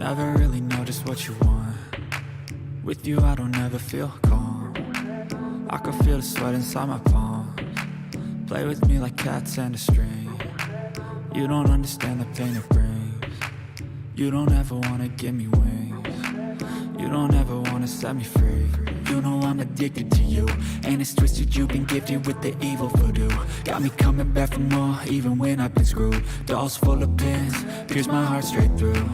Never really know just what you want. With you I don't ever feel calm. I can feel the sweat inside my palms. Play with me like cats and a string. You don't understand the pain it brings. You don't ever wanna give me wings. You don't ever wanna set me free. You know I'm addicted to you, and it's twisted, you've been gifted with the evil voodoo. Got me coming back for more, even when I've been screwed. Dolls full of pins, pierce my heart straight through.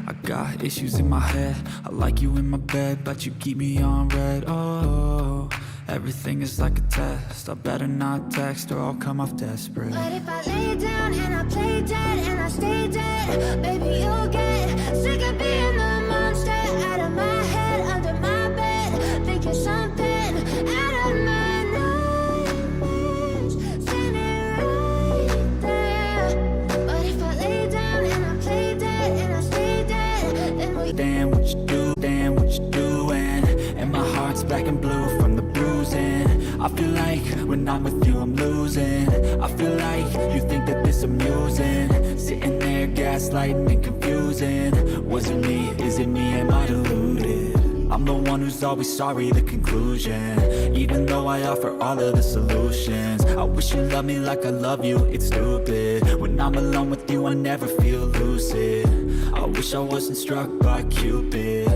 I got issues in my head, I like you in my bed, but you keep me on red. Oh, everything is like a test, I better not text or I'll come off desperate. But if I lay down and I play dead and I stay dead, baby you'll get sick of being the monster out of my head, under my bed, thinking something out of my nightmares, standing right there. But if I lay down and I play dead and I stay dead, then we Damn what you do, damn what you doing. And my heart's black and blue from the bruising. I feel like when I'm with you I'm losing. I feel like you think that this amusing. Sitting there gaslighting and confusing. Was it me, is it me, am I deluded? I'm the one who's always sorry, the conclusion. Even though I offer all of the solutions. I wish you loved me like I love you, it's stupid. When I'm alone with you I never feel lucid. I wish I wasn't struck by Cupid.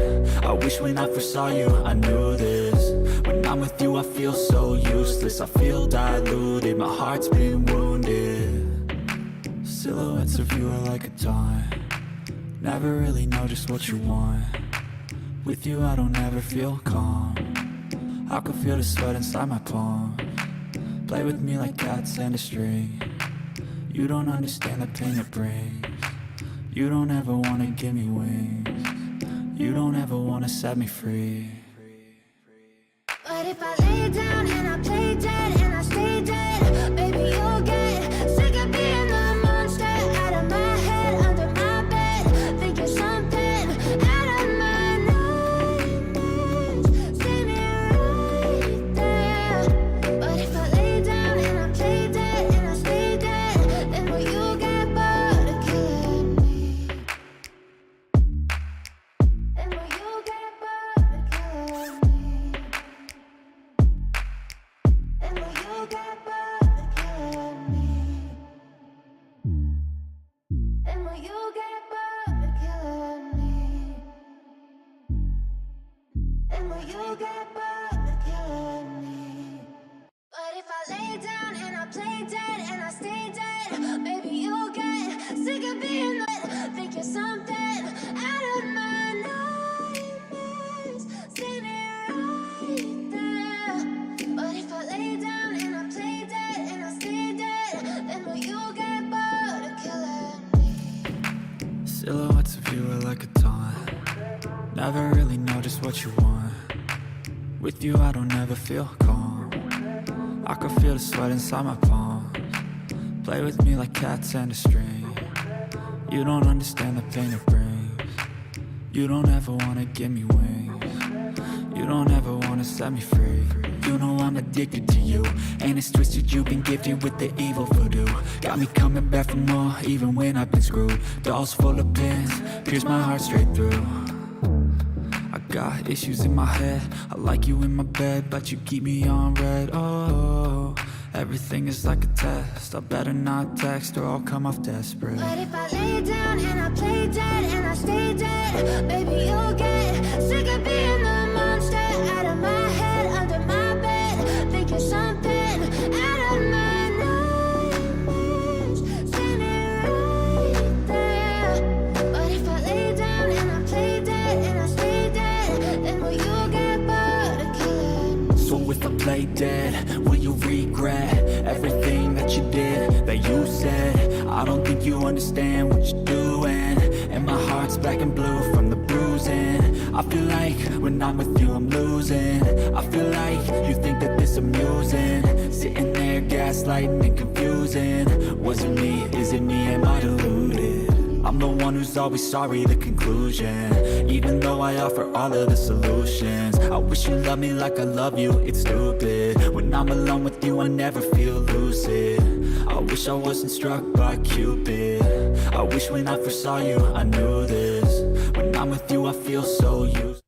I wish when I first saw you I knew this. When I'm with you I feel so useless. I feel diluted, my heart's been wounded. Silhouettes of you are like a taunt. Never really know just what you want. With you I don't ever feel calm. I can feel the sweat inside my palms. Play with me like cats and a string. You don't understand the pain it brings. You don't ever wanna give me wings. You don't ever wanna set me free. But if I lay down and I play dead and I stay dead, baby you'll get sick of being the monster out of my head, under my bed, thinking something out of my nightmares, standing right there. But if I lay down and I play dead and I stay dead, then will you get bored of killing me? Then will you get bored of killing me? And will you get bored of killing me? And will you get bored of killing me? And will you get bored of killing me? But if I lay down and I play dead and I stay dead, baby you'll get sick of being the thinking something out of my nightmares, standing right there. But if I lay down and I play dead and I stay dead, then will you get bored of killing me? Silhouettes of you are like a taunt. Never really know just what you want. With you I don't ever feel calm. I can feel the sweat inside my palms. Play with me like cats and a string. You don't understand the pain it brings. You don't ever wanna give me wings. You don't ever wanna set me free. You know I'm addicted to you, and it's twisted, you've been gifted with the evil voodoo. Got me coming back for more, even when I've been screwed. Dolls full of pins, pierce my heart straight through. I got issues in my head, I like you in my bed, but you keep me on red. Oh, everything is like a test, I better not text or I'll come off desperate. But if I lay down and I play dead and I stay dead, baby you'll get sick of being the monster out of my head, under my bed, thinking something out of my nightmares, standing right there. But if I lay down and I play dead and I stay dead, then will you get bored of killing me? So if I play dead, will you regret everything that you did, that you said? I don't think you understand what you're doing. And my heart's black and blue from the bruising. I feel like when I'm with you I'm losing. I feel like you think that this amusing. Sitting there gaslighting and confusing. Was it me, is it me, am I deluded? I'm the one who's always sorry, the conclusion. Even though I offer all of the solutions. I wish you loved me like I love you, it's stupid. When I'm alone with you I never feel lucid. I wish I wasn't struck by Cupid. I wish when I first saw you I knew this. I feel so used.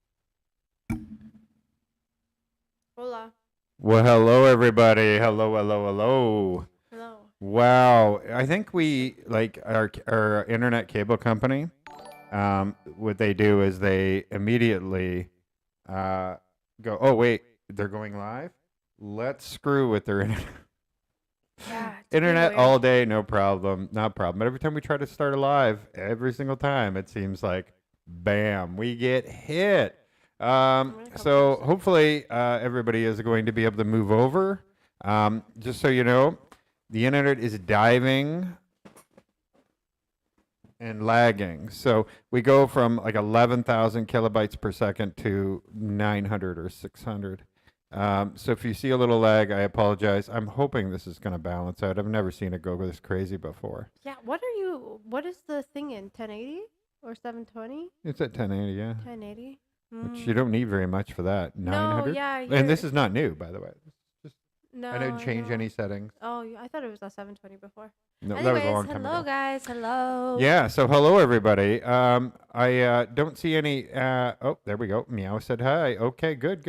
Hola. Well, hello everybody. Hello, hello, hello. Hello. Wow, I think we like our internet cable company. What they do is they immediately go. Oh wait, they're going live. Let's screw with their internet. Yeah. Internet all day, no problem, not a problem. But every time we try to start a live, every single time it seems like, bam, we get hit. So hopefully everybody is going to be able to move over. Just so you know, the internet is diving and lagging. So we go from like 11,000 kilobytes per second to 900 or 600. So if you see a little lag, I apologize. I'm hoping this is going to balance out. I've never seen it go this crazy before. Yeah. What is the thing in 1080 or 720? It's at 1080, yeah. 1080. Which you don't need very much for that. 900? No, yeah. And this is not new, by the way. No. I didn't change no. any settings. Oh, I thought it was a 720 before. No, Anyways, that was a long time hello ago. guys. Hello. Yeah, so hello everybody. I don't see any oh, there we go. Meow said hi. Okay, good.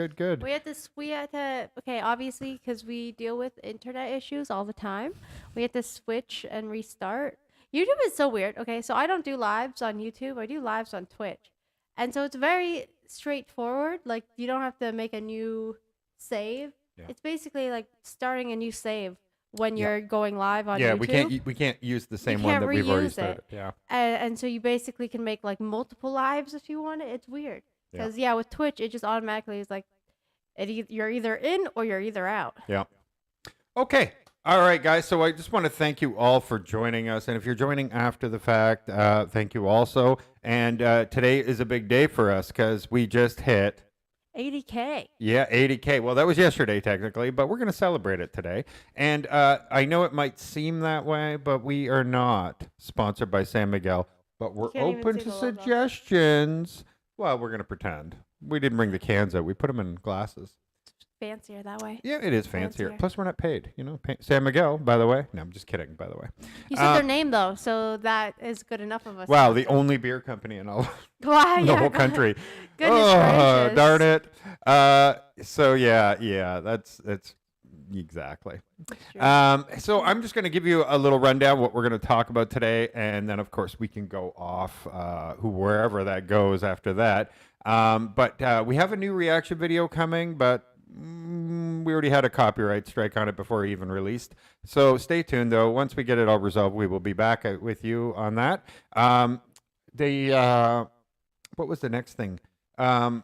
We had to okay, obviously because we deal with internet issues all the time. We had to switch and restart. YouTube is so weird. Okay, so I don't do lives on YouTube. I do lives on Twitch. And so it's very straightforward. Like you don't have to make a new save. Yeah. It's basically like starting a new save when you're going live on Yeah, YouTube. we can't use the same You one can't that we've already reuse started. it. Yeah. And so you basically can make like multiple lives if you want it. It's weird. Yeah. Because with Twitch, it just automatically is like, you're either in or you're either out. Yeah. Okay. All right, guys. So I just want to thank you all for joining us. And if you're joining after the fact, thank you also. And today is a big day for us because we just hit 80K. Yeah, 80K. Well, that was yesterday, technically, but we're going to celebrate it today. And I know it might seem that way, but we are not sponsored by San Miguel, but we're can't even open see to the logo. suggestions. Well, we're going to pretend. We didn't bring the cans out. We put them in glasses. Fancier that way. Yeah, it is fancier. Fancier. Plus, we're not paid. You know, San Miguel, by the way. No, I'm just kidding, by the way. You said their name, though, so that is good enough of us. Wow, the only beer company in all Why? the whole country. Goodness gracious. Darn it. So yeah, that's exactly. So I'm just going to give you a little rundown what we're going to talk about today, and then of course we can go off wherever that goes after that. But we have a new reaction video coming, but we already had a copyright strike on it before it even released. So stay tuned, though. Once we get it all resolved, we will be back with you on that. What was the next thing? Oh,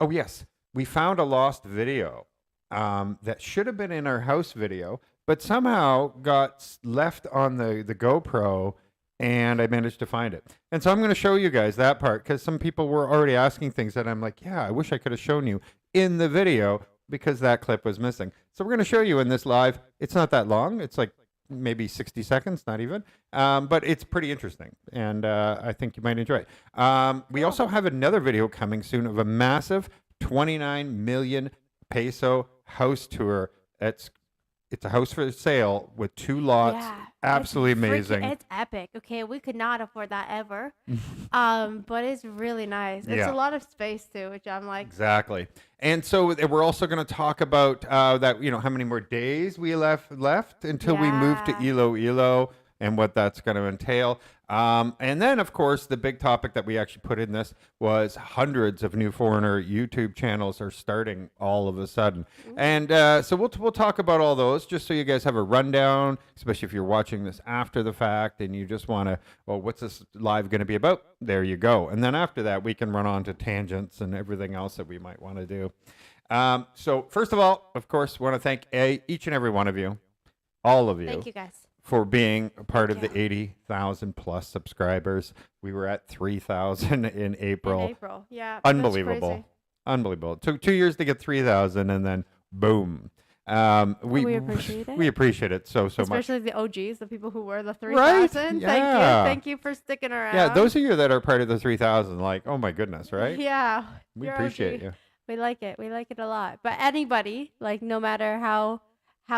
yes. We found a lost video that should have been in our house video, but somehow got left on the GoPro, and I managed to find it. And so I'm going to show you guys that part, because some people were already asking things that I'm like, yeah, I wish I could have shown you in the video, because that clip was missing. So we're going to show you in this live. It's not that long. It's like maybe 60 seconds, not even. But it's pretty interesting, and I think you might enjoy it. We also have another video coming soon of a massive 29 million peso house tour. It's a house for sale with 2 lots. Yeah, Absolutely it's amazing. It's epic. Okay, we could not afford that ever. But it's really nice. It's Yeah. a lot of space too, which I'm like. Exactly. And so we're also going to talk about that, how many more days we left until we move to Yeah. Iloilo and what that's going to entail. And then, of course, the big topic that we actually put in this was hundreds of new foreigner YouTube channels are starting all of a sudden. And so we'll talk about all those just so you guys have a rundown, especially if you're watching this after the fact and you just want to, well, what's this live going to be about? There you go. And then after that, we can run on to tangents and everything else that we might want to do. So first of all, of course, want to thank each and every one of you, all of you. Thank you guys. For being a part of Thank the 80,000 plus subscribers. We were at 3,000 in April. In April, yeah. Unbelievable. That's crazy. Unbelievable. It took 2 years to get 3,000 and then boom. We appreciate it. We appreciate it so much. Especially the OGs, the people who were the 3,000. Right? Yeah. Thank you for sticking around. Yeah, those of you that are part of the 3,000, like, oh my goodness, right? Yeah. We you're appreciate OG. you. We like it. We like it a lot. But anybody, like no matter how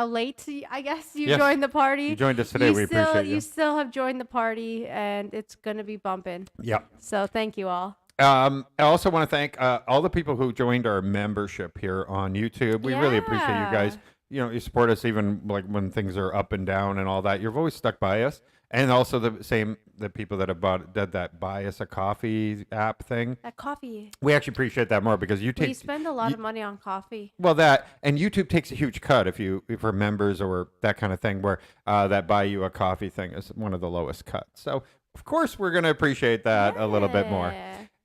late I guess you Yes. joined the party. You joined us today. We appreciate you. You still have joined the party, and it's gonna be bumping. Yeah. So thank you all. I also want to thank all the people who joined our membership here on YouTube. We really appreciate you guys. Yeah. You know, you support us even like when things are up and down and all that. You've always stuck by us. And also the people that have did that buy us a coffee app thing. That coffee. We actually appreciate that more because you We take spend a lot of money on coffee. well that and YouTube takes a huge cut if for members or that kind of thing where that buy you a coffee thing is one of the lowest cuts. So of course we're going to appreciate that a little bit more.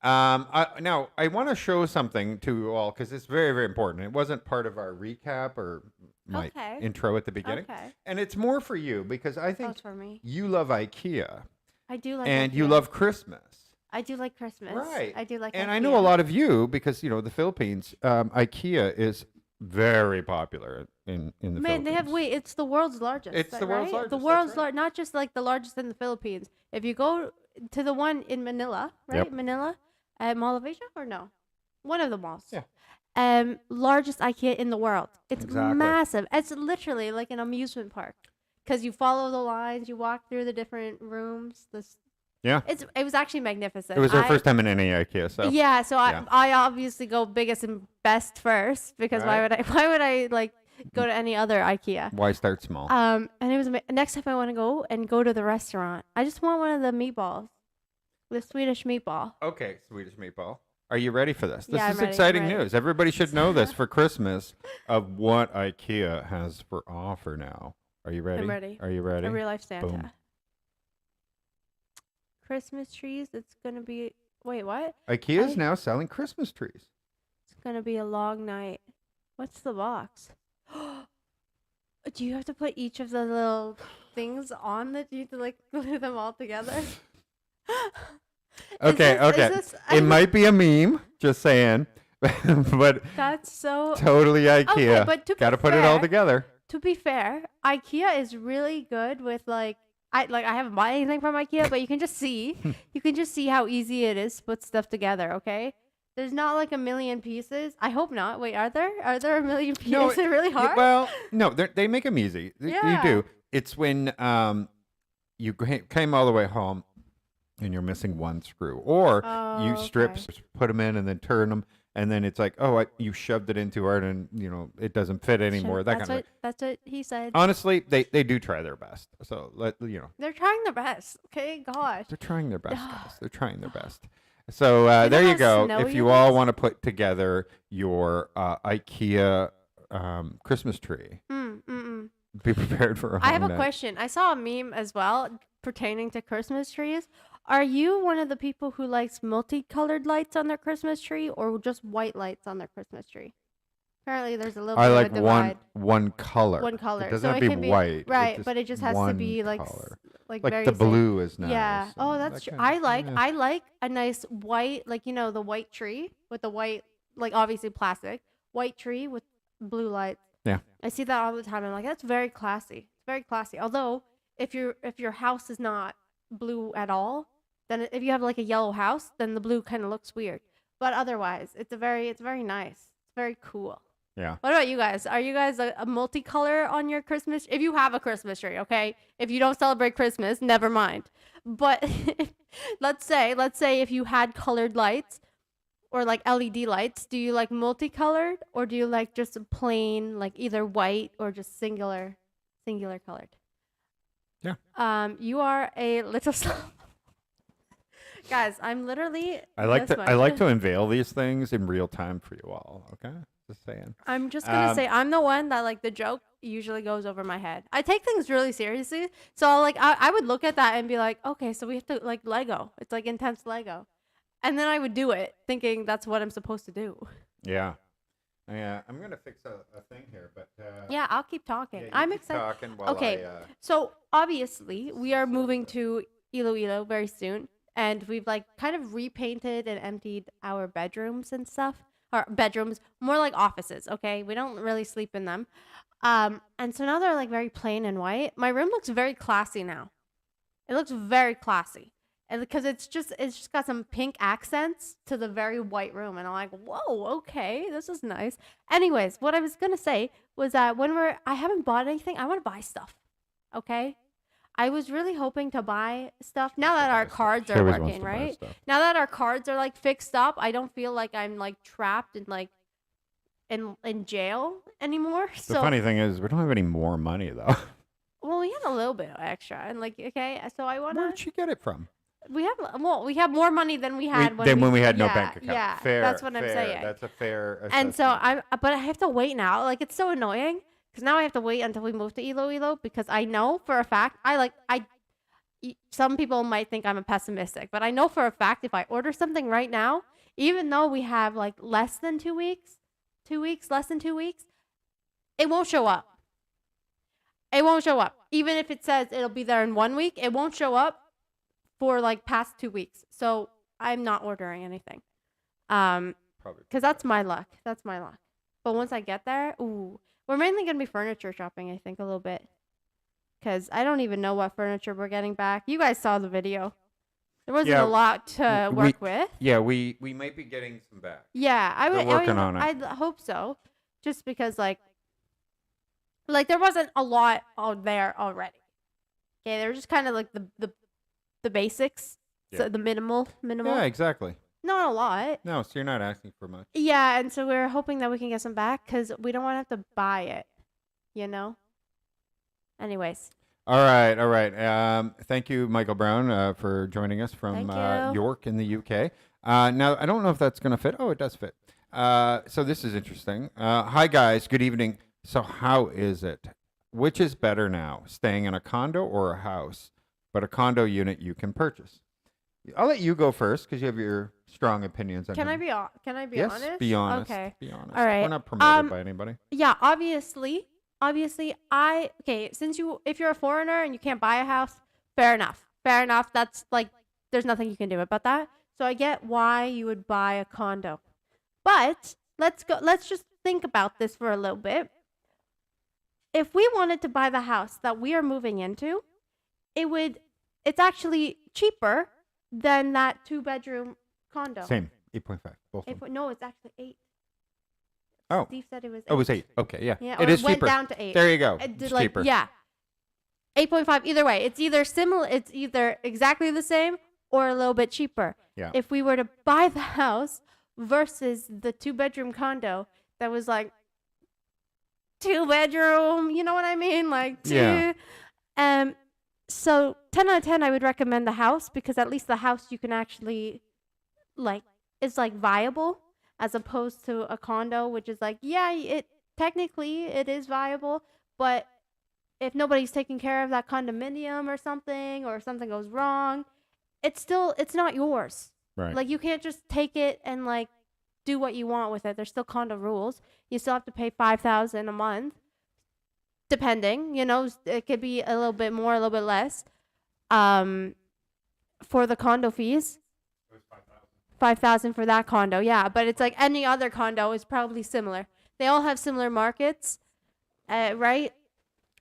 Now I want to show something to you all because it's very, very important. It wasn't part of our recap or my intro at the beginning. Okay. And it's more for you because I think for me. you love IKEA I do like and IKEA. you love Christmas. I do like Christmas. Right. I do like And IKEA. I know a lot of you because, you know, the Philippines, IKEA is very popular in the Man, Philippines. it's the world's largest. It's the world's right? largest, The that's world's right. not just like the largest in the Philippines. If you go to the one in Manila, right? Yep. Manila, Mall of Asia or no? One of the malls. Yeah. Largest IKEA in the world. It's Exactly. massive. It's literally like an amusement park because you follow the lines, you walk through the different rooms. Yeah. It was actually magnificent. It was our first time in any IKEA, so Yeah, so yeah. I obviously go biggest and best first because Right. why would I like go to any other IKEA? Why start small? And it was next time I want to go to the restaurant. I just want one of the meatballs, the Swedish meatball. Okay, Swedish meatball. Are you ready for this? This Yeah, I'm is ready, I'm exciting ready. news. Everybody should know this for Christmas of what IKEA has for offer now. Are you ready? I'm ready. Are you ready? A real life Santa. Boom. Christmas trees. It's gonna be. Wait, what? IKEA is I- now selling Christmas trees. It's gonna be a long night. What's the box? Do you have to put each of the little things on that? Do you have to like glue them all together? Okay, okay. It might be a meme, just saying, but That's so. totally IKEA. but to be Got to put it all fair- together. To be fair, IKEA is really good with like I haven't bought anything from IKEA, but you can just see how easy it is to put stuff together, okay? There's not like a million pieces. I hope not. Wait, are there? Are there a million pieces? No, Is it really hard? Well, no, they make them easy. You Yeah. do. It's when you came all the way home and you're missing one screw, or you strip, okay. put them in, and then turn them, and then it's like, oh, you shoved it into it, and you know it doesn't fit anymore. That that's kind of thing. That's what he said. Honestly, they do try their best. So They're trying their best. Okay, gosh. they're trying their best, guys. They're trying their best. So there know you how go. snowy If you it all is? want to put together your IKEA Christmas tree, be prepared for a I have home a night. question. I saw a meme as well pertaining to Christmas trees. Are you one of the people who likes multicolored lights on their Christmas tree or just white lights on their Christmas tree? Apparently, there's a little I bit like of a divide. one color. One color. It doesn't So have it to can be be- white. right, just but it just has to one be like color. like Like very the same. blue is nice. Yeah. Oh, and that's that true. kind I like a nice white, like the white tree with the white, like obviously plastic white tree with blue lights. Yeah. I see that all the time. I'm like, that's very classy. It's very classy. Although if your house is not blue at all, then if you have like a yellow house, then the blue kind of looks weird. But otherwise, it's very nice. It's very cool. Yeah. What about you guys? Are you guys a multicolor on your Christmas? If you have a Christmas tree, okay? If you don't celebrate Christmas, never mind. But let's say if you had colored lights or like LED lights, do you like multicolored or do you like just a plain like either white or just singular colored? Yeah. You are a little Guys, I'm literally I like this to much. unveil these things in real time for you all. Okay. Just saying. I'm just gonna Um, say I'm the one that like the joke usually goes over my head. I take things really seriously, so I would look at that and be like, okay, so we have to like Lego. It's like intense Lego, and then I would do it thinking that's what I'm supposed to do. Yeah. Yeah. I'm gonna fix a thing here, but Yeah, I'll keep talking. yeah, you I'm keep excited. talking while Okay. I, So obviously we are moving to Iloilo very soon, and we've like kind of repainted and emptied our bedrooms and stuff. Or bedrooms, more like offices, okay? We don't really sleep in them. And so now they're like very plain and white. My room looks very classy now. It looks very classy. And because it's just got some pink accents to the very white room. And I'm like, whoa, okay, this is nice. Anyways, what I was gonna say was that I haven't bought anything, I want to buy stuff. Okay? I was really hoping to buy stuff now that our cards She are always wants working, to buy right? stuff. Now that our cards are like fixed up, I don't feel like I'm like trapped in like in jail anymore. The So funny thing is, we don't have any more money though. well, we have a little bit of extra, and like okay, so I wanna. Where'd she get it from? We have more money than we had When we had no yeah, bank account. Yeah, Fair, that's what I'm fair. saying. That's a fair. And so assessment. but I have to wait now. Like it's so annoying because now I have to wait until we move to Iloilo because I know for a fact some people might think I'm a pessimistic, but I know for a fact if I order something right now, even though we have like less than 2 weeks, less than 2 weeks, it won't show up. It won't show up. Even if it says it'll be there in 1 week, it won't show up for like past 2 weeks. So I'm not ordering anything. Probably. Because that's my luck. That's my luck. But once I get there, ooh, we're mainly going to be furniture shopping, I think, a little bit. Because I don't even know what furniture we're getting back. You guys saw the video. There wasn't Yeah, a lot to work with. Yeah, we might be getting some back. Yeah, They're working on it. I hope so. Just because, like there wasn't a lot out there already. Okay, they were just kind of like the basics. Yeah. So the minimal. Yeah, exactly. Not a lot. No, so you're not asking for much. Yeah, and so we're hoping that we can get some back because we don't want to have to buy it, you know? Anyways. All right. Thank you, Michael Brown, for joining us from Thank you. York in the UK. Now, I don't know if that's going to fit. Oh, it does fit. So this is interesting. Hi, guys. Good evening. So how is it? Which is better now, staying in a condo or a house? But a condo unit you can purchase. I'll let you go first because you have your strong opinions on Can I it. be honest? Yes, be honest. Okay. Be honest. All right. We're not promoted by anybody. Yeah, obviously, if you're a foreigner and you can't buy a house, fair enough. That's like, there's nothing you can do about that. So I get why you would buy a condo. But let's just think about this for a little bit. If we wanted to buy the house that we are moving into, it's actually cheaper than that 2-bedroom condo. Same. 8.5. Both. No, it's actually 8. Oh. Steve said it was 8. Oh, it was 8. Okay, yeah. Yeah, It or is went cheaper. down to 8. There you go. It did It's like cheaper. yeah, 8.5. Either way, it's either exactly the same or a little bit cheaper. Yeah. If we were to buy the house versus the 2-bedroom condo that was like 2-bedroom, you know what I mean? Like 2. Yeah. So 10 out of 10, I would recommend the house because at least the house you can actually it's like viable as opposed to a condo, which is like, yeah, it technically it is viable, but if nobody's taking care of that condominium or something goes wrong, it's not yours. Right. Like you can't just take it and like do what you want with it. There's still condo rules. You still have to pay $5,000 a month. Depending, it could be a little bit more, a little bit less. For the condo fees. It was $5,000 for that condo, yeah. But it's like any other condo is probably similar. They all have similar markets, right?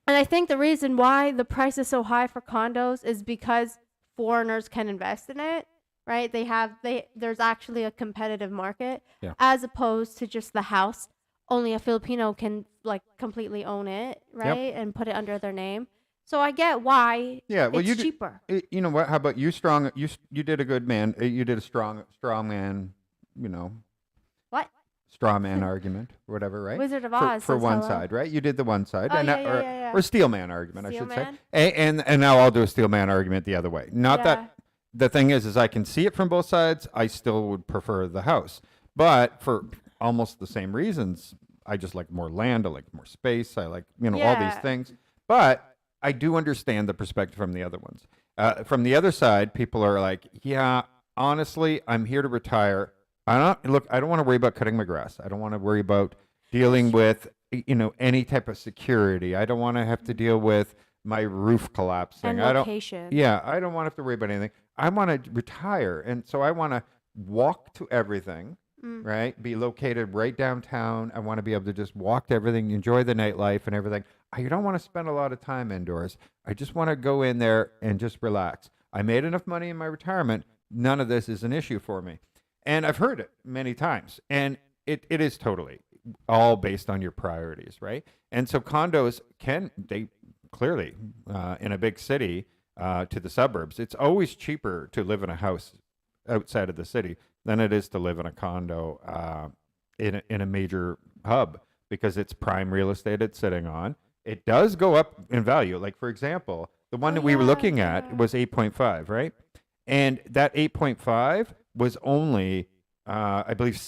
And I think the reason why the price is so high for condos is because foreigners can invest in it, right? There's actually a competitive market, Yeah. as opposed to just the house. Only a Filipino can like completely own it, right? And put it under their name. So I get why it's cheaper. You know what? How about you? Strong. You did a good man. You did a strong man. What? Straw man argument, or whatever, right? Wizard of Oz for says one hello. side, right? You did the one side, Oh, and yeah. or steel man argument, Steel I should man? say. And now I'll do a steel man argument the other way. Not Yeah. that the thing is I can see it from both sides. I still would prefer the house, but for almost the same reasons. I just like more land. I like more space. I like all these Yeah. things. But I do understand the perspective from the other ones. From the other side, people are like, yeah, honestly, I'm here to retire. I don't want to worry about cutting my grass. I don't want to worry about dealing with any type of security. I don't want to have to deal with my roof collapsing. And I location. don't want to have to worry about anything. I want to retire, and so I want to walk to everything. Right? Be located right downtown. I want to be able to just walk to everything, enjoy the nightlife and everything. I don't want to spend a lot of time indoors. I just want to go in there and just relax. I made enough money in my retirement. None of this is an issue for me. And I've heard it many times. And it is totally all based on your priorities, right? And so condos clearly in a big city to the suburbs, it's always cheaper to live in a house outside of the city than it is to live in a condo in a major hub, because it's prime real estate it's sitting on. It does go up in value. Like, for example, the one that we were looking at was 8.5, right? And that 8.5 was only, I believe,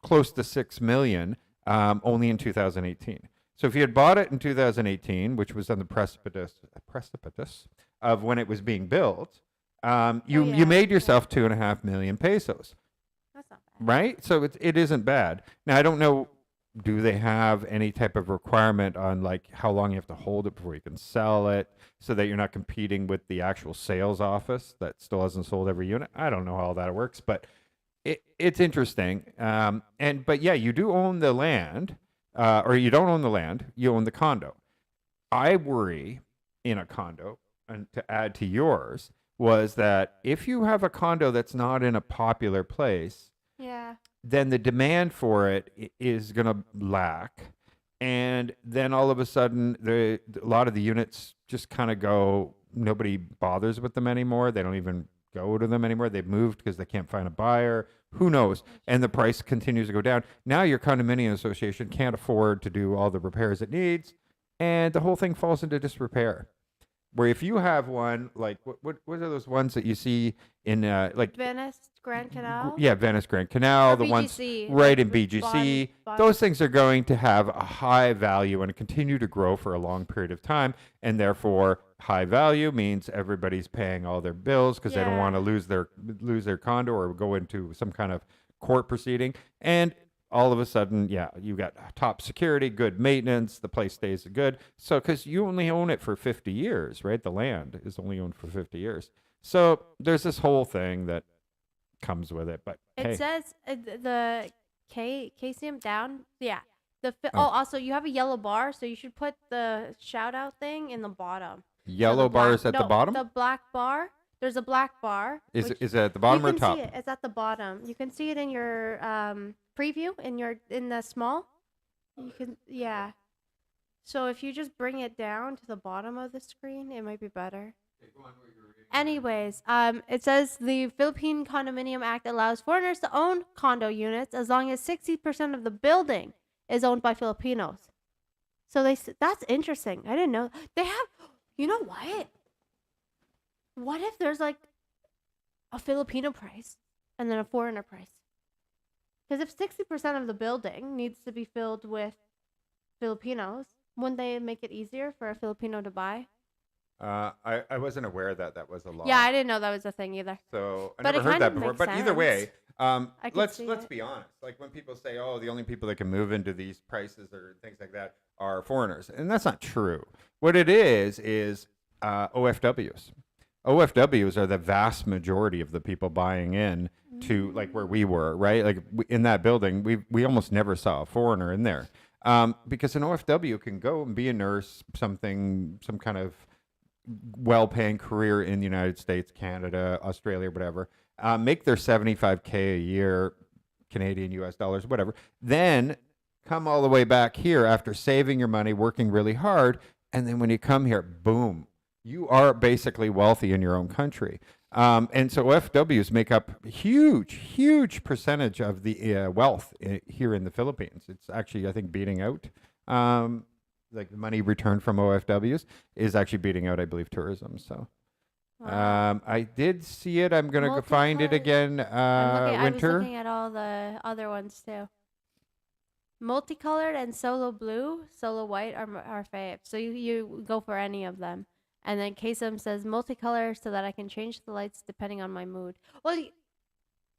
close to 6 million, only in 2018. So if you had bought it in 2018, which was on the precipice of when it was being built, you made yourself 2.5 million pesos. That's not bad. Right? So it isn't bad. Now, I don't know, do they have any type of requirement on like how long you have to hold it before you can sell it, so that you're not competing with the actual sales office that still hasn't sold every unit? I don't know how all that works, but it's interesting. But yeah, you do own the land, or you don't own the land, you own the condo. I worry in a condo, and to add to yours, was that if you have a condo that's not in a popular place, Yeah. then the demand for it is going to lack. And then all of a sudden, a lot of the units just kind of go, nobody bothers with them anymore. They don't even go to them anymore. They've moved because they can't find a buyer. Who knows? And the price continues to go down. Now your condominium association can't afford to do all the repairs it needs, and the whole thing falls into disrepair. Where if you have one, like, what are those ones that you see in, like, Venice Grand Canal. yeah, Venice Grand Canal, Or the ones BGC, right like in BGC, bottom. those things are going to have a high value and continue to grow for a long period of time, and therefore high value means everybody's paying all their bills because they don't want to Yeah. lose their condo or go into some kind of court proceeding. And all of a sudden, yeah, you got top security, good maintenance, the place stays good. So, because you only own it for 50 years, right? The land is only owned for 50 years. So there's this whole thing that comes with it. But It hey, says the KCM down. Yeah. Oh. Also you have a yellow bar, so you should put the shout out thing in the bottom. So yellow the bar black- is at the no, bottom? The black bar. There's a black bar. Is which it at the bottom you or can top? see it. It's at the bottom. You can see it in your preview in the small. You can So if you just bring it down to the bottom of the screen, it might be better. Anyways, it says the Philippine Condominium Act allows foreigners to own condo units as long as 60% of the building is owned by Filipinos. So that's interesting. I didn't know they have. You know what? What if there's like a Filipino price and then a foreigner price? Because if 60% of the building needs to be filled with Filipinos, wouldn't they make it easier for a Filipino to buy? I wasn't aware that was a law. Yeah, I didn't know that was a thing either. So I But never it heard kind that of before. makes But either way, I can let's see it. be honest. Like when people say, "Oh, the only people that can move into these prices or things like that are foreigners," and that's not true. What it is OFWs. OFWs are the vast majority of the people buying in to like where we were, right? Like in that building, we almost never saw a foreigner in there, because an OFW can go and be a nurse, some kind of well-paying career in the United States, Canada, Australia, whatever, make their 75K a year, Canadian, US dollars, whatever, then come all the way back here after saving your money, working really hard, and then when you come here, boom, you are basically wealthy in your own country. And so OFWs make up a huge percentage of the wealth here in the Philippines. It's actually, I think, beating out like the money returned from OFWs is actually beating out, I believe, tourism. So Wow. I did see it. I'm gonna go find it again. I was Winter. looking at all the other ones too. Multicolored and solo blue, solo white are our faves. So you go for any of them. And then KSM says multicolor so that I can change the lights depending on my mood. Well,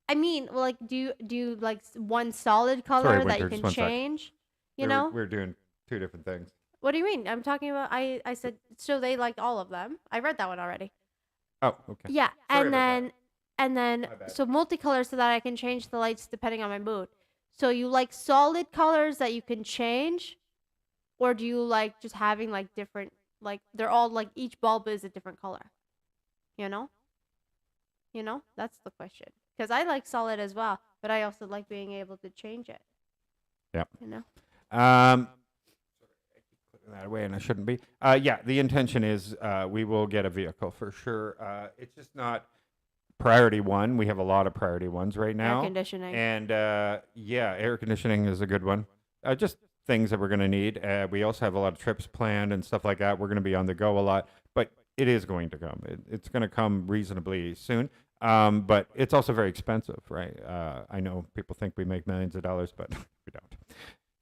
I mean, like, do you like one solid color Sorry, that Winter, you just can one sec. change? You know? We're doing two different things. What do you mean? I'm talking about. I said so they liked all of them. I read that one already. Oh, okay. Yeah, Sorry and about then that. and then My bad. so multicolor so that I can change the lights depending on my mood. So you like solid colors that you can change, or do you like just having like different, like they're all like each bulb is a different color? You know? That's the question. Because I like solid as well, but I also like being able to change it. Yep. You know? that away, and I shouldn't be. Yeah, the intention is we will get a vehicle for sure. It's just not priority one. We have a lot of priority ones right now. Air conditioning. And yeah, air conditioning is a good one. Just things that we're going to need. We also have a lot of trips planned and stuff like that. We're going to be on the go a lot, but it is going to come. It's going to come reasonably soon. But it's also very expensive, right? I know people think we make millions of dollars, but we don't.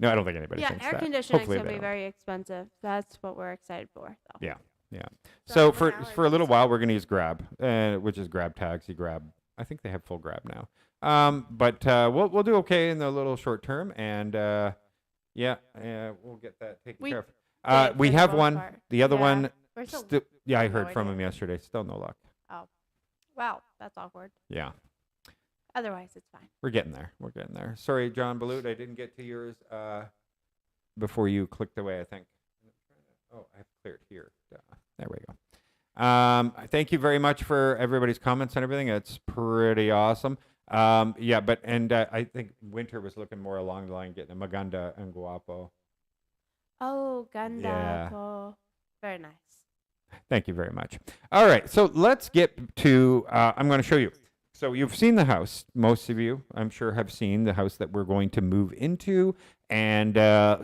No, I don't think anybody Yeah, thinks air that. conditioning Hopefully can they be don't. very expensive. That's what we're excited for, though. Yeah, yeah. So So for for a little allergies. while, we're going to use Grab, which is Grab tags. You grab. I think they have full Grab now. But we'll do okay in the little short term, and yeah, we'll get that taken We care did of. We for the have most one. part. The other Yeah. one. We're still. Yeah, I no heard from idea. him yesterday. Still no luck. Oh, wow, that's awkward. Yeah, Otherwise, it's fine. we're getting there. We're getting there. Sorry, John Balut, I didn't get to yours before you clicked away, I think. Oh, I have to clear it here. There we go. Thank you very much for everybody's comments and everything. It's pretty awesome. Yeah, but I think Winter was looking more along the line getting a Maganda and Guapo. Oh, ganda. Yeah. Po. Very nice. Thank you very much. All right, so let's get to, I'm going to show you. So you've seen the house. Most of you, I'm sure, have seen the house that we're going to move into. And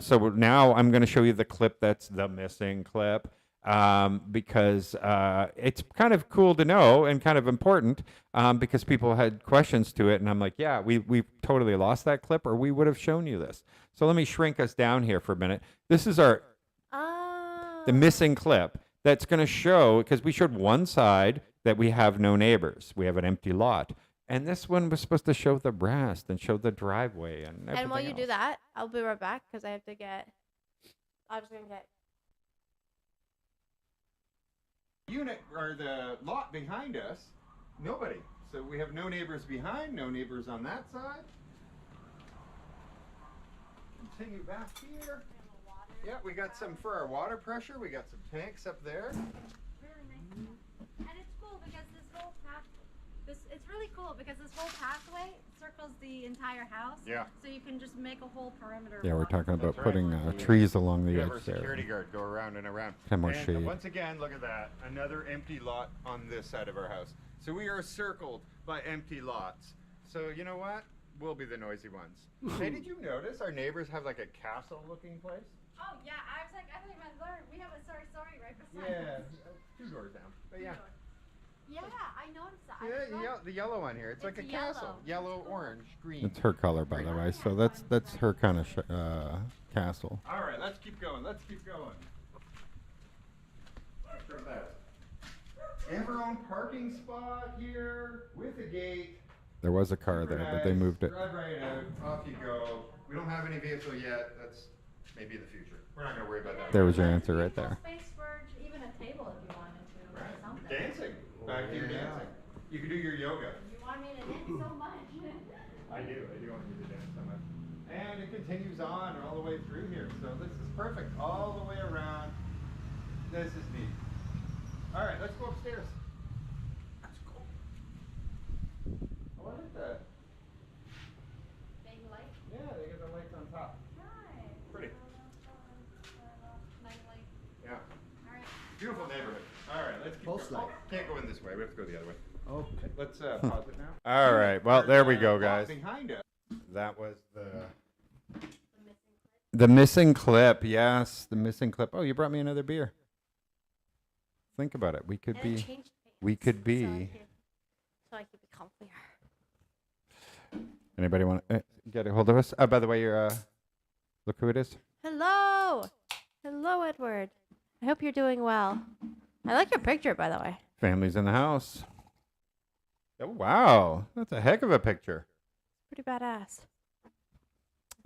so now I'm going to show you the clip that's the missing clip because it's kind of cool to know and kind of important because people had questions to it. And I'm like, yeah, we totally lost that clip or we would have shown you this. So let me shrink us down here for a minute. This is the missing clip that's going to show, because we showed one side that we have no neighbors. We have an empty lot. And this one was supposed to show the rest and show the driveway and everything And while you do else. that, I'll be right back because I have to get. I'm just gonna get. Unit or the lot behind us, nobody. So we have no neighbors behind, no neighbors on that side. Continue back here. Yeah, we got some for our water pressure. We got some tanks up there. Really nice. And it's cool because this whole path. It's really cool because this whole pathway circles the entire house. Yeah. So you can just make a whole perimeter. Yeah, we're walk. talking about That's putting right. trees along the We edge have our there. security guard go around and around. Have more And shade. once again, look at that. Another empty lot on this side of our house. So we are circled by empty lots. So you know what? We'll be the noisy ones. Hey, did you notice our neighbors have like a castle-looking place? Oh yeah, I was like, I don't even learn. We have a sorry right beside. Yeah, 2 doors down. But yeah. Yeah, I noticed that. See the yellow one here. It's like a It's castle. yellow. Yellow, orange, green. It's her color, by the way. So that's her kind of castle. All right, let's keep going. Let's keep going. Look at that. We have our own parking spot here with a gate. There was a car Super there, but they nice. moved it. Drive right out. Off you go. We don't have any vehicle yet. That's maybe the future. We're not going to worry about that. There was your answer right there. Space for even a table if you wanted to, or Right. something. Dancing. Back here dancing. You can do your yoga. You want me to dance so much. I do want you to dance so much. And it continues on all the way through here. So this is perfect. All the way around. This is neat. All right, let's go upstairs. That's cool. Oh, I like that. Big light. Yeah, they got the lights on top. Nice. Pretty. Nice light. Yeah. All right. Beautiful neighborhood. All right, let's keep Post going. light. Can't go in this way. We have to go the other way. Okay. Let's pause it now. All right. Well, there we go, Lot guys. Behind us. That was the missing clip. Yes, the missing clip. Oh, you brought me another beer. Think about it. We could And it be. changed We pants, could be. So I could be comfier. Anybody want to get a hold of us? By the way, you're. Look who it is. Hello. Hello, Edward. I hope you're doing well. I like your picture, by the way. Family's in the house. Oh wow, that's a heck of a picture. Pretty badass.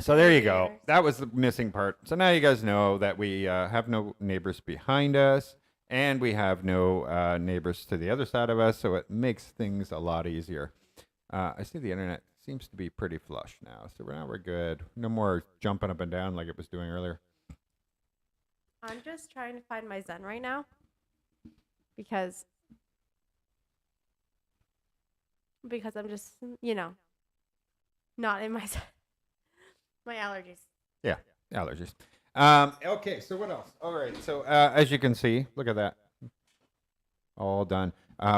So there you go. Neighbors. That was the missing part. So now you guys know that we have no neighbors behind us, and we have no neighbors to the other side of us. So it makes things a lot easier. I see the internet seems to be pretty flush now. So now we're good. No more jumping up and down like it was doing earlier. I'm just trying to find my Zen right now because I'm just, not in my Zen. My allergies. Yeah, allergies. Okay, so what else? All right, so as you can see, look at that. All done.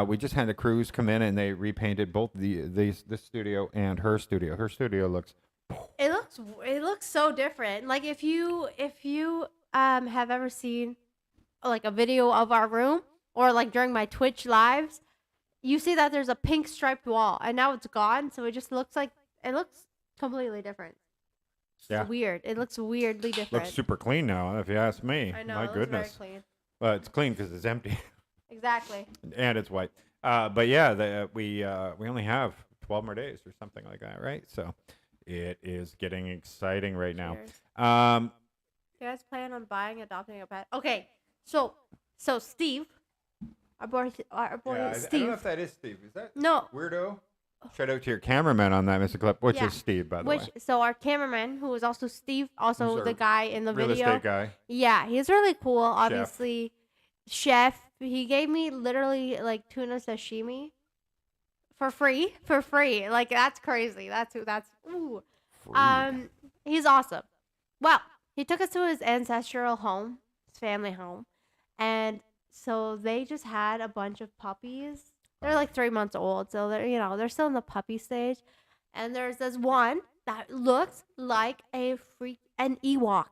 We just had the crews come in and they repainted both this studio and her studio. Her studio looks. It looks so different. Like if you have ever seen like a video of our room or like during my Twitch lives, you see that there's a pink striped wall and now it's gone, so it just looks like it looks completely different. Yeah. It's weird. It looks weirdly different. Looks super clean now, if you ask me. I know. My it looks goodness. very clean. Well, it's clean because it's empty. Exactly. And it's white. But yeah, we only have 12 more days or something like that, right? So it is getting exciting right now. Cheers. Um, You guys plan on adopting a pet? Okay, so Steve, our boy yeah, I don't Steve. know if that is Steve. Is that No, weirdo? Shout out to your cameraman on that, Mr. Clip, which Yeah. is Steve, by the which way. so our cameraman, who is also Steve, also Who's the our guy in the Real video. estate guy. Yeah, he's really cool. Obviously, chef. He gave me literally like tuna sashimi for free. Like that's crazy. Ooh. He's awesome. Well, he took us to his ancestral home, his family home, and so they just had a bunch of puppies. They're like 3 months old, so they're still in the puppy stage. And there's this one that looks like an Ewok,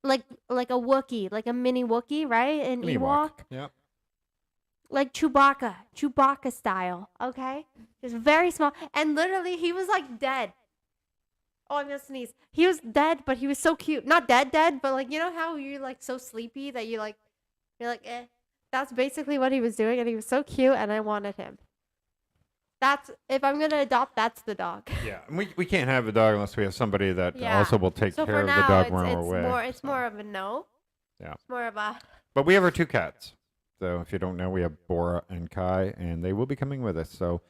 like a Wookiee, like a mini Wookiee, right? An Ewok. Yep. Like Chewbacca style, okay? Just very small. And literally, he was like dead. Oh, I'm gonna sneeze. He was dead, but he was so cute. Not dead, but like, you know how you're like so sleepy that you're like, eh. That's basically what he was doing, and he was so cute, and I wanted him. If I'm gonna adopt, that's the dog. Yeah, and we can't have a dog unless we have somebody that Yeah. also will take So care for of the now, dog it's, when it's we're away. more it's so. more of a no. Yeah. It's more of a But we have our 2 cats. So if you don't know, we have Bora and Kai, and they will be coming with us. So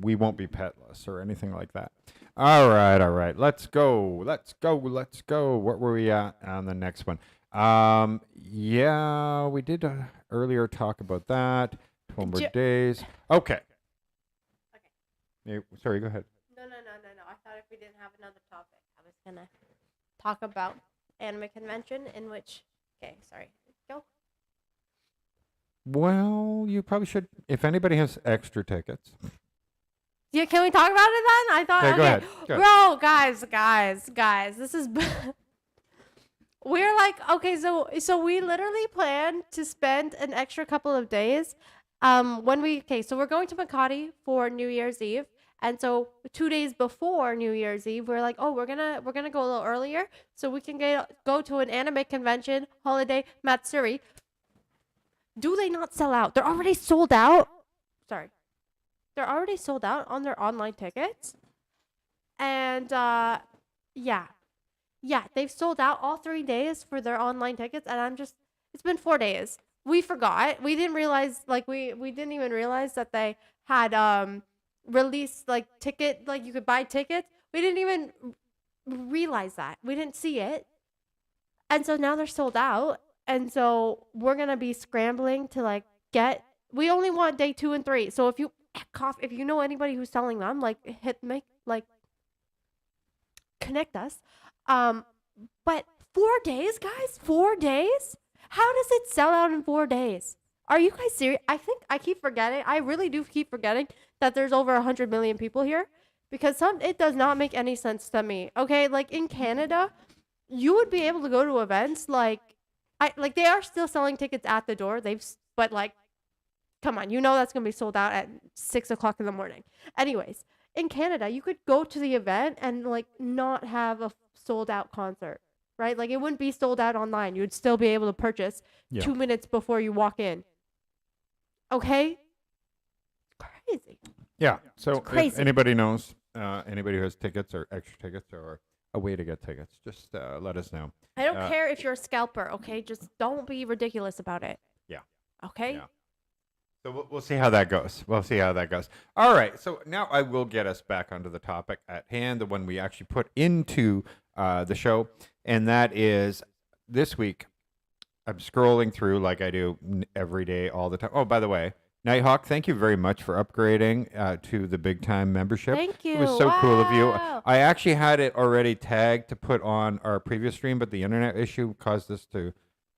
we won't be petless or anything like that. All right. Let's go. What were we at on the next one? Yeah, we did earlier talk about that. 12 more days. Okay. Sorry, go ahead. No. I thought if we didn't have another topic, I was gonna talk about anime convention in which. Okay, sorry. Go. Well, you probably should. If anybody has extra tickets. Yeah, can we talk about it then? I thought. Okay, Okay, go ahead. Bro, guys, this is. We're like, okay, so we literally plan to spend an extra couple of days. So we're going to Makati for New Year's Eve, and so 2 days before New Year's Eve, we're like, oh, we're gonna go a little earlier so we can go to an anime convention holiday Matsuri. Do they not sell out? They're already sold out. Sorry. They're already sold out on their online tickets. And yeah, they've sold out all 3 days for their online tickets, and it's been 4 days. We forgot. We didn't realize, we didn't even realize that they had released ticket, you could buy tickets. We didn't even realize that. We didn't see it. And so now they're sold out. And so we're going to be scrambling to we only want day 2 and 3. So if you know anybody who's selling them, connect us. But 4 days, guys, 4 days? How does it sell out in 4 days? Are you guys serious? I think I keep forgetting. I really do keep forgetting that there's over 100 million people here, because it does not make any sense to me. Okay, in Canada, you would be able to go to events they are still selling tickets at the door. Come on, that's gonna be sold out at 6:00 in the morning. Anyways, in Canada, you could go to the event and not have a sold out concert, right? It wouldn't be sold out online. You would still be able to purchase 2 minutes before you walk in. Okay, crazy. Yeah. So if crazy. anybody knows, anybody who has tickets or extra tickets or a way to get tickets, just let us know. I don't care if you're a scalper. Okay, just don't be ridiculous about it. Yeah. Okay. Yeah. So we'll see how that goes. All right. So now I will get us back onto the topic at hand, the one we actually put into the show, and that is this week. I'm scrolling through like I do every day, all the time. Oh, by the way, Nighthawk, thank you very much for upgrading to the big time membership. Thank you. It was so cool of you. Wow. I actually had it already tagged to put on our previous stream, but the internet issue caused us to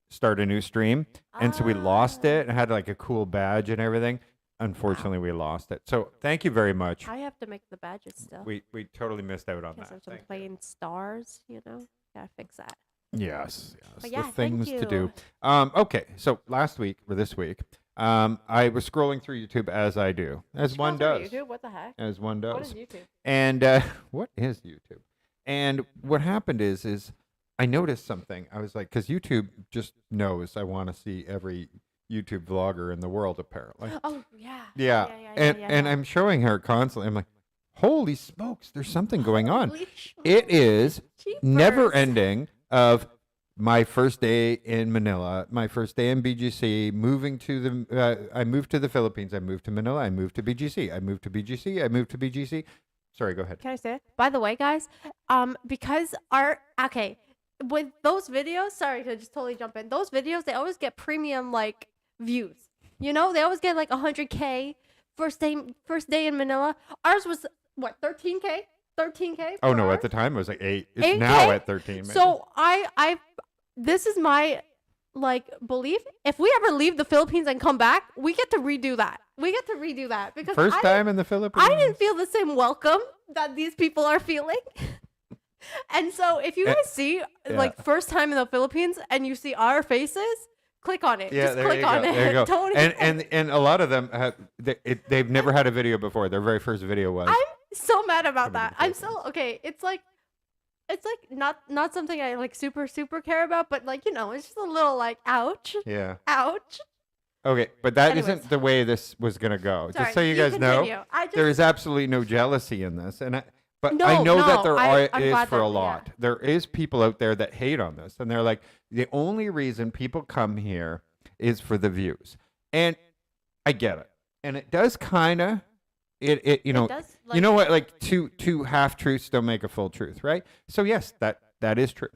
start a new stream. And so we lost it and had like a cool badge and everything. Unfortunately, we lost it. So thank you very much. I have to make the badges still. We totally missed out on Because that. of some Thank you. plain stars, you know? Gotta fix that. Yes, But the yeah, thank things to do. you. Okay, so last week or this week, I was scrolling through YouTube as I do, as one Scroll does, through YouTube? What the heck? as one does. What is YouTube? And what is YouTube? And what happened is I noticed something. I was like, because YouTube just knows I want to see every YouTube vlogger in the world, apparently. Oh, yeah. Yeah, and I'm showing her constantly. I'm like, holy smokes, there's something going on. Holy It is Jeepers. never ending of my first day in Manila, my first day in BGC, moving to the, I moved to the Philippines, I moved to Manila, I moved to BGC, I moved to BGC, I moved to BGC. Sorry, go ahead. Can I say it? By the way, guys, because okay, with those videos, sorry to just totally jump in. Those videos, they always get premium like views. You know, they always get like 100K first day in Manila. Ours was what, 13K? 13K? Oh for no, ours? at the time it was like 8. It's 8K? now at 13. maybe. So this is my like belief. If we ever leave the Philippines and come back, we get to redo that. Because First time in the Philippines. I didn't feel the same welcome that these people are feeling. And so if you guys see like first time in the Philippines and you see our faces, click on it. Yeah, Just there click you on go. it. There you go. Don't And a lot of them have, they've never had a video before. Their very first video was. I'm so mad about Coming to that. the I'm so okay. It's like not something I like super care about, but like, you know, it's just a little like ouch. Yeah. Ouch. Okay, but that Anyways. not the way this was gonna go. Sorry, Just so you guys continue. know, I just, there is absolutely no jealousy in this, but No, I know that no, there I'm is glad for that- a yeah. lot. There is people out there that hate on this, and they're like, the only reason people come here is for the views, and I get it, and it does kind of, it you know, does, you know what, like two half truths don't make a full truth, right? So yes, that is true.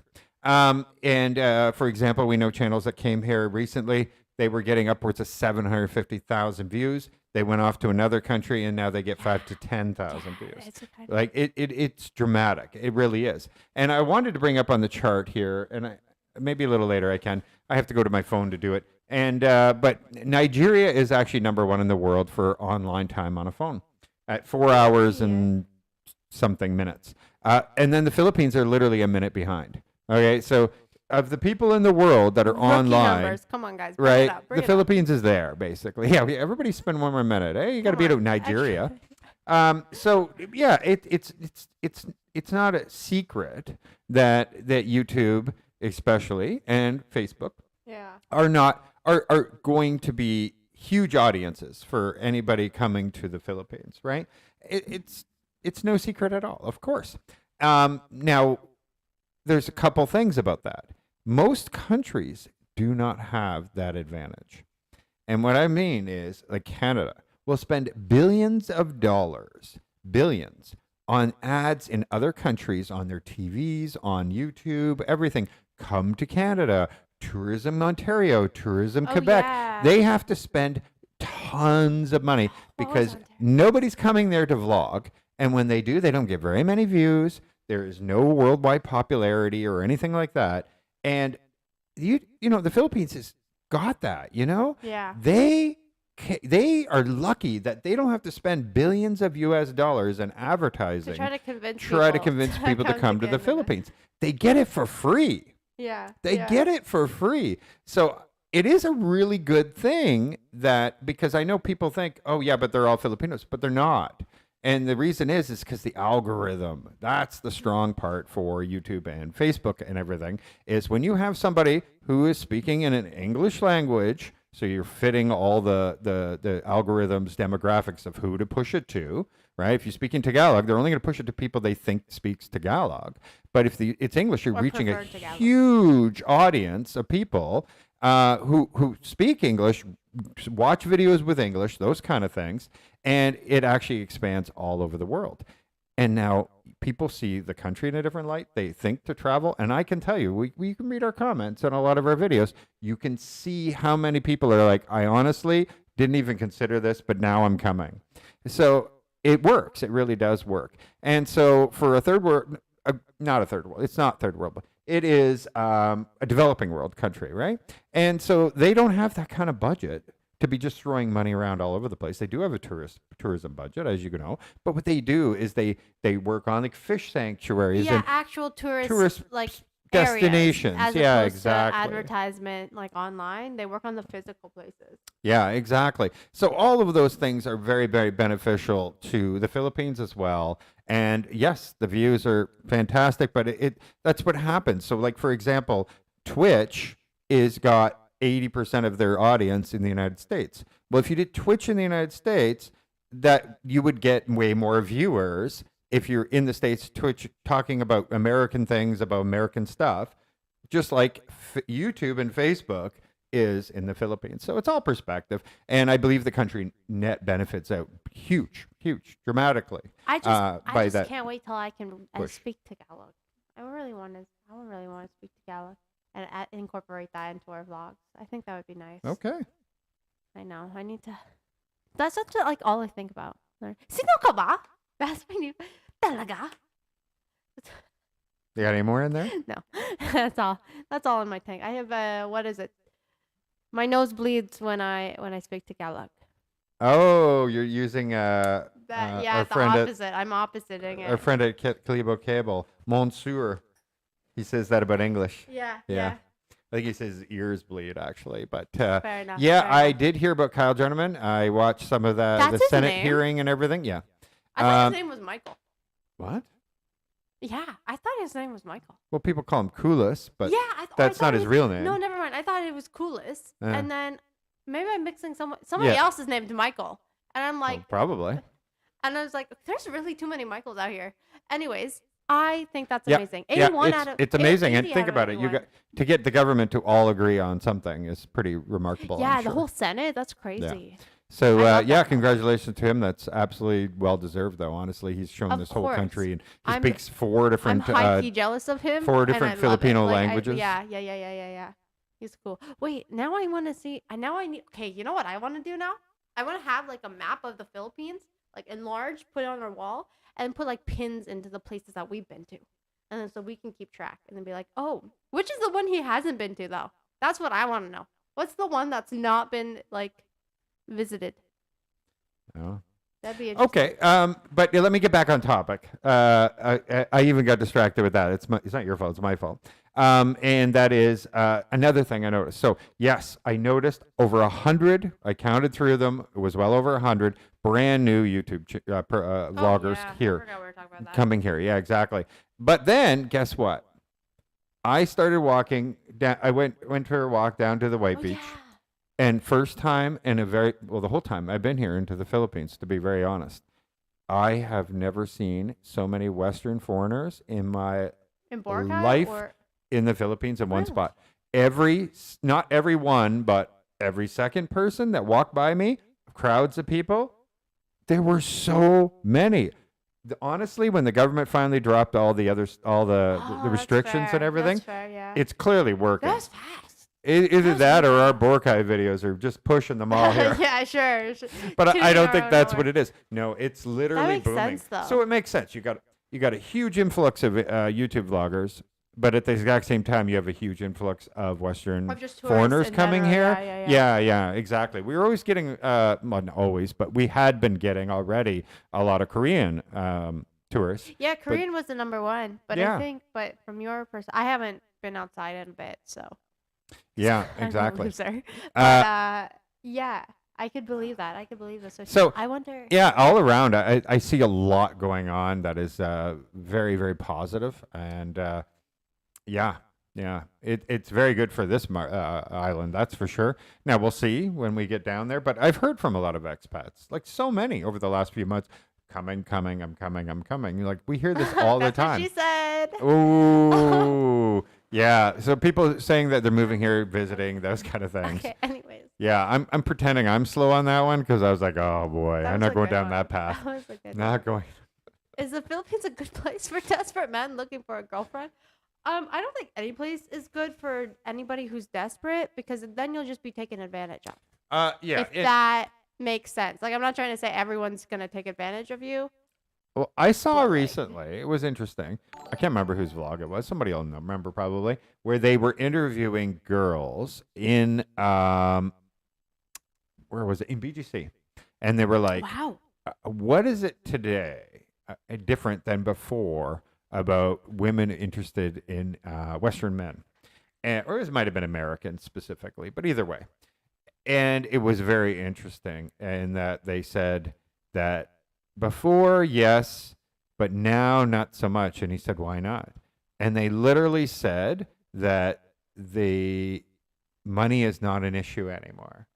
For example, we know channels that came here recently. They were getting upwards of 750,000 views. They went off to another country, and now they get 5 to 10,000 views. It's okay. Like it's dramatic. It really is. And I wanted to bring up on the chart here, and maybe a little later I can. I have to go to my phone to do it. And but Nigeria is actually #1 in the world for online time on a phone at 4 hours and something minutes. And then the Philippines are literally a minute behind. Okay, so of the people in the world that are Rookie online, numbers. Come on, guys. Bring right? it up, bring The it up. Philippines is there basically. Yeah, everybody spend one more minute. Hey, you got to Come beat out on. Nigeria. So yeah, it's not a secret that YouTube especially and Facebook Yeah. are going to be huge audiences for anybody coming to the Philippines, right? It's no secret at all, of course. Now, there's a couple things about that. Most countries do not have that advantage. And what I mean is, like Canada will spend billions of dollars, billions, on ads in other countries, on their TVs, on YouTube, everything. Come to Canada, Tourism Ontario, Tourism Oh, Quebec. yeah. They have to spend tons of money What was because Ontario? nobody's coming there to vlog. And when they do, they don't get very many views. There is no worldwide popularity or anything like that. And you know, the Philippines has got that, you know? Yeah. They are lucky that they don't have to spend billions of US dollars in advertising To try to convince people to come to the Canada. Philippines. They get it for free. Yeah. They yeah. get it for free. So it is a really good thing that, because I know people think, oh yeah, but they're all Filipinos, but they're not. And the reason is because the algorithm, that's the strong part for YouTube and Facebook and everything, is when you have somebody who is speaking in an English language, so you're fitting all the algorithms, demographics of who to push it to, right? If you speak in Tagalog, they're only going to push it to people they think speaks Tagalog. But if it's English, you're Or reaching a prefer Tagalog. huge audience of people who speak English, watch videos with English, those kind of things, and it actually expands all over the world. And now people see the country in a different light. They think to travel, and I can tell you, we can read our comments on a lot of our videos. You can see how many people are like, I honestly didn't even consider this, but now I'm coming. So it works. It really does work. And so for a third world, not a third world, it's not third world, but it is a developing world country, right? And so they don't have that kind of budget to be just throwing money around all over the place. They do have a tourism budget, as you know, but what they do is they work on like fish sanctuaries and actual tourist like destinations. areas, as Yeah, opposed exactly. To advertisement like online. They work on the physical places. Yeah, exactly. So all of those things are very, very beneficial to the Philippines as well. And yes, the views are fantastic, but that's what happens. So like, for example, Twitch is got 80% of their audience in the United States. Well, if you did Twitch in the United States, that you would get way more viewers if you're in the States, Twitch talking about American things, about American stuff, just like YouTube and Facebook is in the Philippines. So it's all perspective. And I believe the country net benefits out huge, dramatically. I by just that can't wait till I can push. speak Tagalog. I really want to speak Tagalog and incorporate that into our vlogs. I think that would be nice. Okay. I know. I need to. That's just like all I think about. Sino ka ba? That's my new. Talaga? You got any more in there? No. That's all. That's all in my tank. I have what is it? My nose bleeds when I speak Tagalog. Oh, you're using our The friend opposite. I'm oppositing it. our friend at Calibo Cable, Monsieur. He says that about English. Yeah. I think he says his ears bleed, actually. But Fair enough. yeah, fair I enough. did hear about Kyle Gentleman. I watched some of the That's his Senate name? hearing and everything. Yeah. I thought Um, his name was Michael. What? Yeah, I thought his name was Michael. Well, people call him Coolis, but Yeah, that's not his real name. No, never mind. I thought it was Coolest, Yeah. and then maybe I'm mixing somebody Yeah. else is named Michael, and I'm Well, like, probably. and I was like, there's really too many Michaels out here. Anyways, I think that's Yeah, amazing. Yeah, 81 out of it's amazing. And 80 think out of about it. You 81. got to get the government to all agree on something is pretty remarkable. Yeah, I'm the sure. whole Senate. That's crazy. So I love yeah, that. congratulations to him. That's absolutely well deserved, though. Honestly, he's shown Of this whole course. country, and he I'm- speaks four I'm different. high key jealous of him. 4 and different I love it. Filipino Like, languages. Yeah. He's cool. Wait, now I want to see. Now I need. Okay, you know what I want to do now? I want to have like a map of the Philippines, like enlarged, put it on our wall, and put like pins into the places that we've been to, and then so we can keep track, and then be like, oh, which is the one he hasn't been to though? That's what I want to know. What's the one that's not been like visited? Oh. That'd be interesting. Okay, but let me get back on topic. I even got distracted with that. It's not your fault. It's my fault. And that is another thing I noticed. So yes, I noticed over 100. I counted 3 of them. It was well over 100 brand new YouTube vloggers I here forgot we were talking about that. coming here. Yeah, exactly. But then guess what? I started walking down. I went for a walk down to the White Oh, Beach. yeah. And first time in the whole time I've been here into the Philippines, to be very honest, I have never seen so many Western foreigners in my In Boracay life or in the Philippines in one Really? spot. Not every one, but every second person that walked by me, crowds of people, there were so many. Honestly, when the government finally dropped all the that's restrictions fair. and everything, That's fair, yeah. it's clearly working. That's fast. Either That's that or really our Boracay videos are just pushing them all here. Yeah, sure. But Tooting I don't our think own that's horn. what it is. No, it's literally makes booming. sense, though. So it makes sense. You got a huge influx of YouTube vloggers, but at the exact same time, you have a huge influx of Western Of just tourists foreigners in coming general. here. Yeah. Exactly. We were always getting, well, not always, but we had been getting already a lot of Korean tourists. Yeah, Korean was the number one. But Yeah. I think, from your person, I haven't been outside in a bit, so. Yeah, I'm a exactly. loser. But, yeah, I could believe that. I could believe this. So, I wonder. Yeah, all around, I see a lot going on that is very, very positive, and yeah, it's very good for this island, that's for sure. Now we'll see when we get down there, but I've heard from a lot of expats, like so many over the last few months. I'm coming. Like we hear this all the That's what time. she said. Ooh, yeah. So people saying that they're moving here, visiting, those kind of things. Okay, anyways. Yeah, I'm pretending I'm slow on that one because I was like, oh boy, That I'm was not a going good down one. that path. That was a good Not one. going. Is the Philippines a good place for desperate men looking for a girlfriend? I don't think any place is good for anybody who's desperate because then you'll just be taken advantage of. Yeah. If that makes sense. Like, I'm not trying to say everyone's gonna take advantage of you. Well, I saw But, like- recently, it was interesting. I can't remember whose vlog it was. Somebody will remember probably, where they were interviewing girls in, where was it? In BGC. And they were like, Wow. what is it today different than before about women interested in Western men? Or it might have been Americans specifically, but either way. And it was very interesting in that they said that before, yes, but now not so much. And he said, why not? And they literally said that the money is not an issue anymore.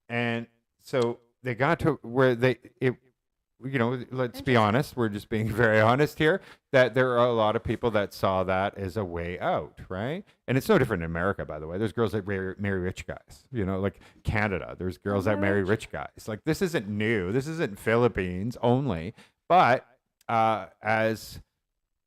And so they got to where let's be honest, we're just being very honest here, that there are a lot of people that saw that as a way out, right? And it's no different in America, by the way. There's girls that marry rich guys, like Canada. There's girls that marry rich guys. Like, this isn't new. This isn't Philippines only. But as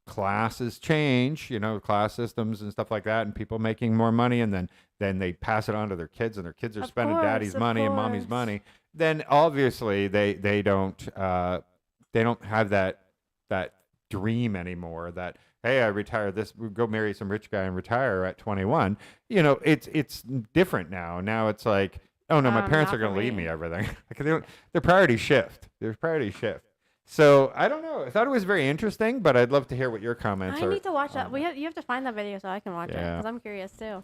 classes change, class systems and stuff like that, and people making more money, and then they pass it on to their kids, and their kids are spending daddy's money and mommy's money, then obviously they don't have that dream anymore that, hey, I retire this, go marry some rich guy and retire at 21. It's different now. Now it's like, oh no, my parents are going to leave me everything. Their priorities shift. So I don't know. I thought it was very interesting, but I'd love to hear what your comments are. I need to watch that. You have to find that video so I can watch it, Yeah. because I'm curious too.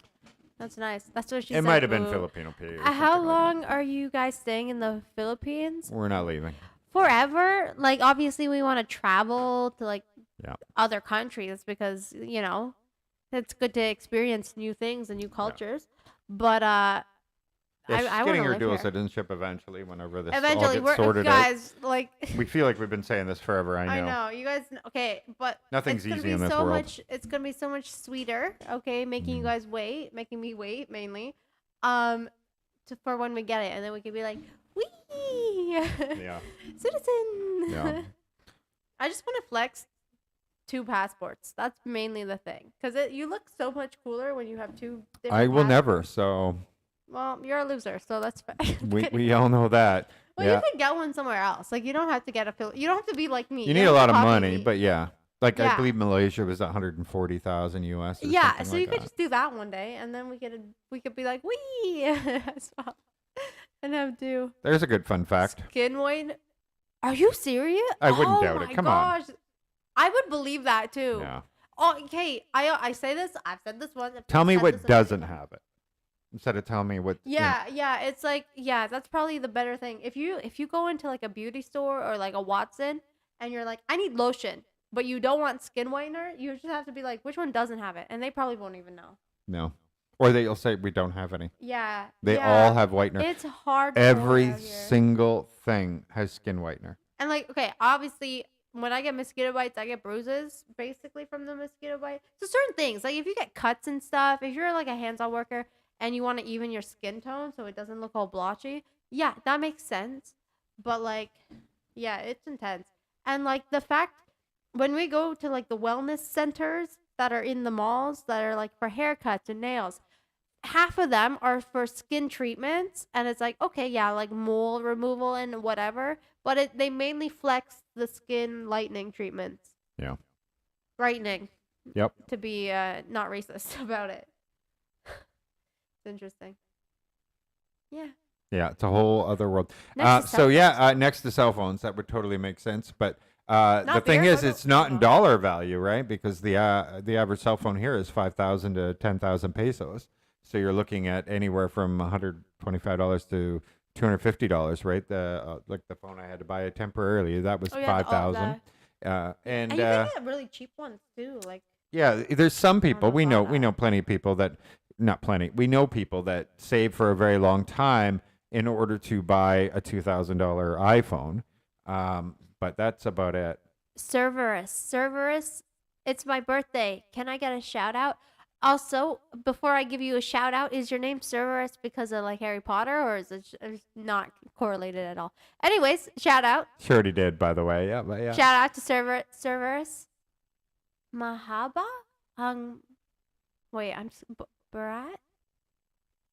That's nice. That's what she It said. might have been Ooh. Filipino P. or How something like long are you guys staying in the Philippines? that. We're not leaving. Forever? Like, obviously we want to travel to like Yeah. other countries because, it's good to experience new things and new cultures. But Yeah, she's I want getting to her live dual here. citizenship eventually, whenever this all Eventually, gets we're sorted guys like out. We feel like we've been saying this forever. I know. I know you guys. Okay, but Nothing's it's gonna easy be in this so world. much. It's gonna be so much sweeter. Okay, making you guys wait, making me wait mainly. For when we get it, and then we can be like, wee, Yeah. citizen. Yeah. I just want to flex 2 passports. That's mainly the thing, because you look so much cooler when you have 2 different. I will never. passports. So Well, you're a loser, so that's fine. we all know that. Well, yeah. you can get one somewhere else. Like, you don't have to get you don't have to be like me. You need don't a have lot to of copy money, me. but yeah. Like, I Yeah. believe Malaysia was 140,000 US. Or Yeah, something so like you could that. just do that one day, and then we could be like, wee, as well. And have to There's a good fun fact. skin white. Are you serious? I wouldn't Oh doubt it. my Come on. gosh. I would believe that too. Yeah. Oh, okay. I say this. I've said this once. I've Tell me said what this doesn't already. have it. Instead of telling me what. Yeah. It's like, yeah, that's probably the better thing. If you go into like a beauty store or like a Watson, and you're like, I need lotion, but you don't want skin whitener, you just have to be like, which one doesn't have it, and they probably won't even know. No. Or they'll say we don't have any. Yeah. They yeah. all have whitener. It's hard. To Every out here. single thing has skin whitener. And like, okay, obviously, when I get mosquito bites, I get bruises basically from the mosquito bite. So certain things, like if you get cuts and stuff, if you're like a hands-on worker and you want to even your skin tone so it doesn't look all blotchy, yeah, that makes sense. But like, yeah, it's intense. And like the fact when we go to like the wellness centers that are in the malls that are like for haircuts and nails, half of them are for skin treatments, and it's like, okay, yeah, like mole removal and whatever, but they mainly flex the skin lightening treatments. Yeah. Brightening. Yep. To be not racist about it. It's interesting. Yeah. Yeah, it's a whole other world. Next to So cell yeah, next to cell phones, that would totally make sense. But the Not thing beer, is, I it's don't- not in no. dollar value, right? Because the average cell phone here is 5,000 to 10,000 pesos. So you're looking at anywhere from $125 to $250, right? Like the phone I had to buy temporarily, that was Oh, yeah, 5,000. And And you can get really cheap ones too, like yeah, there's some people know we know about we that. know plenty of people that not plenty. We know people that save for a very long time in order to buy a $2,000 iPhone. But that's about it. Cerberus, it's my birthday. Can I get a shout out? Also, before I give you a shout out, is your name Cerberus because of like Harry Potter, or is it not correlated at all? Anyways, shout out. Sure, he did, by the way. Yeah, but yeah. Shout out to Cerberus. Mahaba? Wait, Barat?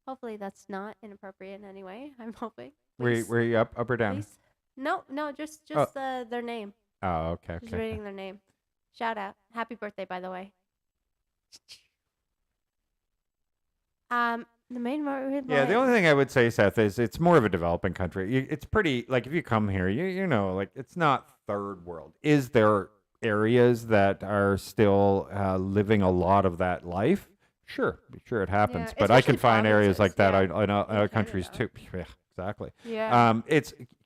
Hopefully that's not inappropriate in any way. I'm hoping. Were you up or down? Please. No, just their name. Oh, okay. Just Okay. reading their name. Shout out. Happy birthday, by the way. The main Yeah, the only thing I would say, Seth, is it's more of a developing country. It's pretty, like, if you come here, you know, like, it's not third world. Is there areas that are still living a lot of that life? Sure, it happens. Yeah, but I can especially find areas like that provinces, in other in countries too. Canada. Yeah, exactly. Yeah.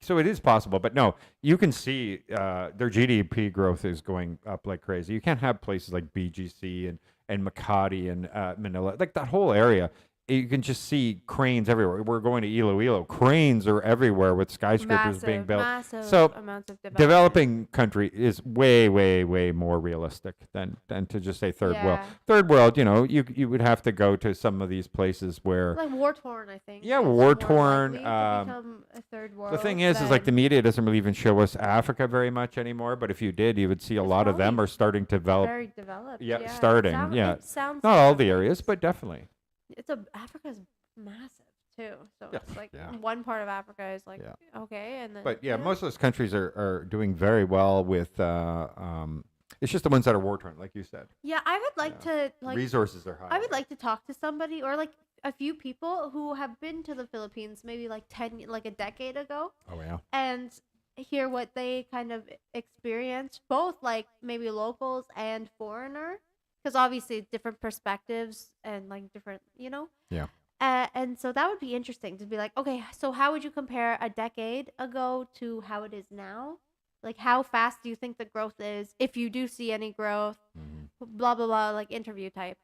So it is possible, but no, you can see their GDP growth is going up like crazy. You can't have places like BGC and Makati and Manila, like that whole area. You can just see cranes everywhere. We're going to Iloilo. Cranes are everywhere with skyscrapers being built. Massive So amounts of developing country is way, way, way more realistic than to just say third world. Yeah. Third world, you know, you would have to go to some of these places where Like war torn, I think. Yeah, is war more torn, likely to become a third world. the thing is like the than- media doesn't really even show us Africa very much anymore. But if you did, you would see a It's lot of them probably are starting to develop. very developed. Yeah, starting, yeah. It sounds Not all like the it. areas, but definitely. Africa's massive too. So Yeah, it's like yeah. one part of Africa is like Yeah. okay, and then But yeah, most of those countries are doing very well with. It's just the ones that are war torn, like you said. Yeah, I would like to like Resources are high. I would like to talk to somebody or like a few people who have been to the Philippines maybe like a decade ago Oh yeah. and hear what they kind of experienced, both like maybe locals and foreigner, because obviously different perspectives and like different, you know. Yeah. And so that would be interesting to be like, okay, so how would you compare a decade ago to how it is now? Like, how fast do you think the growth is? If you do see any growth, blah blah blah, like interview type.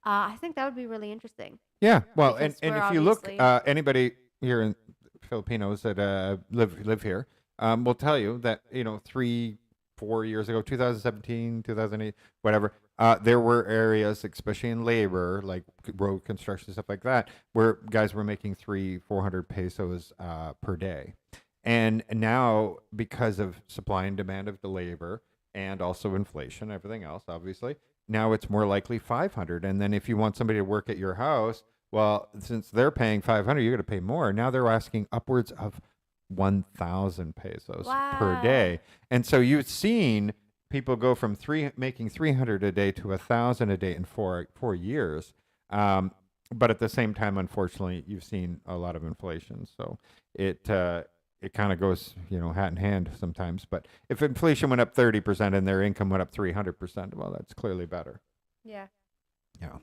I think that would be really interesting. Yeah. Well, and Because we're if you look, obviously- anybody here in Filipinos that live here will tell you that 3-4 years ago, 2017, 2008, whatever, there were areas, especially in labor, like road construction, stuff like that, where guys were making 300-400 pesos per day. And now, because of supply and demand of the labor and also inflation, everything else, obviously, now it's more likely 500. And then if you want somebody to work at your house, well, since they're paying 500, you're going to pay more. Now they're asking upwards of 1,000 pesos per day. And so you've seen people go from making 300 a day to 1,000 a day in 4 years. But at the same time, unfortunately, you've seen a lot of inflation. So it kind of goes, hat in hand sometimes. But if inflation went up 30% and their income went up 300%, well, that's clearly better. Yeah. Yeah.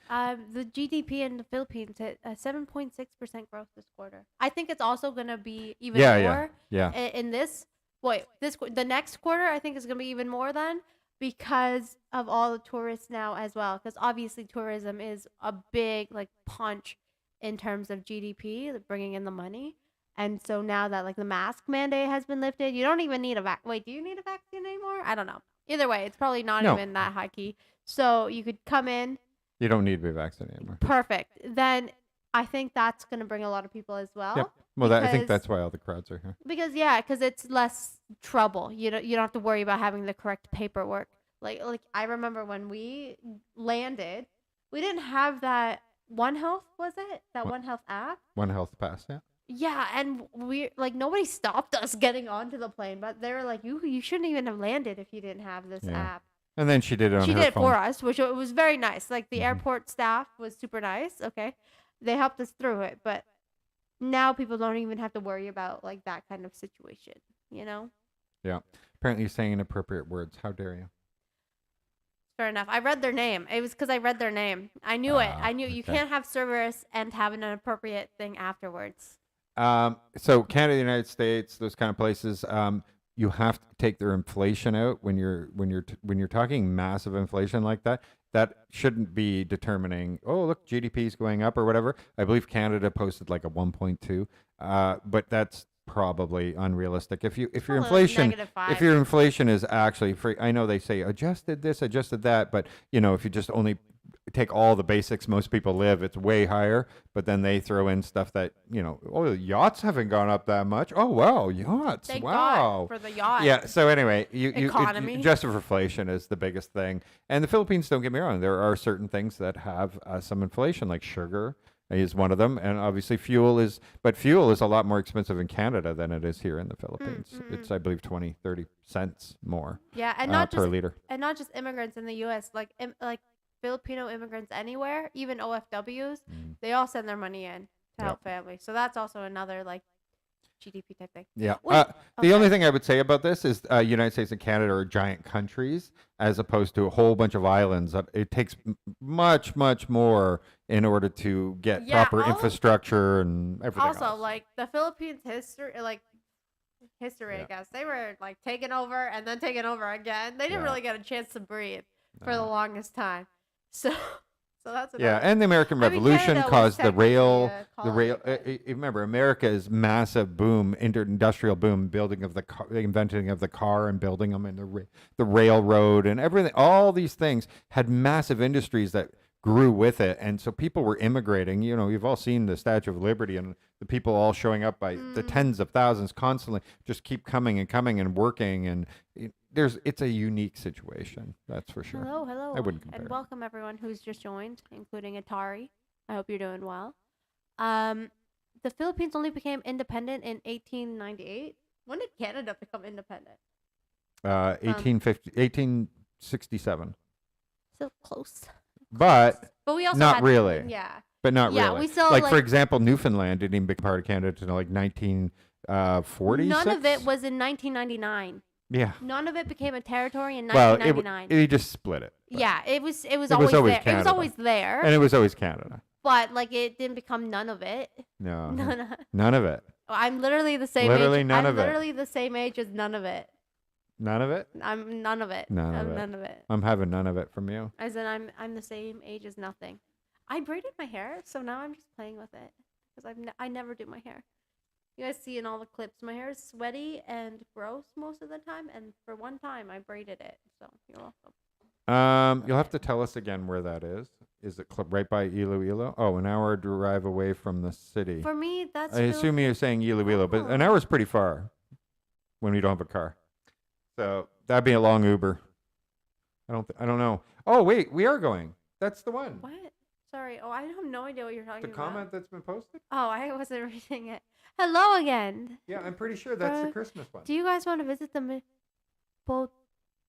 The GDP in the Philippines hit 7.6% growth this quarter. I think it's also going to be even more Yeah. in this. The next quarter I think is going to be even more then because of all the tourists now as well. Because obviously tourism is a big like punch in terms of GDP, bringing in the money. And so now that like the mask mandate has been lifted, you don't even need a Wait, do you need a vaccine anymore? I don't know. Either way, it's probably not No. even that high key. So you could come in. You don't need to be vaccinated anymore. Perfect. Then I think that's going to bring a lot of people as well. Yep. Well, I think because- that's why all the crowds are here. Because it's less trouble. You don't have to worry about having the correct paperwork. Like I remember when we landed, we didn't have that One Health, was it? That One Health app? One Health Pass, yeah. Yeah, and we like nobody stopped us getting onto the plane, but they were like, you shouldn't even have landed if you didn't have this Yeah. app. And then she did it on She her did it phone. for us, which it was very nice. Like the Mhm. airport staff was super nice. Okay, they helped us through it, but now people don't even have to worry about like that kind of situation. Yeah. Apparently you're saying inappropriate words. How dare you? Fair enough. I read their name. It was because I read their name. I knew it. I knew you okay. can't have service and have an inappropriate thing afterwards. So Canada, United States, those kind of places, you have to take their inflation out when you're talking massive inflation like that. That shouldn't be determining. Oh, look, GDP is going up or whatever. I believe Canada posted like a 1.2, but that's probably unrealistic. If your Probably like inflation, -5. if your inflation is actually free, I know they say adjusted this, adjusted that, but if you just only take all the basics most people live, it's way higher. But then they throw in stuff that oh, yachts haven't gone up that much. Oh wow, yachts! Thank wow. God for the yacht. Yeah. So anyway, Economy. adjusted for inflation is the biggest thing. And the Philippines, don't get me wrong, there are certain things that have some inflation, like sugar. is one of them, and obviously fuel is a lot more expensive in Canada than it is here in the Philippines. It's, I believe, 20-30 cents more Yeah, and not per just liter. and not just immigrants in the U.S. Like Filipino immigrants anywhere, even OFWs, they all send their money in to help families. So that's also another like GDP type thing. Yeah. Wait, The only thing I would say about this is United States and Canada are giant countries as opposed to a whole bunch of islands. It takes much, much more in order to get proper infrastructure and everything Also, else. like the Philippines history, I guess they were like taken over and then taken over again. They didn't really get a chance to breathe for the longest time. So that's another. And the American Revolution Canada was caused the rail. technically a You remember America's massive boom, industrial boom, inventing of the car and building them, and the railroad and everything. All these things had massive industries that grew with it, and so people were immigrating. You know, you've all seen the Statue of Liberty and the people all showing up by the tens of thousands constantly, just keep coming and working, and it's a unique situation, that's for sure. Hello, I wouldn't compare and it. welcome everyone who's just joined, including Atari. I hope you're doing well. The Philippines only became independent in 1898. When did Canada become independent? 1867, So close. but we also not had, really. Yeah. But not Yeah, really. we still, like, for like- example, Newfoundland didn't even become part of Canada until like 1946. None of it was in 1999. Yeah. None of it became a territory in Well, 1999. it just split it. but- Yeah, it was always always there. It was Canada. always there. And it was always Canada. But like it didn't become none of it. No. None. None of it. I'm literally the same Literally age. none I'm of it. literally the same age as none of it. None of it? I'm none of it. None of I'm it. none of it. I'm having none of it from you. As in I'm the same age as nothing. I braided my hair, so now I'm just playing with it because I never do my hair. You guys see in all the clips, my hair is sweaty and gross most of the time, and for one time I braided it. So you're welcome. You'll have to tell us again where that is. Is it right by Iloilo? Oh, an hour drive away from the city. For me, that's. I assume you're saying Iloilo, but an hour is pretty far when you don't have a car. So that'd be a long Uber. I don't know. Oh wait, we are going. That's the one. What? Sorry. Oh, I have no idea what you're talking The about. comment that's been posted? Oh, I wasn't reading it. Hello again. Yeah, I'm pretty sure that's the Christmas one. Do you guys want to visit the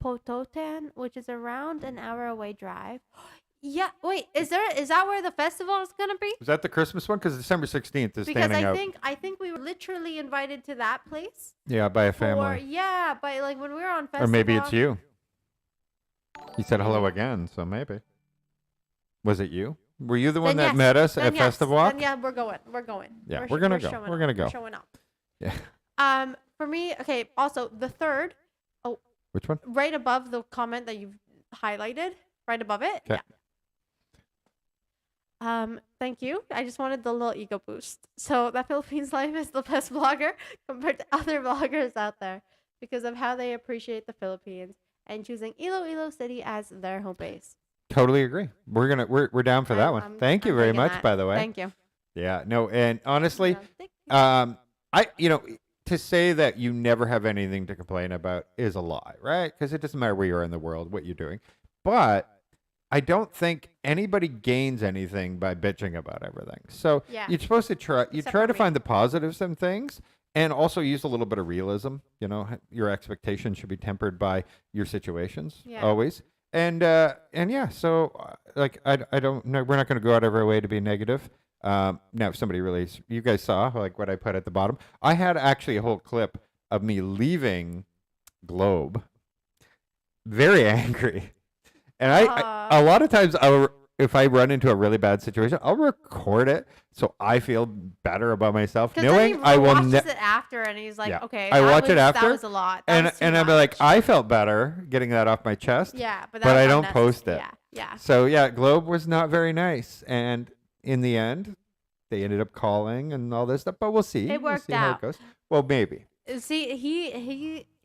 Pototan, which is around an hour away drive? Yeah. Wait, is that where the festival is gonna be? Is that the Christmas one? Because December 16th is Because standing out. I think we were literally invited to that place. Yeah, by a Or family. yeah, but like when we were on festival. Or maybe it's you. He said hello again, so maybe. Was it you? Were you the one Then that yes. met us Then at yes. Festival Walk? Then yeah, we're going. Yeah, we're gonna go. showing We're up. gonna go. We're showing up. Yeah. For me, okay. Also, the third, Which one? right above the comment that you've highlighted, right above it. 'Kay. Yeah. Thank you. I just wanted the little ego boost. So that Philippines Life is the best vlogger compared to other vloggers out there because of how they appreciate the Philippines and choosing Iloilo City as their home base. Totally agree. We're down for that one. Thank you I'm very digging much, that. by the way. Thank you. Yeah, no, and honestly, Thank you. to say that you never have anything to complain about is a lie, right? Because it doesn't matter where you are in the world, what you're doing. But I don't think anybody gains anything by bitching about everything. So Yeah. you're supposed to try Except to for me. find the positives in things and also use a little bit of realism. You know, your expectations should be tempered by your situations Yeah. always. And yeah, so like I don't know, we're not going to go out of our way to be negative. Now, if somebody really, you guys saw like what I put at the bottom. I had actually a whole clip of me leaving Globe, very angry, and I a lot of times if I run into a really bad situation, I'll record it so I feel better about myself, knowing I will watches never. it after, and he's like, Yeah. okay, I watch it after, That was a lot. That was too And I'll be like, much. I felt better getting that off my chest. Yeah, but I that's don't unnecessary. post it. Yeah. So yeah, Globe was not very nice, and in the end, they ended up calling and all this stuff. But we'll see. It We'll worked see how out. it goes. Well, maybe. See,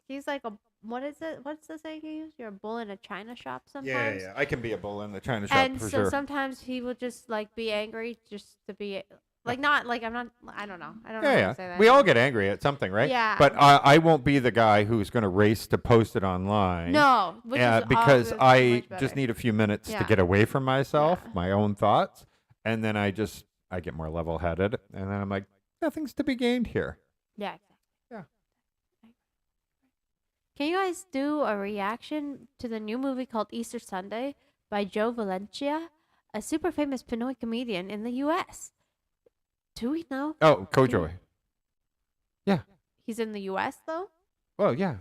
he's like a, what is it? What's the saying he used? You're a bull in a china shop sometimes. I can be a bull in the china shop And for so sure. sometimes he will just like be angry just to be like, not like I'm not. I don't know. I don't know Yeah, how yeah. to say that. We all get angry at something, right? Yeah. But I won't be the guy who's going to race to post it online. No, which is because obviously I much just better. need a few minutes to Yeah. get away from myself, Yeah. my own thoughts, and then I I get more level-headed, and then I'm like, nothing's to be gained here. Yeah, exactly. Yeah. Can you guys do a reaction to the new movie called Easter Sunday by Joe Valencia, a super famous Pinoy comedian in the U.S.? Do we know? Oh, Kojoy. Yeah. He's in the U.S. though? Well, yeah.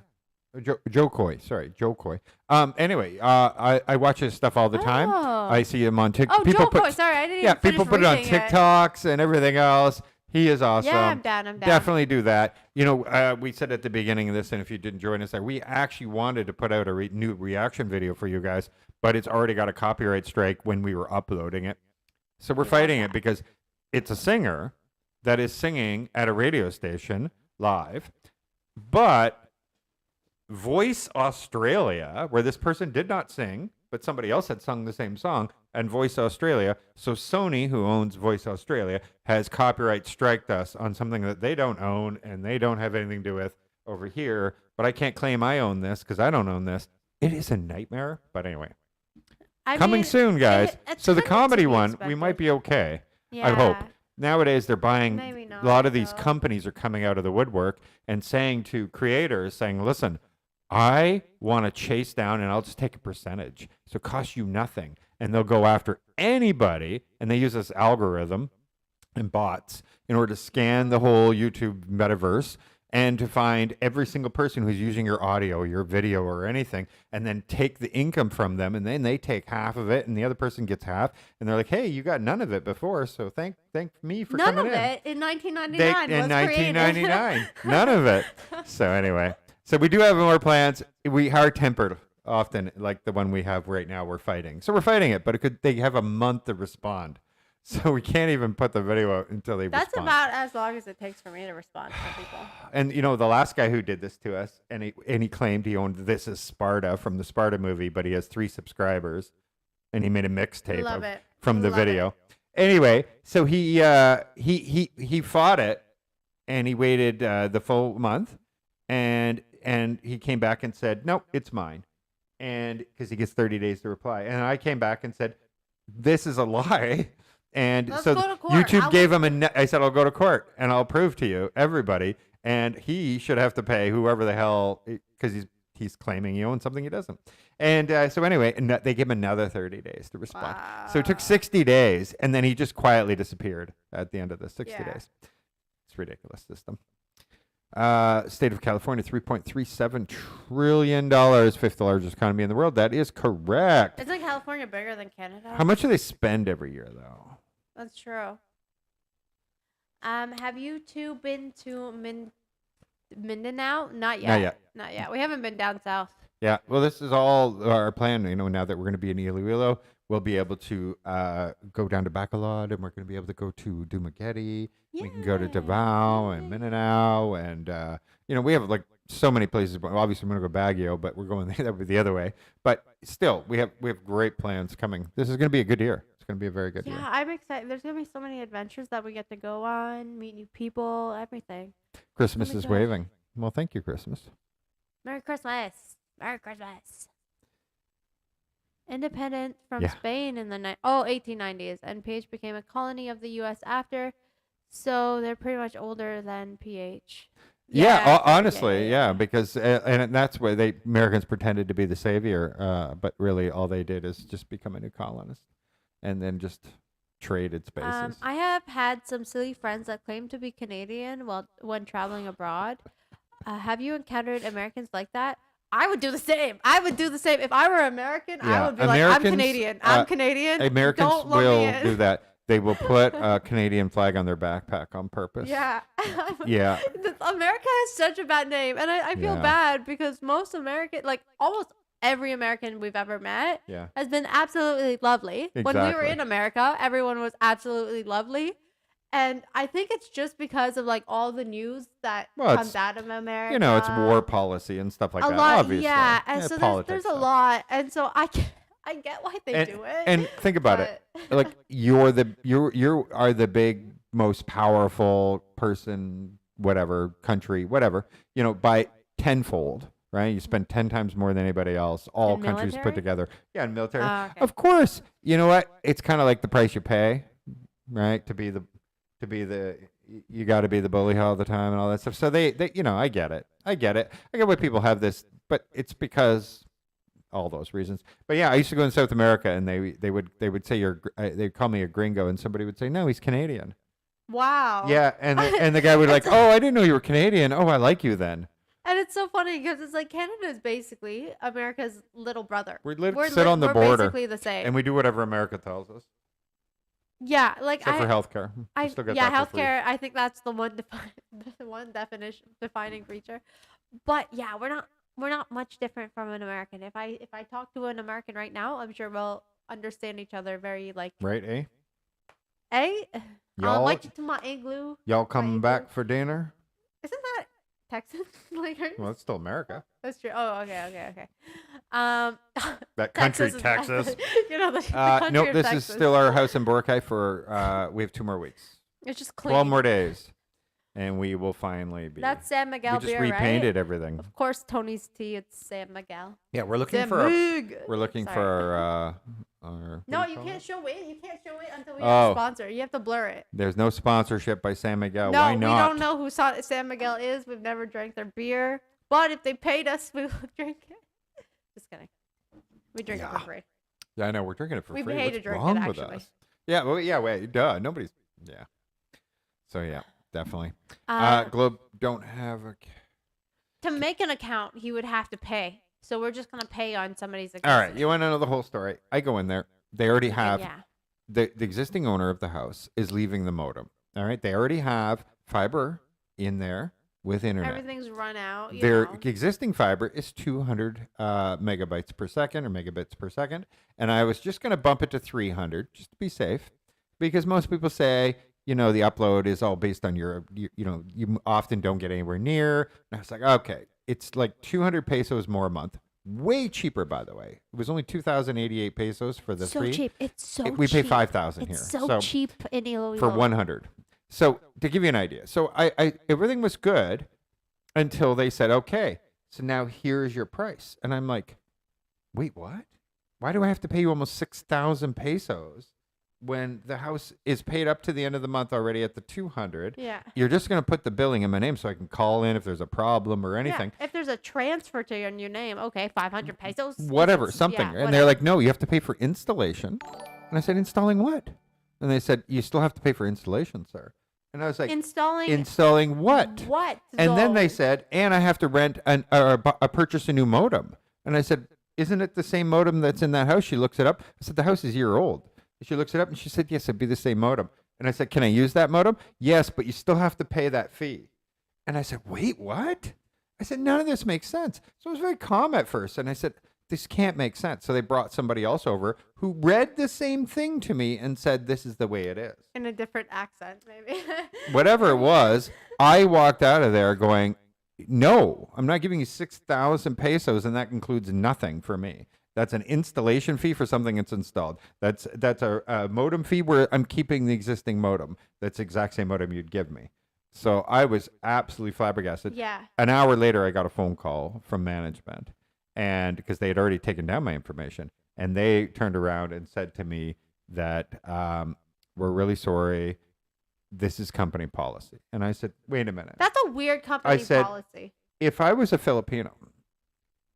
Joe Coy. Sorry, Joe Coy. Anyway, I watch his stuff all the time. Oh. I see him on TikTok. Oh, Joe Coy. Sorry, I didn't Yeah, even finish people put it on reading it. TikToks and everything else. He is awesome. Yeah, I'm down. Definitely do that. You know, we said at the beginning of this, and if you didn't join us there, we actually wanted to put out a new reaction video for you guys, but it's already got a copyright strike when we were uploading it. So we're fighting it because it's a singer that is singing at a radio station live, but Voice Australia, where this person did not sing, but somebody else had sung the same song, and Voice Australia. So Sony, who owns Voice Australia, has copyright striked us on something that they don't own and they don't have anything to do with over here. But I can't claim I own this because I don't own this. It is a nightmare. But anyway, coming soon, guys. So the comedy one, we might be okay. Yeah. I hope. Nowadays, they're buying, Maybe not, a lot of these though. companies are coming out of the woodwork and saying to creators, saying, listen, I want to chase down and I'll just take a percentage. So it costs you nothing. And they'll go after anybody. And they use this algorithm and bots in order to scan the whole YouTube metaverse and to find every single person who's using your audio, your video, or anything, and then take the income from them. And then they take half of it and the other person gets half. And they're like, hey, you got none of it before. So thank me for None coming of in. it in 1999 In was 1999. None of it. So anyway. So we do have more plans. We are tempered often, like the one we have right now. We're fighting. So we're fighting it, but they have a month to respond. So we can't even put the video out until they That's respond. about as long as it takes for me to respond to people. And you know, the last guy who did this to us, and he claimed he owned This Is Sparta from the Sparta movie, but he has 3 subscribers, and he made a mixtape Love it. from the Love video. it. Anyway, so he fought it, and he waited the full month, and he came back and said, nope, it's mine. And because he gets 30 days to reply. And I came back and said, this is a lie. And Let's so go to court. YouTube gave him I said, I'll go to court and I'll prove to you, everybody. And he should have to pay whoever the hell, because he's claiming he owns something he doesn't. And so anyway, and they gave him another 30 days to respond. Wow. So it took 60 days, and then he just quietly disappeared at the end of the 60 days. It's ridiculous system. State of California, $3.37 trillion, 5th largest economy in the world. That is correct. Isn't California bigger than Canada? How much do they spend every year, though? That's true. Have you two been to Mindanao? Not yet. Not yet. We haven't been down south. Yeah. Well, this is all our plan. You know, now that we're going to be in Iloilo, we'll be able to go down to Bacolod, and we're going to be able to go to Dumaguete. We can go to Davao and Mindanao, and you know, we have like so many places. But obviously, we're going to go Baguio, but we're going the other way. But still, we have great plans coming. This is going to be a good year. It's going to be a very good year. Yeah, I'm excited. There's going to be so many adventures that we get to go on, meet new people, everything. Christmas Oh my is gosh. waving. Well, thank you, Christmas. Merry Christmas. Merry Christmas. Independent from Yeah. Spain in the 1890s, and PH became a colony of the U.S. after, so they're pretty much older than PH. Honestly, yeah, because and that's where Americans pretended to be the savior, but really all they did is just become a new colonist, and then just traded spaces. I have had some silly friends that claim to be Canadian when traveling abroad. Have you encountered Americans like that? I would do the same. If I were American, I would be like, I'm Americans, Canadian. I'm Canadian. Americans Don't lump me will in." do that. They will put a Canadian flag on their backpack on purpose. Yeah. Yeah. America has such a bad name. And I feel Yeah. bad because most American, like almost every American we've ever met Yeah. has been absolutely lovely. When we were Exactly. in America, everyone was absolutely lovely. And I think it's just because of like all the news that Well, comes it's, out of America. You know, it's war policy and stuff like a that. lot, Obviously. yeah. And so there's politics a stuff. lot. And so I get why they do it. And think about it. but- Like you are the big, most powerful person, whatever country, whatever, you know, by tenfold, right? You spend 10 times more than anybody else, all In countries military? put together. Yeah, in military. Oh, okay. Of course, you know what? It's kind of like the price you pay. right? You got to be the bully all the time and all that stuff. So they, you know, I get it. I get why people have this, but it's because all those reasons. But yeah, I used to go in South America, and they would say they'd call me a gringo, and somebody would say, no, he's Canadian. Wow. Yeah, and the guy would like, oh, I didn't know you were Canadian. Oh, I like you then. And it's so funny because it's like Canada is basically America's little brother. We sit on the we're border, basically the same. and we do whatever America tells us, Yeah, like except for healthcare. We still get that for free. healthcare. I think that's the one defining feature. But yeah, we're not much different from an American. If I talk to an American right now, I'm sure we'll understand each other very like. Right, eh? Eh? Y'all- like it to my igloo. Y'all coming igloo. back for dinner? Isn't that Texas? Like, Well, it's still America. that's true. Oh, okay. That country, is Texas. you know the country Nope, of this Texas. is still our house in Boracay for, we have 2 more weeks. It's just clean. 12 more days, and we will finally be. That's San Miguel we just beer, repainted right? everything. Of course, Tony's tea. It's San Miguel. Yeah, we're looking San for Mig. we're looking Sorry. for our No, what do you call can't it? show it. You can't show it until we Oh. have a sponsor. You have to blur it. There's no sponsorship by San Miguel. No, Why we not? don't know who San Miguel is. We've never drank their beer. But if they paid us, we would drink it. Just kidding. We drink it Yeah. for free. Yeah, I know we're drinking it for We free. pay What's to drink it, wrong with actually. us? Yeah, well, yeah, wait, duh. Nobody's. Yeah. So yeah, definitely. Globe don't have a. To make an account, he would have to pay. So we're just gonna pay on somebody's account. All right, you want to know the whole story? I go in there. They already have Yeah. the existing owner of the house is leaving the modem. All right, they already have fiber in there with internet. Everything's run out. You Their know. existing fiber is 200 megabytes per second or megabits per second, and I was just going to bump it to 300 just to be safe, because most people say, you know, the upload is all based on you know, you often don't get anywhere near. And I was like, okay, it's like 200 pesos more a month. Way cheaper, by the way. It was only 2,088 pesos for the so three. cheap. It's so cheap. We pay 5,000 here. It's so cheap in Iloilo. For 100. So to give you an idea, so I everything was good until they said, okay, so now here's your price. And I'm like, wait, what? Why do I have to pay you almost 6,000 pesos when the house is paid up to the end of the month already at the 200? Yeah. You're just going to put the billing in my name so I can call in if there's a problem or anything. Yeah. If there's a transfer to your name, okay, 500 pesos. Whatever, It's- something. yeah, And they're like, no, you have to pay for installation. And I said, installing what? And they said, you still have to pay for installation, sir. And I was like, installing what? What? And then they though? said, and I have to rent purchase a new modem. And I said, isn't it the same modem that's in that house? She looks it up. I said, the house is a year old. And she looks it up and she said, yes, it'd be the same modem. And I said, can I use that modem? Yes, but you still have to pay that fee. And I said, wait, what? I said, none of this makes sense. So I was very calm at first. And I said, this can't make sense. So they brought somebody else over who read the same thing to me and said, this is the way it is. in a different accent, maybe. Whatever it was, I walked out of there going, no, I'm not giving you 6,000 pesos, and that includes nothing for me. That's an installation fee for something that's installed. That's a modem fee where I'm keeping the existing modem. That's the exact same modem you'd give me. So I was absolutely flabbergasted. Yeah. An hour later, I got a phone call from management, and because they had already taken down my information, and they turned around and said to me that we're really sorry. This is company policy. And I said, wait a minute. That's a weird company said- policy. If I was a Filipino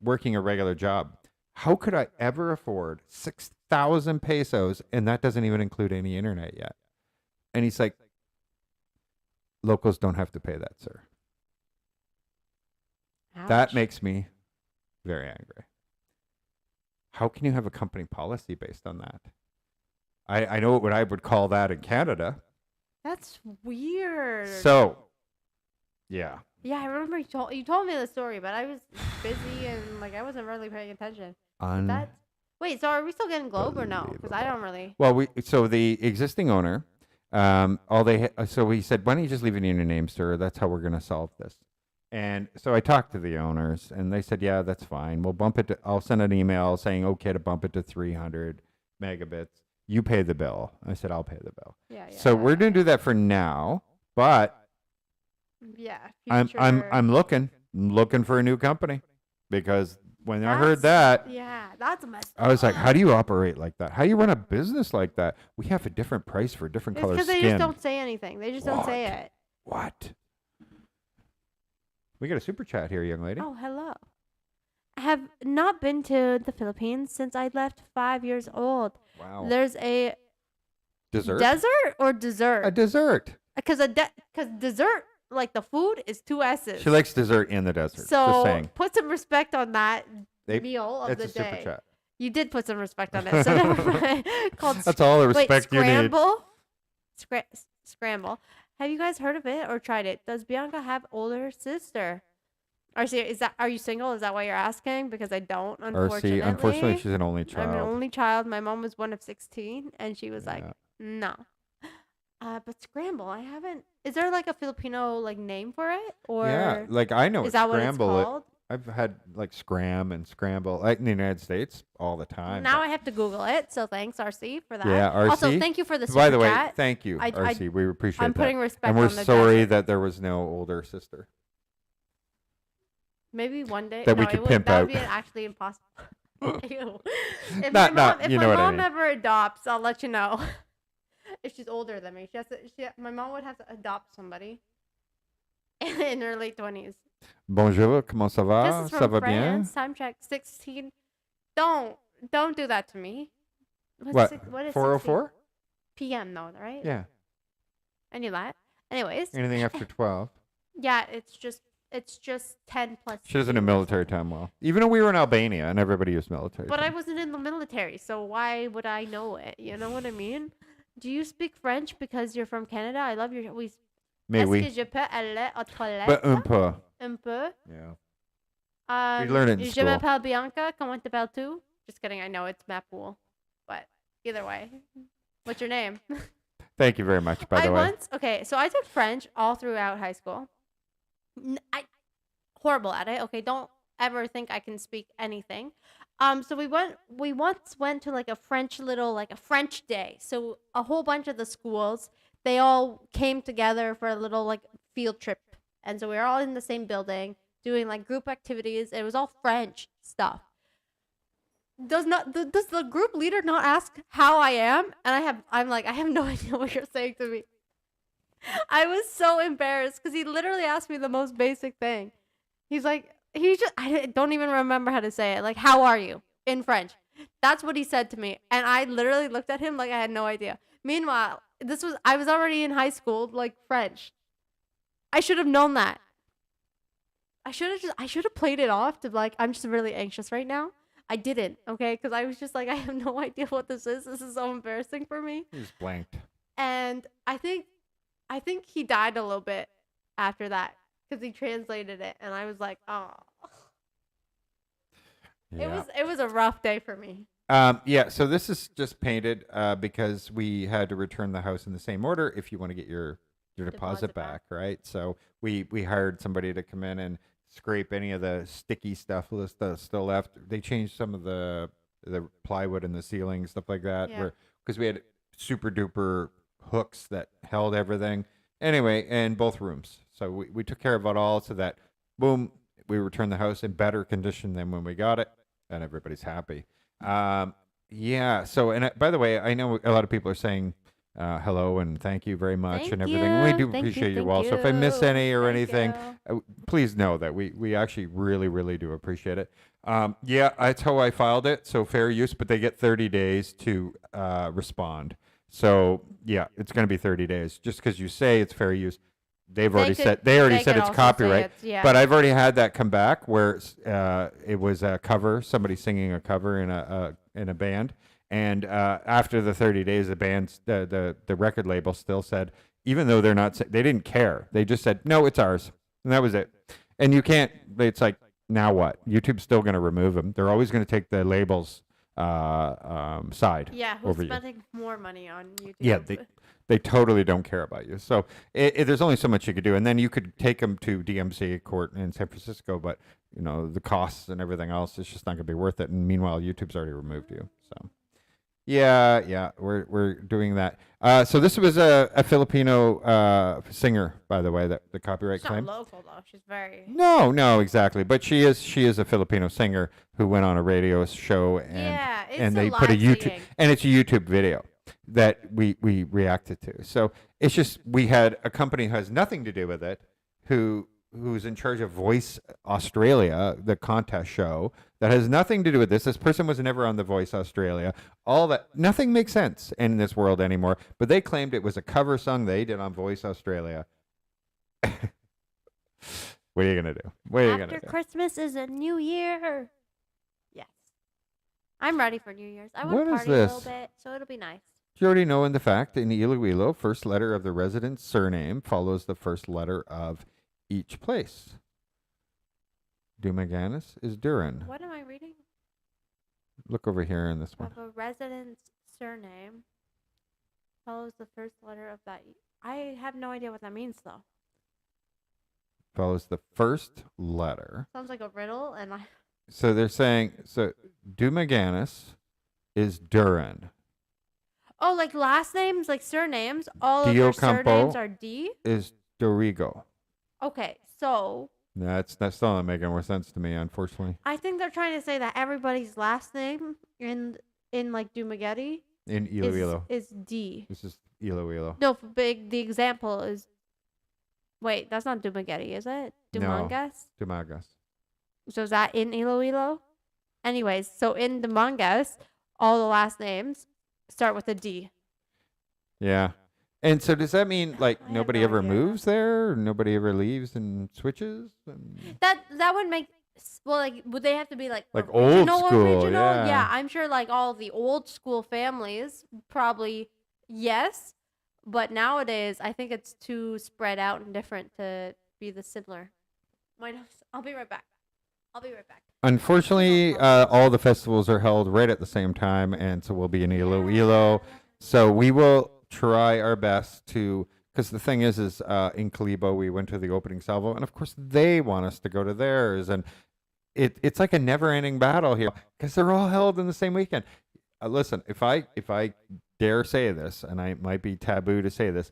working a regular job, how could I ever afford 6,000 pesos? And that doesn't even include any internet yet. And he's like, locals don't have to pay that, sir. That Ouch. makes me very angry. How can you have a company policy based on that? I know what I would call that in Canada. That's weird. So, yeah. Yeah, I remember you told me the story, but I was busy and like I wasn't really paying attention. That wait, so are we still getting Globe or no? Because I don't really. Well, so the existing owner, so he said, why don't you just leave it in your name, sir? That's how we're going to solve this. And so I talked to the owners, and they said, yeah, that's fine. We'll bump it. I'll send an email saying, okay, to bump it to 300 megabits. You pay the bill. I said, I'll pay the bill. Yeah. So we're going to do that for now, but Yeah. I'm looking for a new company because when I heard that, Yeah, that's messed I was like, up. how do you operate like that? How do you run a business like that? We have a different price for different It's color because skin. they just don't say anything. They just don't say What? it. What? We got a super chat here, young lady. Oh, hello. I have not been to the Philippines since I left 5 years old. Wow. There's a Dessert? desert or dessert? A dessert. Because dessert, like the food, is 2 S's. She likes dessert in the desert. Just So saying. put some respect on that They- meal of It's the a super day. chat. You did put some respect on it. So never mind. Called That's all the wait, respect you need. scramble. Scramble. Have you guys heard of it or tried it? Does Bianca have older sister? Are you single? Is that why you're asking? Because I don't, unfortunately. Unfortunately, she's an only child. I'm an only child. My mom was one of 16, and she was like, Yeah. no. But scramble, I haven't. Is there like a Filipino like name for it, or Yeah, like I know is it's that what it's scramble. called? I've had like scram and scramble like in the United States all the time. Now but- I have to Google it. So thanks, RC, for that. Yeah, RC. Also, thank you for the super By the way, chat. thank you, I- RC. We appreciate I'm that. putting respect and we're on the sorry desert. that there was no older sister. Maybe one day That we no, could it would, pimp that out. would be actually impossible. Ew. If Not- if you my know what I mom mean. ever adopts, I'll let you know. If she's older than me, my mom would have to adopt somebody in her late 20s. Bonjour, comment ça va? This is Ça from va bien? France. Time check 16. Don't do that to me. What? What is 4:04? p.m. though, right? Yeah. I knew that. Anyways, Anything after 12. yeah, it's just 10 plus. She doesn't know military time well. Even though we were in Albania and everybody used military But I time. wasn't in the military, so why would I know it? You know what I mean? Do you speak French because you're from Canada? I love your. Oui. Mais Est-ce oui. que je peux aller aux toilettes? But un peu. Un peu. Yeah. We learn it in Je school. m'appelle Bianca. Comment t'appelles-tu? Just kidding. I know it's Mapool, but either way, what's your name? Thank you very much, by the way. So I took French all throughout high school. I horrible at it. Okay, don't ever think I can speak anything. So we once went to like a French day. So a whole bunch of the schools, they all came together for a little like field trip. And so we were all in the same building doing like group activities. It was all French stuff. Does the group leader not ask how I am? And I'm like, I have no idea what you're saying to me. I was so embarrassed because he literally asked me the most basic thing. He's like, I don't even remember how to say it. Like, how are you in French? That's what he said to me. And I literally looked at him like I had no idea. Meanwhile, I was already in high school, like French. I should have known that. I should have played it off to like, I'm just really anxious right now. I didn't, okay? Because I was just like, I have no idea what this is. This is so embarrassing for me. He just blanked. And I think he died a little bit after that because he translated it, and I was like, oh. Yeah. It was a rough day for me. Yeah, so this is just painted because we had to return the house in the same order if you want to get your deposit back, right? So we hired somebody to come in and scrape any of the sticky stuff that's still left. They changed some of the plywood in the ceiling, stuff like that, Yeah. because we had super duper hooks that held everything. Anyway, in both rooms. So we took care of it all so that, boom, we returned the house in better condition than when we got it, and everybody's happy. Yeah, so, and by the way, I know a lot of people are saying hello and thank you very much and everything. And we do appreciate you all. So if I miss any or anything, please know that we actually really, really do appreciate it. Yeah, that's how I filed it. So fair use, but they get 30 days to respond. So yeah, it's going to be 30 days. Just because you say it's fair use, they already said it's copyright. But I've already had that come back where it was a cover, somebody singing a cover in a band, and after the 30 days, the record label still said, even though they didn't care, they just said no, it's ours, and that was it. And you can't. It's like, now what? YouTube's still going to remove them. They're always going to take the label's side. Yeah, over who's you. spending more money on YouTube? Yeah, they totally don't care about you. So there's only so much you could do, and then you could take them to DMCA court in San Francisco, but the costs and everything else is just not going to be worth it. And meanwhile, YouTube's already removed you. So Yeah, we're doing that. So this was a Filipino singer, by the way, that the copyright She's not claim. local though. She's very. No, exactly. But she is a Filipino singer who went on a radio show Yeah, it's and a they put a live YouTube singing. and it's a YouTube video that we reacted to. So it's just we had a company who has nothing to do with it, who's in charge of Voice Australia, the contest show that has nothing to do with this. This person was never on the Voice Australia. All that nothing makes sense in this world anymore. But they claimed it was a cover song they did on Voice Australia. What are you gonna do? What are you After gonna do? Christmas is a new year. Yes. I'm ready for New Year's. I want What to is party a little this? bit, so it'll be nice. Do you already know in the fact in Iloilo, first letter of the resident's surname follows the first letter of each place. Dumaganis is Durin. What am I reading? Look over here in this one. Of a resident's surname follows the first letter of that. I have no idea what that means though. Follows the first letter. Sounds like a riddle, and I. So they're saying Dumaganis is Durin. Oh, like last names, like surnames. All of Dio their Campo. surnames are D. Is Dorigo. Okay, so That's still not making more sense to me, unfortunately. I think they're trying to say that everybody's last name in like Dumagetti In Iloilo. is D. This is Iloilo. No, the example is. Wait, that's not Dumagetti, is it? No. Dumangas? Dumagas. So is that in Iloilo? Anyways, so in Dumangas, all the last names start with a D. Yeah. And so does that mean like I have nobody no ever idea. moves there? Or nobody ever leaves and switches? And That would make well, like would they have to be like old original, school, yeah. Yeah, I'm sure like all the old school families probably yes, but nowadays I think it's too spread out and different to be the similar. I'll be right back. Unfortunately, all the festivals are held right at the same time, and so we'll be in Iloilo. So we will try our best to, because the thing is in Kalibo, we went to the opening salvo, and of course they want us to go to theirs, and it's like a never-ending battle here, because they're all held in the same weekend. Listen, if I dare say this, and I might be taboo to say this,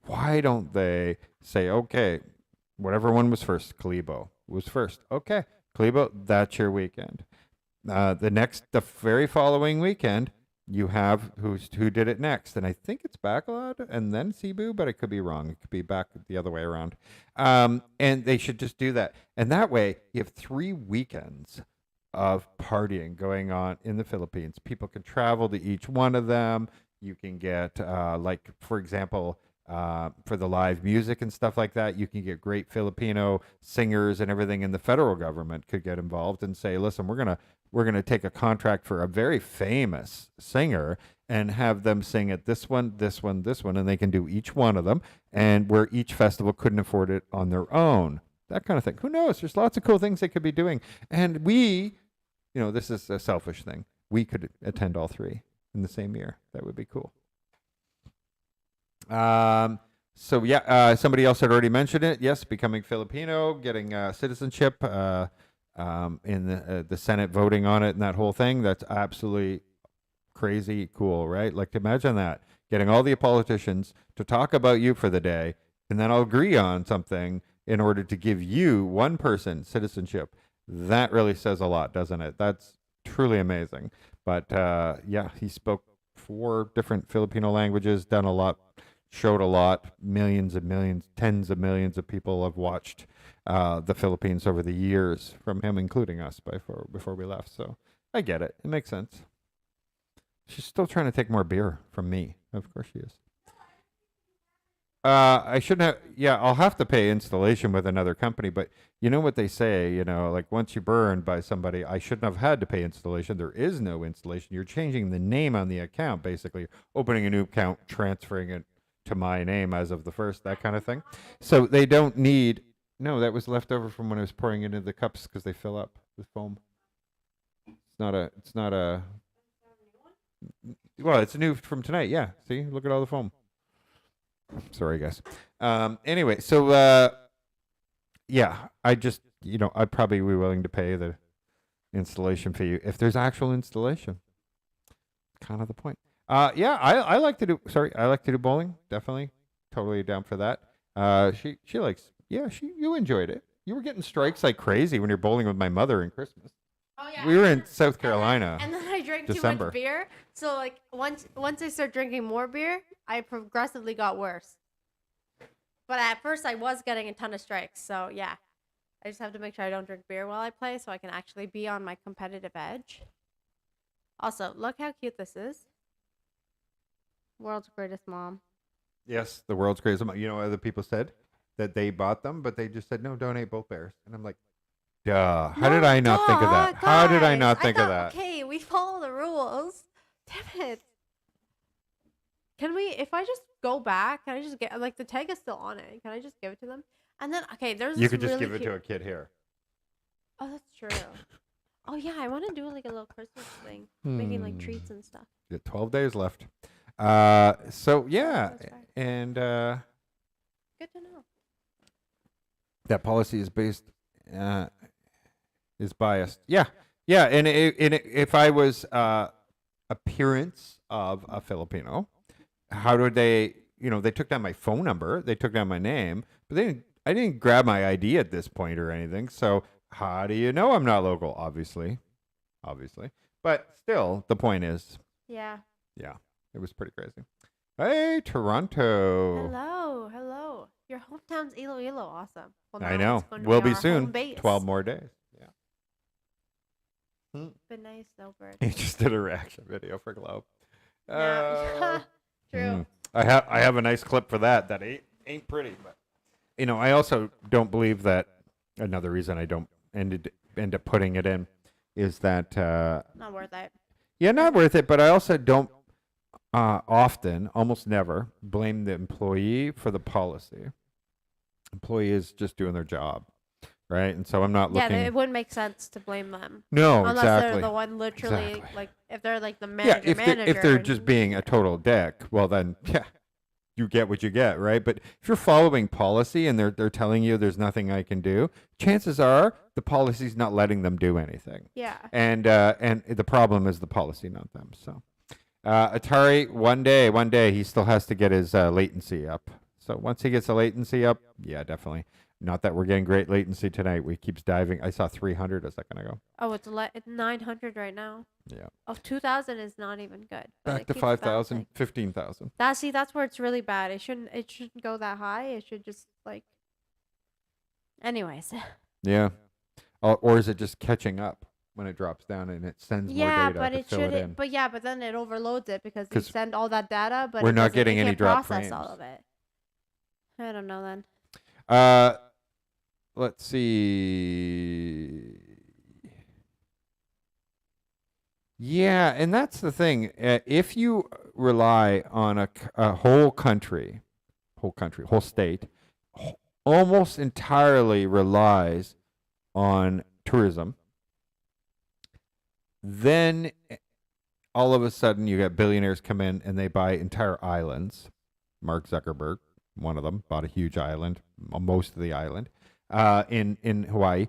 why don't they say, okay, whatever one was first, Kalibo was first. Okay, Kalibo, that's your weekend. The very following weekend, you have who did it next, and I think it's Bacolod and then Cebu, but I could be wrong. It could be back the other way around. And they should just do that, and that way you have 3 weekends of partying going on in the Philippines. People can travel to each one of them. You can get like, for example, for the live music and stuff like that, you can get great Filipino singers and everything, and the federal government could get involved and say, listen, we're gonna take a contract for a very famous singer and have them sing at this one, and they can do each one of them, and where each festival couldn't afford it on their own. That kind of thing. Who knows? There's lots of cool things they could be doing. And this is a selfish thing. We could attend all 3 in the same year. That would be cool. Somebody else had already mentioned it. Yes, becoming Filipino, getting citizenship, in the Senate voting on it and that whole thing. That's absolutely crazy cool, right? Like, imagine that, getting all the politicians to talk about you for the day, and then I'll agree on something in order to give you, one person, citizenship. That really says a lot, doesn't it? That's truly amazing. But he spoke 4 different Filipino languages, done a lot, showed a lot. Millions and millions, tens of millions of people have watched the Philippines over the years from him, including us before we left. So I get it. It makes sense. She's still trying to take more beer from me. Of course she is. I shouldn't have. Yeah, I'll have to pay installation with another company, but you know what they say, like once you're burned by somebody, I shouldn't have had to pay installation. There is no installation. You're changing the name on the account, basically opening a new account, transferring it to my name as of the first, that kind of thing. So they don't need. No, that was left over from when I was pouring it into the cups because they fill up with foam. It's not a. Well, it's new from tonight. Yeah. See, look at all the foam. Sorry, guys. Anyway, so I'd probably be willing to pay the installation fee if there's actual installation. kind of the point. Yeah, I like to do. Sorry, I like to do bowling. Definitely, totally down for that. She likes. Yeah, you enjoyed it. You were getting strikes like crazy when you're bowling with my mother in Christmas. Oh yeah. We were in South Carolina. And then I drank December. too much beer. So like once I started drinking more beer, I progressively got worse. But at first I was getting a ton of strikes. So yeah. I just have to make sure I don't drink beer while I play so I can actually be on my competitive edge. Also, look how cute this is. World's greatest mom. Yes, the world's greatest. You know, other people said that they bought them, but they just said no, donate both bears. And I'm like, duh. How did I not think of that? How did I not think of that? Okay, we follow the rules. Damn it. Can we, if I just go back, can I just get, like, the tag is still on it. Can I just give it to them? And then, okay, there's You this could just really give it cute... to a kid here. Oh, that's true. Oh, yeah, I want to do, like, a little Christmas thing. Making, like, treats and stuff. You got 12 days left. So, yeah. That's right. And Good to know. that policy is based, is biased. Yeah. Yeah. And if I was appearance of a Filipino, how do they, they took down my phone number, they took down my name, but I didn't grab my ID at this point or anything. So how do you know I'm not local? Obviously. But still, the point is, Yeah. yeah, it was pretty crazy. Hey, Toronto. Hello. Your hometown's Iloilo. Awesome. Well, I now know. it's going to Will be be our soon. home base. 12 more days. Yeah. Been nice, though, Bird. He just did a reaction video for Globe. Yeah. True. I have a nice clip for that. That ain't pretty, but I also don't believe that. Another reason I don't end up putting it in is that Not worth it. yeah, not worth it. But I also don't often, almost never, blame the employee for the policy. Employee is just doing their job, right? And so I'm not looking. Yeah, it wouldn't make sense to blame them. No, Unless exactly. they're the one literally, Exactly. like, if they're like the manager. Yeah, if they're just being a total dick, well then, yeah, you get what you get, right? But if you're following policy and they're telling you there's nothing I can do, chances are the policy's not letting them do anything. Yeah. And the problem is the policy, not them. So, Atari, one day he still has to get his latency up. So once he gets the latency up, yeah, definitely. Not that we're getting great latency tonight. We keeps diving. I saw 300 a second ago. Oh, it's 900 right now. Yeah. Oh, 2,000 is not even good. but Back it to keeps 5,000, bouncing. 15,000. That's where it's really bad. It shouldn't go that high. It should just like. Anyways. Yeah. Or is it just catching up when it drops down and it sends more data but to it fill it should. in? But then it overloads it because you 'Cause send all that data, but we're it not doesn't- getting it any can't drop process all frames. of it. I don't know then. Let's see. Yeah, and that's the thing. If you rely on a whole state, almost entirely relies on tourism, then all of a sudden you get billionaires come in and they buy entire islands. Mark Zuckerberg, one of them, bought a huge island, most of the island, in Hawaii.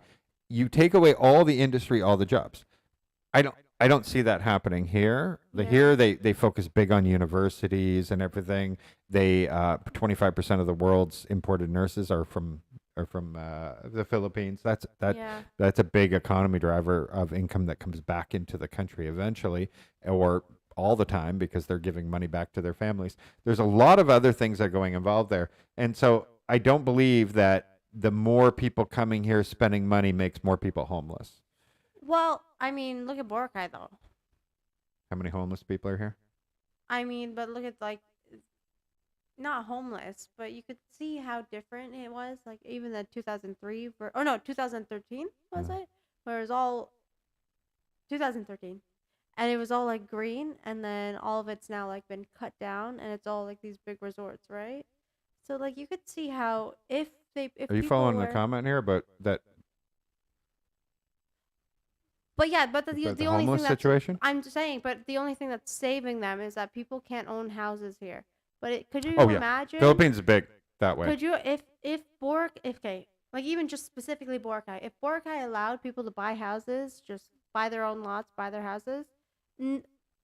You take away all the industry, all the jobs. I don't see that happening here. Here they focus big on universities and everything. They 25% of the world's imported nurses are from the Philippines. That's a big economy driver of income that comes back into the country eventually, or all the time, because they're giving money back to their families. There's a lot of other things that are going involved there. And so I don't believe that the more people coming here spending money makes more people homeless. Well, I mean, look at Boracay though. How many homeless people are here? I mean, but look at like, not homeless, but you could see how different it was. Like even the 2003, 2013 was it? Where it was all 2013, and it was all like green, and then all of it's now like been cut down, and it's all like these big resorts, right? So like you could see how if Are you following the comment here about that? But yeah, but the only homeless thing situation. I'm just saying, but the only thing that's saving them is that people can't own houses here. But could you Oh, yeah. imagine? Philippines is big that way. Could you if like even just specifically Boracay, if Boracay allowed people to buy houses, just buy their own lots, buy their houses,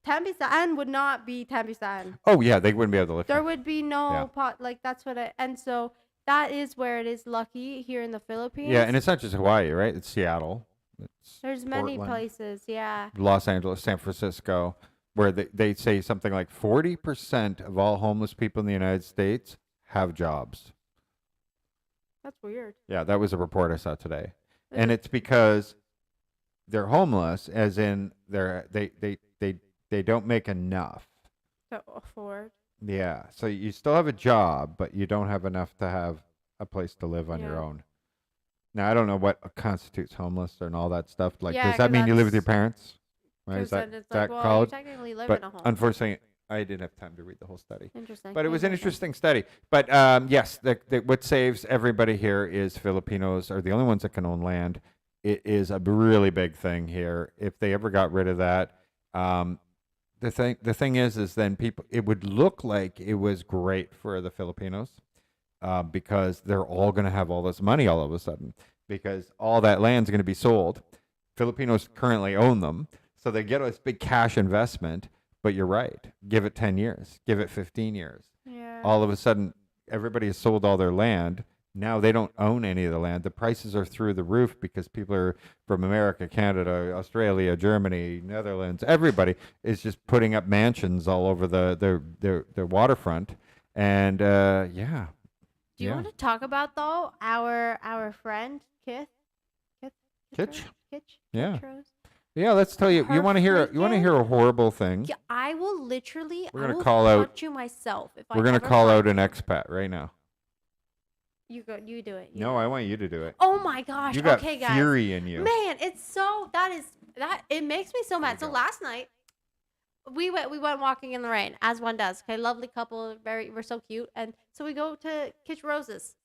Tambisan would not be Tambisan. Oh yeah, they wouldn't be able to live There here. would be no Yeah. pot. Like that's what I. And so that is where it is lucky here in the Philippines. Yeah, and it's not just Hawaii, right? It's Seattle. It's There's many Portland, places. Yeah. Los Angeles, San Francisco, where they say something like 40% of all homeless people in the United States have jobs. That's weird. Yeah, that was a report I saw today. Is And it- it's because they're homeless, as in they don't make enough. to afford. Yeah, so you still have a job, but you don't have enough to have a place to live on your Yeah. own. Now I don't know what constitutes homeless and all that stuff. Like, Yeah, does that 'cause mean you live with your that's- parents? Right? Is Because that then it's that like, well, called? you technically live But in a home. unfortunately, I didn't have time to read the whole study. Interesting. But it was an interesting study. But yes, what saves everybody here is Filipinos are the only ones that can own land. It is a really big thing here. If they ever got rid of that, the thing is then people, it would look like it was great for the Filipinos because they're all going to have all this money all of a sudden because all that land's going to be sold. Filipinos currently own them, so they get this big cash investment. But you're right. Give it 10 years. Give it 15 years. Yeah. All of a sudden, everybody has sold all their land. Now they don't own any of the land. The prices are through the roof because people are from America, Canada, Australia, Germany, Netherlands. Everybody is just putting up mansions all over the waterfront. And yeah. Do you want to talk about though our friend Kitch? Kitch? Kitch? Yeah. Kitros? Yeah, let's tell you. Her You want to hear a horrible thing? Yeah, I will literally. We're I gonna will call out- punch you myself if We're I gonna ever call out find an you. expat right now. You go. You do it. No, I want you to do it. Oh my gosh. You got okay, guys. fury in you. Man, it's so that it makes me so mad. So go. last night we went walking in the rain as one does. Okay, lovely couple, we're so cute, and so we go to Kitch Roses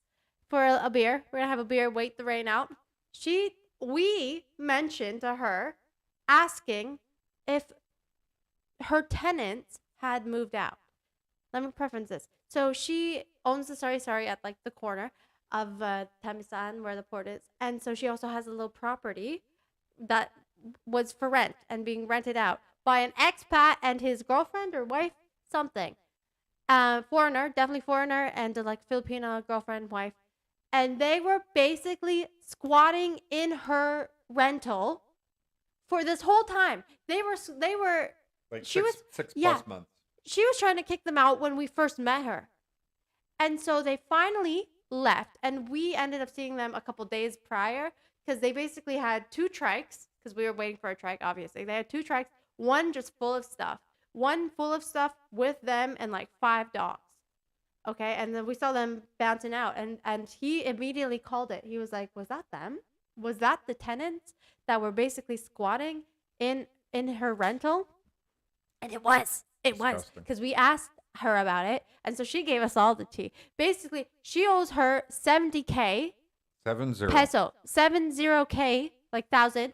for a beer. We're gonna have a beer, wait the rain out. We mentioned to her asking if her tenants had moved out. Let me preference this. So she owns the Sorry at like the corner of Tamisan where the port is. And so she also has a little property that was for rent and being rented out by an expat and his girlfriend or wife, something. Foreigner, definitely foreigner, and like Filipino girlfriend, wife. And they were basically squatting in her rental for this whole time. They were Like she was- six yeah. plus months. she was trying to kick them out when we first met her. And so they finally left, and we ended up seeing them a couple days prior because they basically had 2 trikes because we were waiting for a trike, obviously. They had 2 trikes, one just full of stuff, one full of stuff with them and like 5 dogs. Okay, and then we saw them bouncing out, and he immediately called it. He was like, was that them? Was that the tenants that were basically squatting in her rental? And it was Disgusting. because we asked her about it, and so she gave us all the tea. Basically, she owes her 70K 7-0. peso, 70K, like 1,000,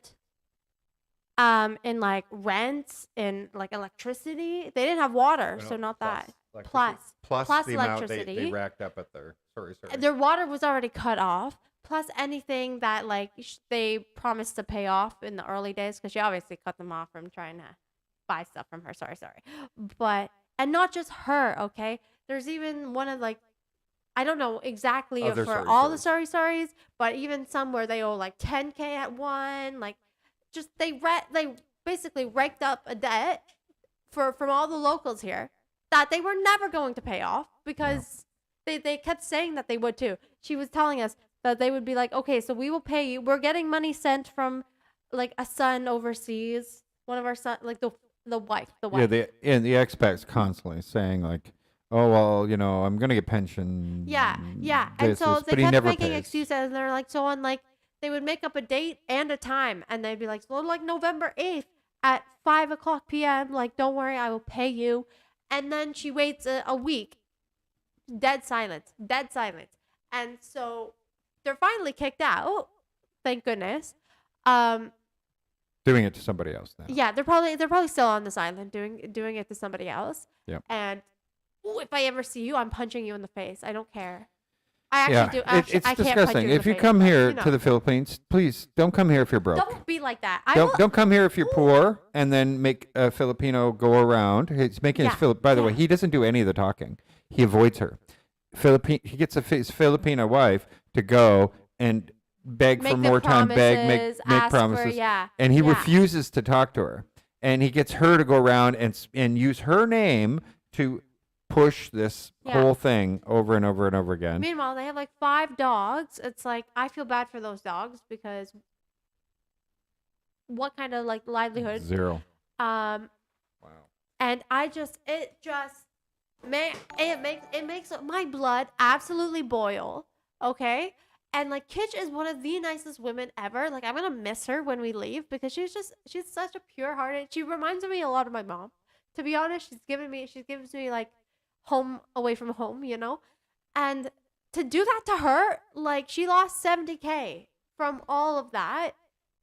in like rents, in like electricity. They didn't have water, so not that. Plus plus the amount electricity. they racked up at their sorry. Their water was already cut off, plus anything that like they promised to pay off in the early days, because she obviously cut them off from trying to buy stuff from her. Sorry. But, and not just her, okay? There's even one of like, I don't know exactly Other for all the sorries. sorries, but even some where they owe like 10K at one, like just they basically raked up a debt from all the locals here that they were never going to pay off because they kept saying that they would too. She was telling us that they would be like, okay, so we will pay you. We're getting money sent from like a son overseas. One of our son, like the wife. Yeah, the expats constantly saying like, oh well, I'm gonna get pension. Yeah. And this, so this, they but he kept never making pays. excuses, and they're like, so on, like they would make up a date and a time, and they'd be like, so like November 8th at 5:00 p.m. Like, don't worry, I will pay you. And then she waits a week. Dead silence. And so they're finally kicked out. Thank goodness. Doing it to somebody else now. Yeah, they're probably still on this island doing it to somebody else. Yep. And if I ever see you, I'm punching you in the face. I don't care. I actually do. Actually, it's I can't punch disgusting. you in If the you face, come but, here you know. to the Philippines, please don't come here if you're broke. Don't be like that. Don't come here if you're poor and then make a Filipino go around. He's making his By the way, he doesn't do any of the talking. He avoids her. He gets his Filipino wife to go and beg Make for the more time, make promises, make ask for- promises, yeah, and he yeah. refuses to talk to her. And he gets her to go around and use her name to push this whole thing over and over and over again. Meanwhile, they have like 5 dogs. It's like I feel bad for those dogs because what kind of like livelihood? 0. Wow. And it makes my blood absolutely boil. Okay. And like Kitch is one of the nicest women ever. Like I'm gonna miss her when we leave because she's such a pure hearted. She reminds me a lot of my mom. To be honest, she gives me like home away from home, you know? And to do that to her, like she lost 70K from all of that.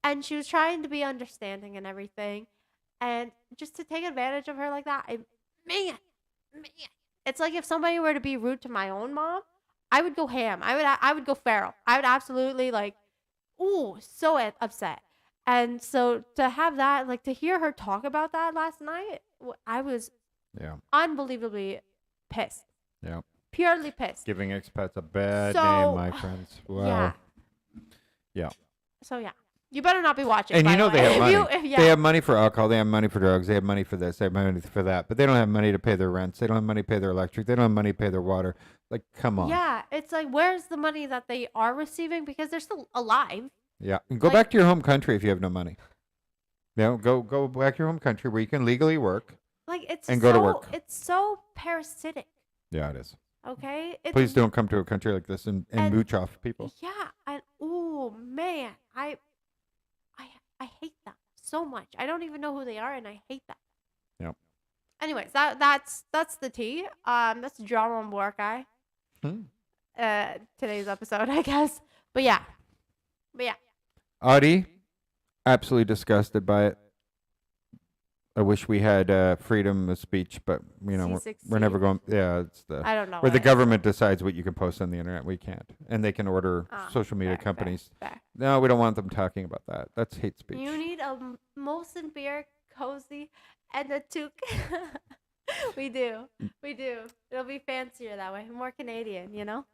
And she was trying to be understanding and everything. And just to take advantage of her like that, man. It's like if somebody were to be rude to my own mom, I would go ham. I would go feral. I would absolutely like, so upset. And so to have that, like to hear her talk about that last night, I was unbelievably pissed. Yeah. Purely pissed. Giving expats a bad name, my friends. Wow. Yeah. So yeah. You better not be watching. And by you know the they way. have money. They have money for alcohol. They have money for drugs. They have money for this. They have money for that. But they don't have money to pay their rents. They don't have money to pay their electric. They don't have money to pay their water. Like, come on. Yeah. It's like, where's the money that they are receiving? Because they're still alive. Yeah. And go back to your home country if you have no money. Go back to your home country where you can legally work. Like go to work. It's so parasitic. Yeah, it is. Okay. Please don't come to a country like this and mooch off people. Yeah. And man, I hate them so much. I don't even know who they are, and I hate them. Yep. Anyways, that's the tea. That's drama on Boracay. Today's episode, I guess. But yeah. Audie, absolutely disgusted by it. I wish we had freedom of speech, but we're never going. Yeah, it's I don't know. where the government decides what you can post on the internet. We can't, and they can order social media companies. Fair. No, we don't want them talking about that. That's hate speech. You need a Molson beer, cozy, and a toque. We do. It'll be fancier that way, more Canadian. You know.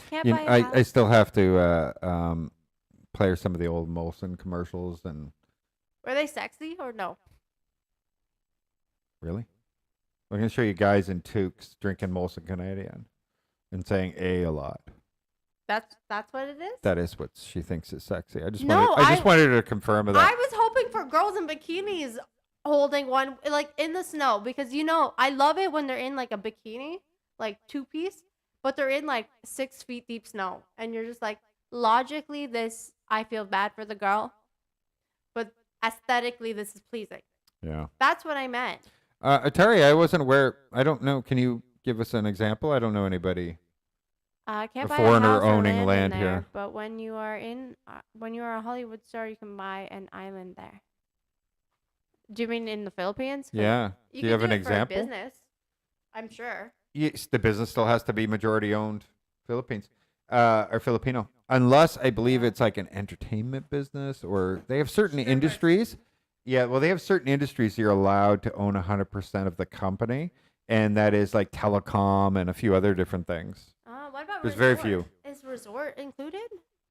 Can't buy a house. I still have to play some of the old Molson commercials and. Were they sexy or no? Really? I'm going to show you guys in toques drinking Molson Canadian and saying a lot. That's what it is? That is what she thinks is sexy. I just wanted her to confirm that. I was hoping for girls in bikinis holding one like in the snow because I love it when they're in like a bikini, like 2-piece, but they're in like 6 feet deep snow and you're just like logically I feel bad for the girl, but aesthetically this is pleasing. Yeah. That's what I meant. Atari, I wasn't aware. I don't know. Can you give us an example? I don't know anybody. Can't A buy foreigner a house or owning land in there, here. But when you are a Hollywood star, you can buy an island there. Do you mean in the Philippines? Yeah. Do you have an example? Business, I'm sure. Yes, the business still has to be majority owned Philippines or Filipino, unless I believe it's like an entertainment business or they have certain industries. Yeah, well, they have certain industries you're allowed to own 100% of the company, and that is like telecom and a few other different things. What about There's resort? very few. Is resort included?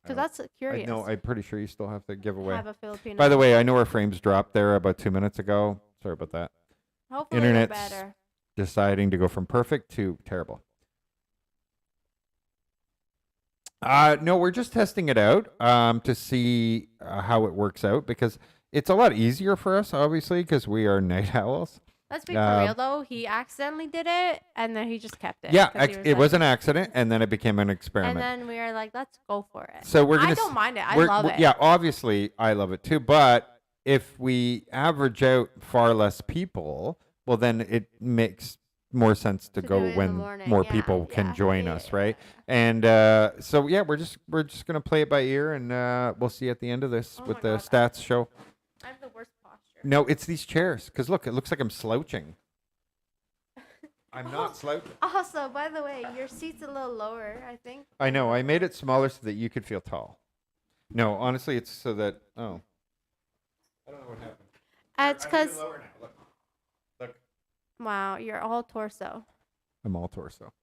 Because that's curious. No, I'm pretty sure you still have to give away. Have a Filipino. By the way, I know our frames dropped there about 2 minutes ago. Sorry about that. Hopefully they're Internet's better. deciding to go from perfect to terrible. No, we're just testing it out to see how it works out because it's a lot easier for us, obviously, because we are night owls. Let's be for real, though. He accidentally did it, and then he just kept it. Yeah, 'cause it was an accident, and then it became an experiment. And then we were like, let's go for it. So we're gonna. I don't mind it. I love it. Yeah, obviously, I love it too. But if we average out far less people, well, then it makes more sense to go when more people can join us, right? And so yeah, we're just gonna play it by ear, and we'll see at the end of this with the stats show. I have the worst posture. No, it's these chairs. Because look, it looks like I'm slouching. I'm not slouching. Also, by the way, your seat's a little lower, I think. I know. I made it smaller so that you could feel tall. No, honestly, it's so that. Oh. I don't know what happened. It's I made it because, lower now. Look. Look. wow, you're all torso. I'm all torso.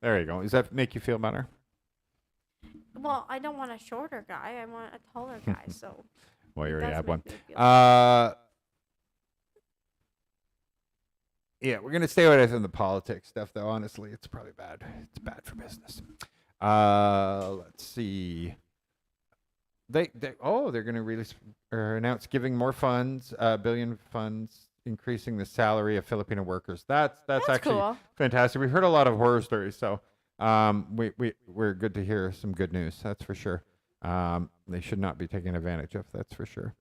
There you go. Does that make you feel better? Well, I don't want a shorter guy. I want a taller guy, so. Well, you it already does have make one. me feel Yeah, we're gonna stay away from the politics stuff, though. Honestly, it's probably bad. It's bad for business. Let's see. They're gonna release or announce giving more funds, billion funds, increasing the salary of Filipino workers. That's actually cool. fantastic. We've heard a lot of horror stories, so we're good to hear some good news. That's for sure. They should not be taken advantage of. That's for sure.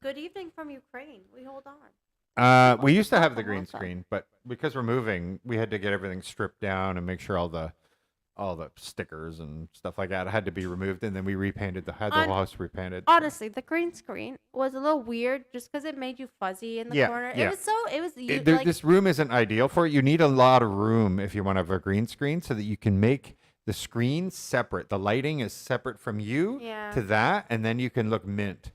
Good evening from Ukraine. We hold on. We used to have the welcome, green welcome. screen, but because we're moving, we had to get everything stripped down and make sure all the stickers and stuff like that had to be removed, and then we repainted the whole house repainted. Honestly, the green screen was a little weird just because it made you fuzzy in the corner. Yeah. This This room isn't ideal for it. You need a lot of room if you want to have a green screen so that you can make the screen separate. The lighting is separate from you to that, and then you can look mint.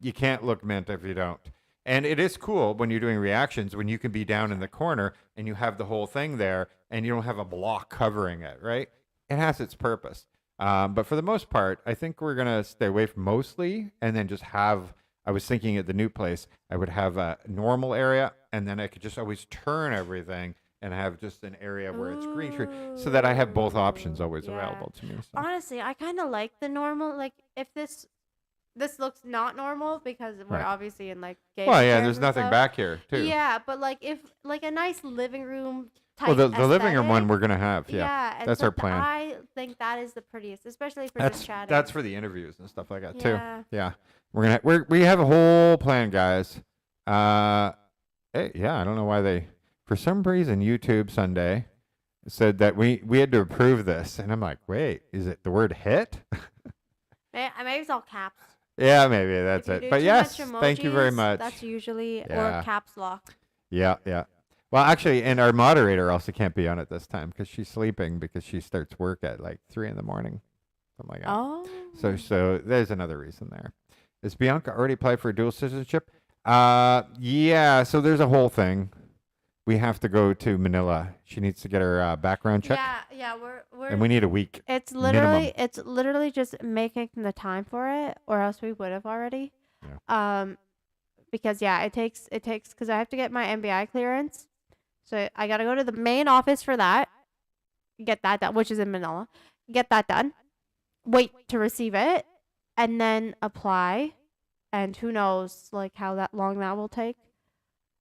You can't look mint if you don't. And it is cool when you're doing reactions when you can be down in the corner and you have the whole thing there and you don't have a block covering it, right? It has its purpose. But for the most part, I think we're going to stay away from mostly and then just have, I was thinking at the new place, I would have a normal area and then I could just always turn everything and have just an area where it's green screen so that I have both options always available to me. So. Honestly, I kind of like the normal. Like, if this looks not normal because we're Right. obviously in like gay Well, yeah, chairs there's and nothing stuff. back here, too. Yeah, but like if like a nice living room type. Well, the living room one aesthetic, we're going to have, yeah. and That's so our plan. I think that is the prettiest, especially for just chatting. That's for the interviews and stuff like that, too. Yeah. Yeah. We have a whole plan, guys. Yeah, I don't know why for some reason, YouTube Sunday said that we had to approve this. And I'm like, wait, is it the word hit? Maybe it's all caps. Yeah, maybe that's If you it. do But too yes, much thank you very emojis, much. That's usually Yeah. or caps lock. Yeah. Well, actually, and our moderator also can't be on it this time because she's sleeping because she starts work at like 3 a.m. Something like that. Oh. So there's another reason there. Is Bianca already applied for dual citizenship? Yeah. So there's a whole thing. We have to go to Manila. She needs to get her background check, Yeah. We're. and we need a week. It's minimum. literally just making the time for it, or else we would have already. Yeah. Because it takes because I have to get my MBI clearance, so I gotta go to the main office for that. Get that done, which is in Manila. Get that done. Wait to receive it, and then apply, and who knows like how long that will take.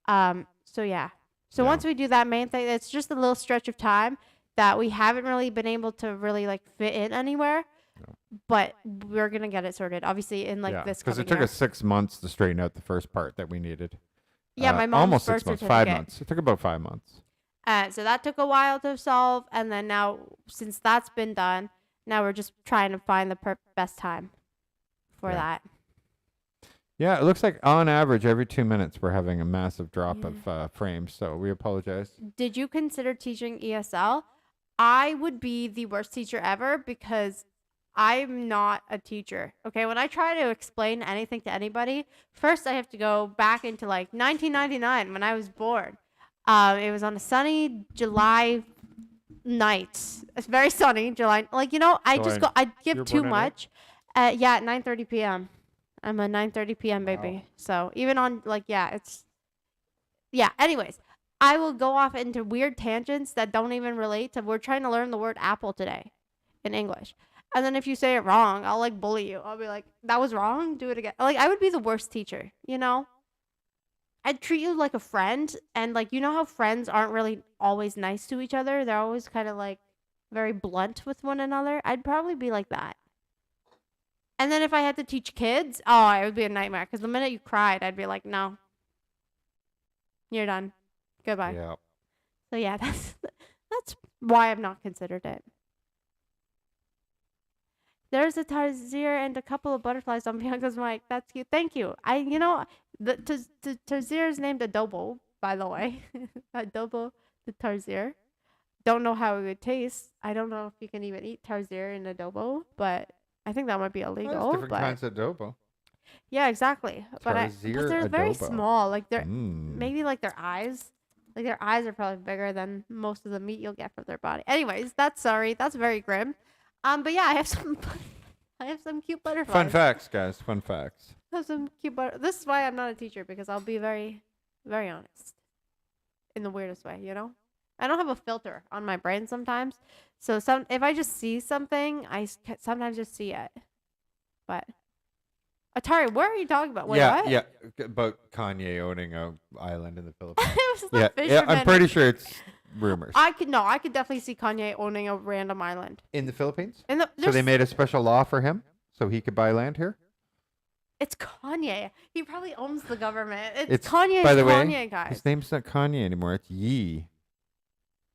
So yeah. So Yeah. once we do that main thing, it's just a little stretch of time that we haven't really been able to really like fit in anywhere. No. But we're gonna get it sorted, obviously, in like this. Because it coming took year. us 6 months to straighten out the first part that we needed. Yeah, my mom's almost birth 6 months, 5 certificate. months. It took about 5 months. So that took a while to solve, and then now since that's been done, now we're just trying to find the best time for Yeah. that. Yeah, it looks like on average every 2 minutes we're having a massive drop of frames. So we apologize. Did you consider teaching ESL? I would be the worst teacher ever because I'm not a teacher. Okay, when I try to explain anything to anybody, first I have to go back into like 1999 when I was born. It was on a sunny July night. It's very sunny July. Like I you were give too born at night? much. Yeah, at 9:30 p.m. I'm a 9:30 p.m. baby. Wow. So even on anyways, I will go off into weird tangents that don't even relate to. We're trying to learn the word apple today in English. And then if you say it wrong, I'll like bully you. I'll be like, that was wrong. Do it again. Like I would be the worst teacher, I'd treat you like a friend, and like how friends aren't really always nice to each other. They're always kind of like very blunt with one another. I'd probably be like that. And then if I had to teach kids, it would be a nightmare. Because the minute you cried, I'd be like, no, you're done. Goodbye. Yeah. So yeah, that's why I've not considered it. there's a tarsier and a couple of butterflies on Bianca's mic. That's cute. Thank you. The tarsier is named Adobo, by the way. Adobo the tarsier. Don't know how it would taste. I don't know if you can even eat tarsier in adobo, but I think that might be illegal. There's different but kinds of adobo. yeah, exactly. But Tarsier they're very adobo. small. Like they're Mm. maybe like their eyes. Like their eyes are probably bigger than most of the meat you'll get from their body. Anyways, that's very grim. But yeah, I have some cute butterflies. Fun facts, guys. Fun facts. I have some cute This is why I'm not a teacher, because I'll be very, very honest. In the weirdest way, you know? I don't have a filter on my brain sometimes. So if I just see something, sometimes just see it. But Atari, what are you talking about? Wait, what? Yeah, about Kanye owning a island in the Philippines. It was the yeah, fisherman. I'm pretty sure it's rumors. I could definitely see Kanye owning a random island. In the Philippines? And So they made a special law for him so he could buy land here? It's Kanye. He probably owns the government. It's Kanye. By the Kanye, way, guys. his name's not Kanye anymore. It's Yee.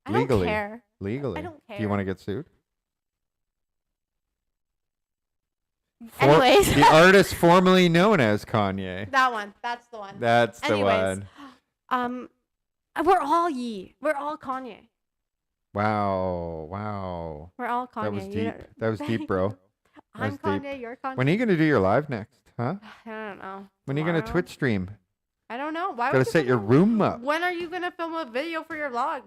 I don't Legally. care. Legally. I don't Do you care. want to get sued? Anyways. The artist formerly known as Kanye. That one. That's the one. That's the Anyways, one. We're all Yee. We're all Kanye. Wow. We're all Kanye. That was You deep. know- That was deep, bro. I'm That was deep. Kanye. You're Kanye. When are you going to do your live next, huh? I don't know. When are you going to Tomorrow? Twitch stream? I don't know. Why Gotta would you set your film- room up. When are you gonna film a video for your vlog?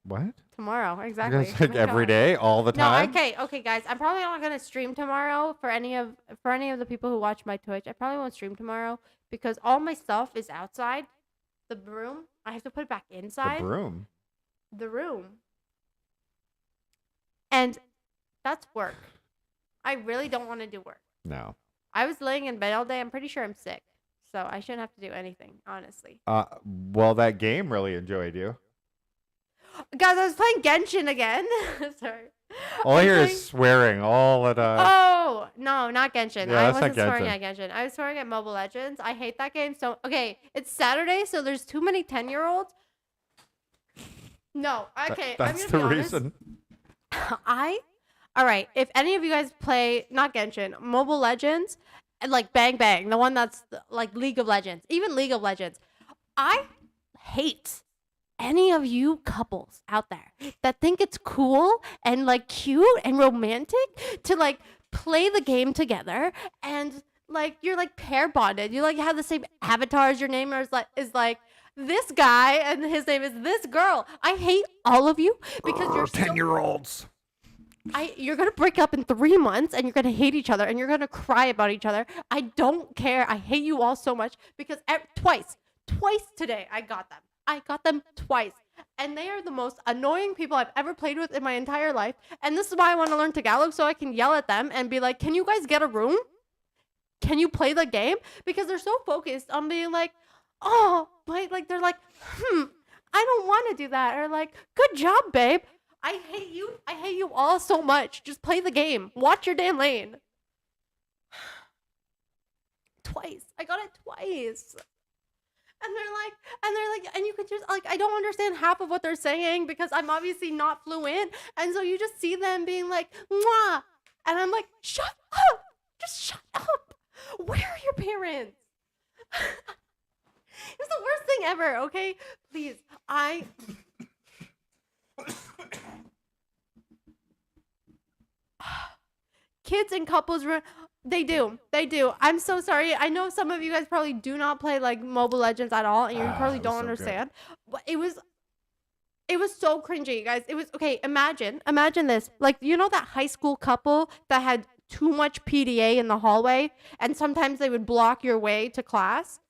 What? Tomorrow, You're exactly. gonna like Oh my every God. day, all the No, time? okay, guys. I'm probably not gonna stream tomorrow for any of the people who watch my Twitch. I probably won't stream tomorrow because all my stuff is outside. The broom, I have to put it back inside The broom. the room, and that's work. I really don't want to do work. No. I was laying in bed all day. I'm pretty sure I'm sick, so I shouldn't have to do anything, honestly. Well, that game really enjoyed you. Guys, I was playing Genshin again. Sorry. All I hear playing- is swearing all the time. Oh, no, not Genshin. Yeah, I that's not wasn't swearing Genshin. at Genshin. I was swearing at Mobile Legends. I hate that game. So, okay, it's Saturday, so there's too many 10-year-olds. No, okay, I'm That's gonna the be honest. reason. All right, if any of you guys play, not Genshin, Mobile Legends, and like Bang Bang, the one that's like League of Legends, even League of Legends, I hate any of you couples out there that think it's cool and like cute and romantic to like play the game together and like you're like pair bonded. You like have the same avatars. Your name is like this guy and his name is this girl. I hate all of you because you're 10-year-olds. You're gonna break up in 3 months and you're gonna hate each other and you're gonna cry about each other. I don't care. I hate you all so much because twice today I got them twice, and they are the most annoying people I've ever played with in my entire life. And this is why I want to learn Tagalog so I can yell at them and be like, "Can you guys get a room? Can you play the game?" Because they're so focused on being like, "Oh," like they're like, I don't want to do that," or like, "Good job, babe." I hate you. I hate you all so much. Just play the game. Watch your damn lane. Twice. I got it twice. And they're like, and you could just like, I don't understand half of what they're saying because I'm obviously not fluent. And so you just see them being like, "Mwah." And I'm like, shut up. Just shut up. Where are your parents? It's the worst thing ever, okay? Please, kids and couples they do. I'm so sorry. I know some of you guys probably do not play like Mobile Legends at all and you probably it was don't so good. understand. But it was so cringy, guys. It was okay, imagine this. Like, you know that high school couple that had too much PDA in the hallway and sometimes they would block your way to class?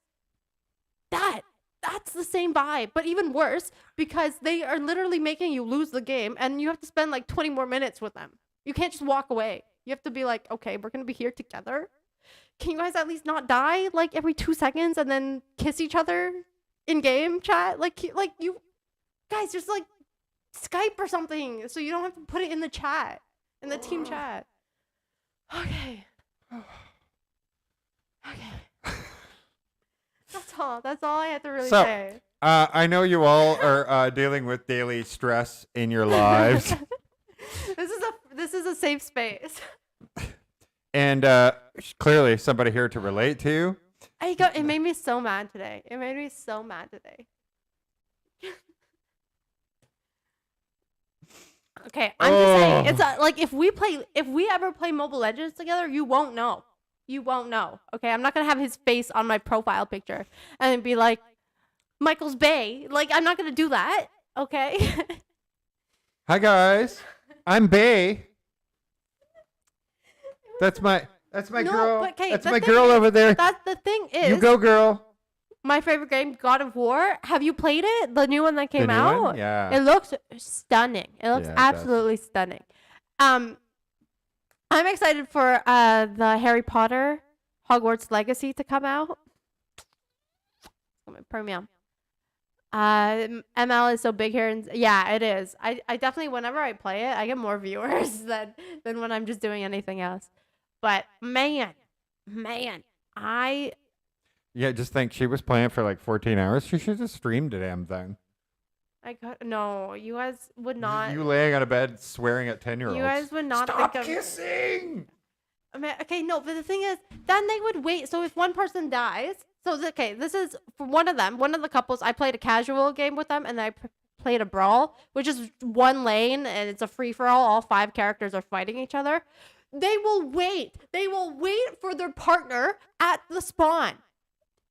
That's the same vibe, but even worse because they are literally making you lose the game and you have to spend like 20 more minutes with them. You can't just walk away. You have to be like, "Okay, we're going to be here together. Can you guys at least not die like every 2 seconds and then kiss each other in game chat? Like you guys just like Skype or something so you don't have to put it in the chat, in the team chat." Okay. That's all I have to really So, say. I know you all are dealing with daily stress in your lives. This is a safe space. And clearly somebody here to relate to. It made me so mad today. It made me so mad today. Okay, I'm just saying, it's like if we ever play Mobile Legends together, you won't know. You won't know. Okay, I'm not gonna have his face on my profile picture and be like, Michael's Bay. Like, I'm not gonna do that. Okay. Hi guys, I'm Bay. That's my No, girl. but, okay, That's the my thing girl is- over there. That's the thing is. You go, girl. My favorite game, God of War. Have you played it? The new one that came new out? one? Yeah. It looks stunning. It looks Yeah, it does. absolutely stunning. I'm excited for the Harry Potter Hogwarts Legacy to come out. Premium. ML is so big here, and yeah, it is. I definitely, whenever I play it, I get more viewers than when I'm just doing anything else. But man, Yeah, just think she was playing for like 14 hours. She should have streamed the damn thing. No, you guys would not. You laying on a bed swearing at 10-year-olds. You guys would not Stop think of kissing. I mean, okay, no, but the thing is, then they would wait. So if one person dies, okay, this is for one of them, one of the couples. I played a casual game with them, and I played a brawl, which is one lane, and it's a free for all. All 5 characters are fighting each other. They will wait. They will wait for their partner at the spawn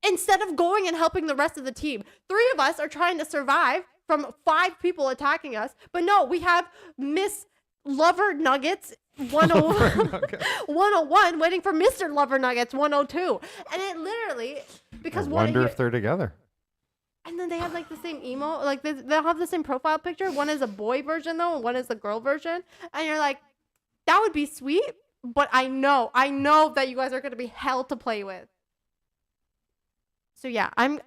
instead of going and helping the rest of the team. 3 of us are trying to survive from 5 people attacking us, but no, we have Miss Lover Nuggets 101 waiting for Mr. Lover Nuggets 102. And it literally, because I one wonder if they're together. and then they have like the same emo, like they'll have the same profile picture. One is a boy version though, and one is the girl version. And you're like, that would be sweet, but I know that you guys are gonna be hell to play with. So yeah, I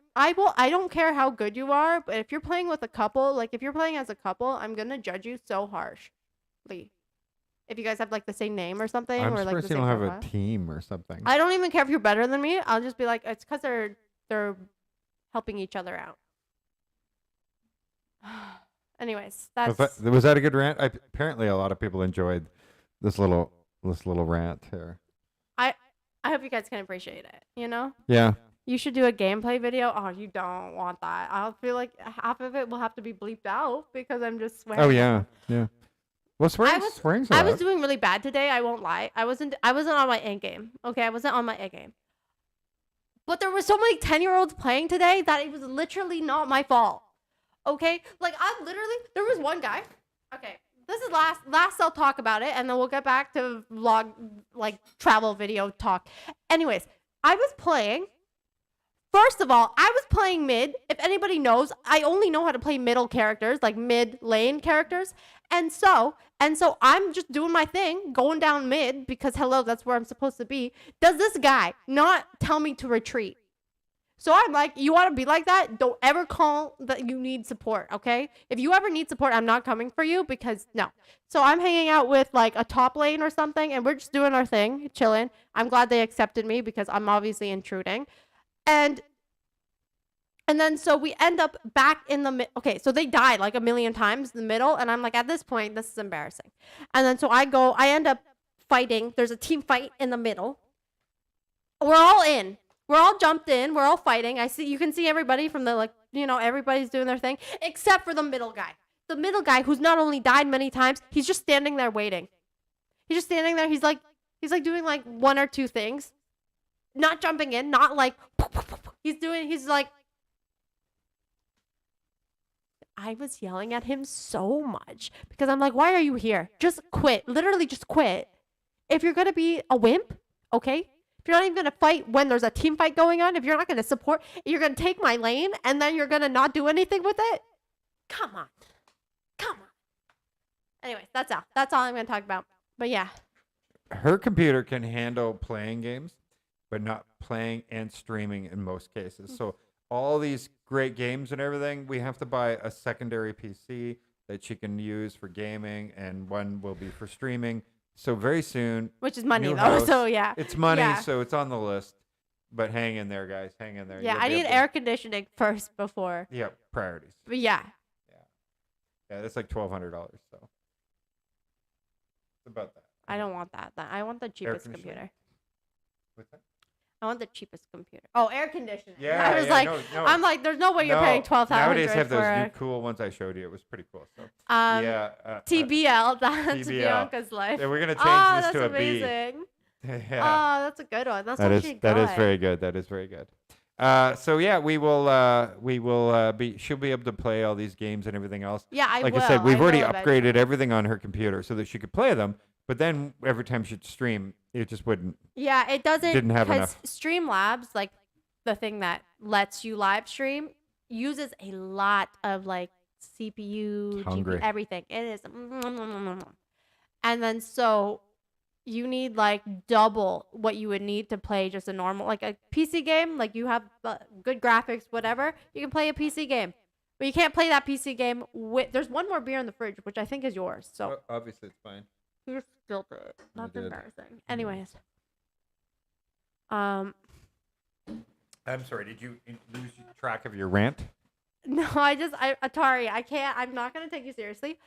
don't care how good you are, but if you're playing with a couple, like if you're playing as a couple, I'm gonna judge you so harshly. If you guys have like the same name or something, I'm or like the surprised you same don't have a profile. team or something. I don't even care if you're better than me. I'll just be like, it's because they're helping each other out. Anyways, that's Was that a good rant? Apparently, a lot of people enjoyed this little rant here. I hope you guys can appreciate it. You know, Yeah. you should do a gameplay video. Oh, you don't want that. I'll feel like half of it will have to be bleeped out because I'm just swearing. Oh yeah, yeah. Well, swearing's I was allowed. doing really bad today. I won't lie. I wasn't on my end game. Okay, I wasn't on my end game. But there were so many 10-year-olds playing today that it was literally not my fault. Okay, like there was one guy. Okay, this is last I'll talk about it, and then we'll get back to vlog, like travel video talk. Anyways, I was playing. First of all, I was playing mid. If anybody knows, I only know how to play middle characters, like mid lane characters. And so I'm just doing my thing, going down mid because hello, that's where I'm supposed to be. Does this guy not tell me to retreat? So I'm like, you want to be like that? Don't ever call that you need support, okay? If you ever need support, I'm not coming for you because no. So I'm hanging out with like a top lane or something, and we're just doing our thing, chilling. I'm glad they accepted me because I'm obviously intruding. And then so we end up back in the okay, so they died like a million times in the middle, and I'm like, at this point, this is embarrassing. And then so I end up fighting. There's a team fight in the middle. We're all in. We're all jumped in. We're all fighting. You can see everybody from the like, everybody's doing their thing except for the middle guy. The middle guy who's not only died many times, he's just standing there waiting. He's just standing there. He's like doing like 1 or 2 things. Not jumping in, not like he's like I was yelling at him so much because I'm like, why are you here? Just quit. Literally just quit. If you're going to be a wimp, okay? If you're not even going to fight when there's a team fight going on, if you're not going to support, you're going to take my lane and then you're going to not do anything with it? Come on. Anyways, that's all. That's all I'm going to talk about. But yeah. Her computer can handle playing games, but not playing and streaming in most cases. So all these great games and everything, we have to buy a secondary PC that she can use for gaming, and one will be for streaming. So very soon, Which is money new though, house. so yeah. It's money, Yeah. so it's on the list. But hang in there, guys. Hang in there. Yeah, You'll I be need able to- air conditioning first before. Yeah, priorities. But yeah. Yeah, that's like $1,200. So about that. I don't want that. I want the cheapest conditioning? computer. What's that? I want the cheapest computer. Oh, air conditioning. Yeah, I was yeah, like, no. I'm like, there's no way you're No, paying 1200 Nowadays have for those a new cool ones I showed you. It was pretty cool. So TBL. That's TBL. Bianca's life. yeah, we're gonna change Oh, this that's to a B. amazing. yeah. Oh, that's a good one. That's That actually is that is good. very good. That is very good. So yeah, we will she'll be able to play all these games and everything else. Yeah, I Like will. I said, we've already will upgraded eventually. everything on her computer so that she could play them. But then every time she'd stream, it just wouldn't. Yeah, it doesn't. Didn't have 'cause enough. Streamlabs, like the thing that lets you live stream, uses a lot of like CPU, Hungry. GPU, everything. It is. And then so you need like double what you would need to play just a normal, like a PC game. Like you have good graphics, whatever. You can play a PC game. But you can't play that PC game with. There's one more beer in the fridge, which I think is yours. So Obviously, it's fine. you spilled it. That's did. embarrassing. Anyways. I'm sorry. Did you lose track of your rant? No, Atari, I can't, I'm not going to take you seriously.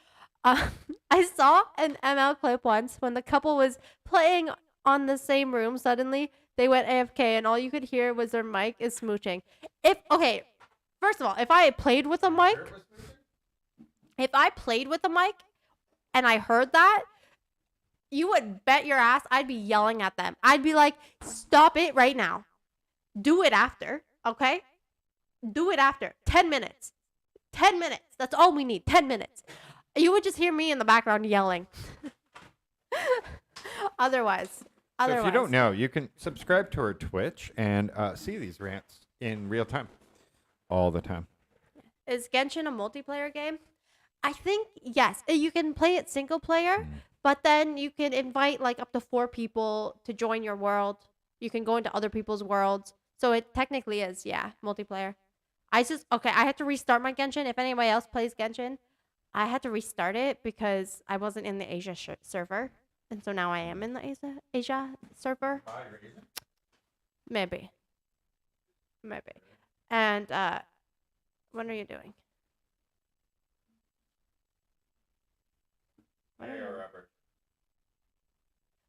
I saw an ML clip once when the couple was playing on the same room. Suddenly, they went AFK and all you could hear was their mic is smooching. Okay, first of all, if I had played with a mic, and I heard that, you would bet your ass I'd be yelling at them. I'd be like, stop it right now. Do it after, okay? Do it after. 10 minutes. 10 minutes. That's all we need. 10 minutes. You would just hear me in the background yelling. Otherwise. So if you don't know, you can subscribe to her Twitch and see these rants in real time. All the time. Is Genshin a multiplayer game? I think, yes. You can play it single player, but then you can invite like up to 4 people to join your world. You can go into other people's worlds. So it technically is, yeah, multiplayer. I had to restart my Genshin. If anybody else plays Genshin, I had to restart it because I wasn't in the Asia server. And so now I am in the Asia server. Maybe. And what are you doing?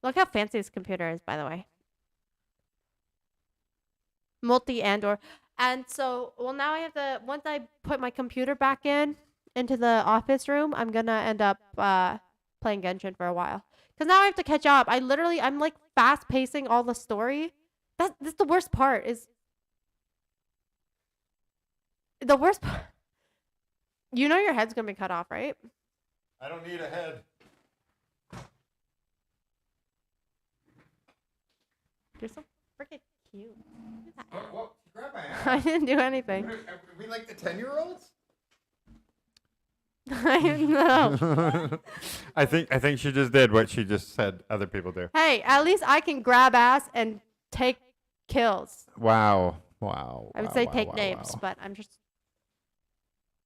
Look how fancy this computer is, by the way. And so, well, now I have to, once I put my computer back into the office room, I'm going to end up playing Genshin for a while. Because now I have to catch up. I'm like fast pacing all the story. That's the worst part is, the worst part, you know your head's going to be cut off, right? I don't need a head. You're so freaking cute. What? Grab my ass. I didn't do anything. Are we like the 10-year-olds? I know. I think she just did what she just said other people do. Hey, at least I can grab ass and take kills. Wow. I would say take names, but I'm just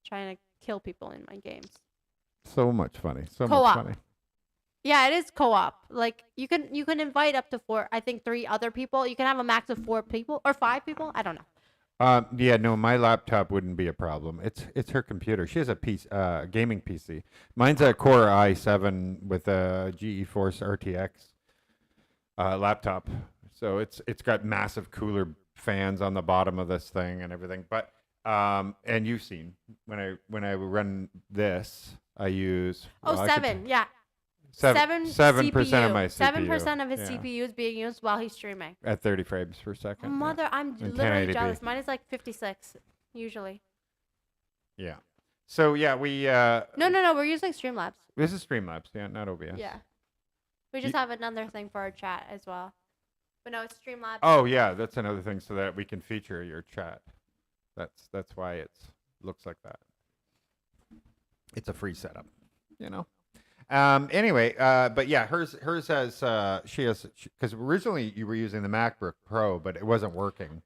trying to kill people in my games. So much funny. So Co-op. much funny. Yeah, it is co-op. Like you can invite up to 4, I think 3 other people. You can have a max of 4 people or 5 people. I don't know. Yeah, no, my laptop wouldn't be a problem. It's her computer. She has a gaming PC. Mine's a Core i7 with a GeForce RTX laptop. So it's got massive cooler fans on the bottom of this thing and everything. But and you've seen when I run this, I use 7, yeah. 7% of my CPU. 7% of his CPU is being used while he's streaming. At 30 frames per second. Mother, I'm And literally 1080p. jealous. Mine is like 56 usually. Yeah. So yeah, we No, we're using Streamlabs. this is Streamlabs, yeah, not OBS. Yeah. We just have another thing for our chat as well. But no, it's Streamlabs. Oh yeah, that's another thing so that we can feature your chat. That's why it's looks like that. It's a free setup, you know. Anyway, but yeah, hers has she has because originally you were using the MacBook Pro, but it wasn't working.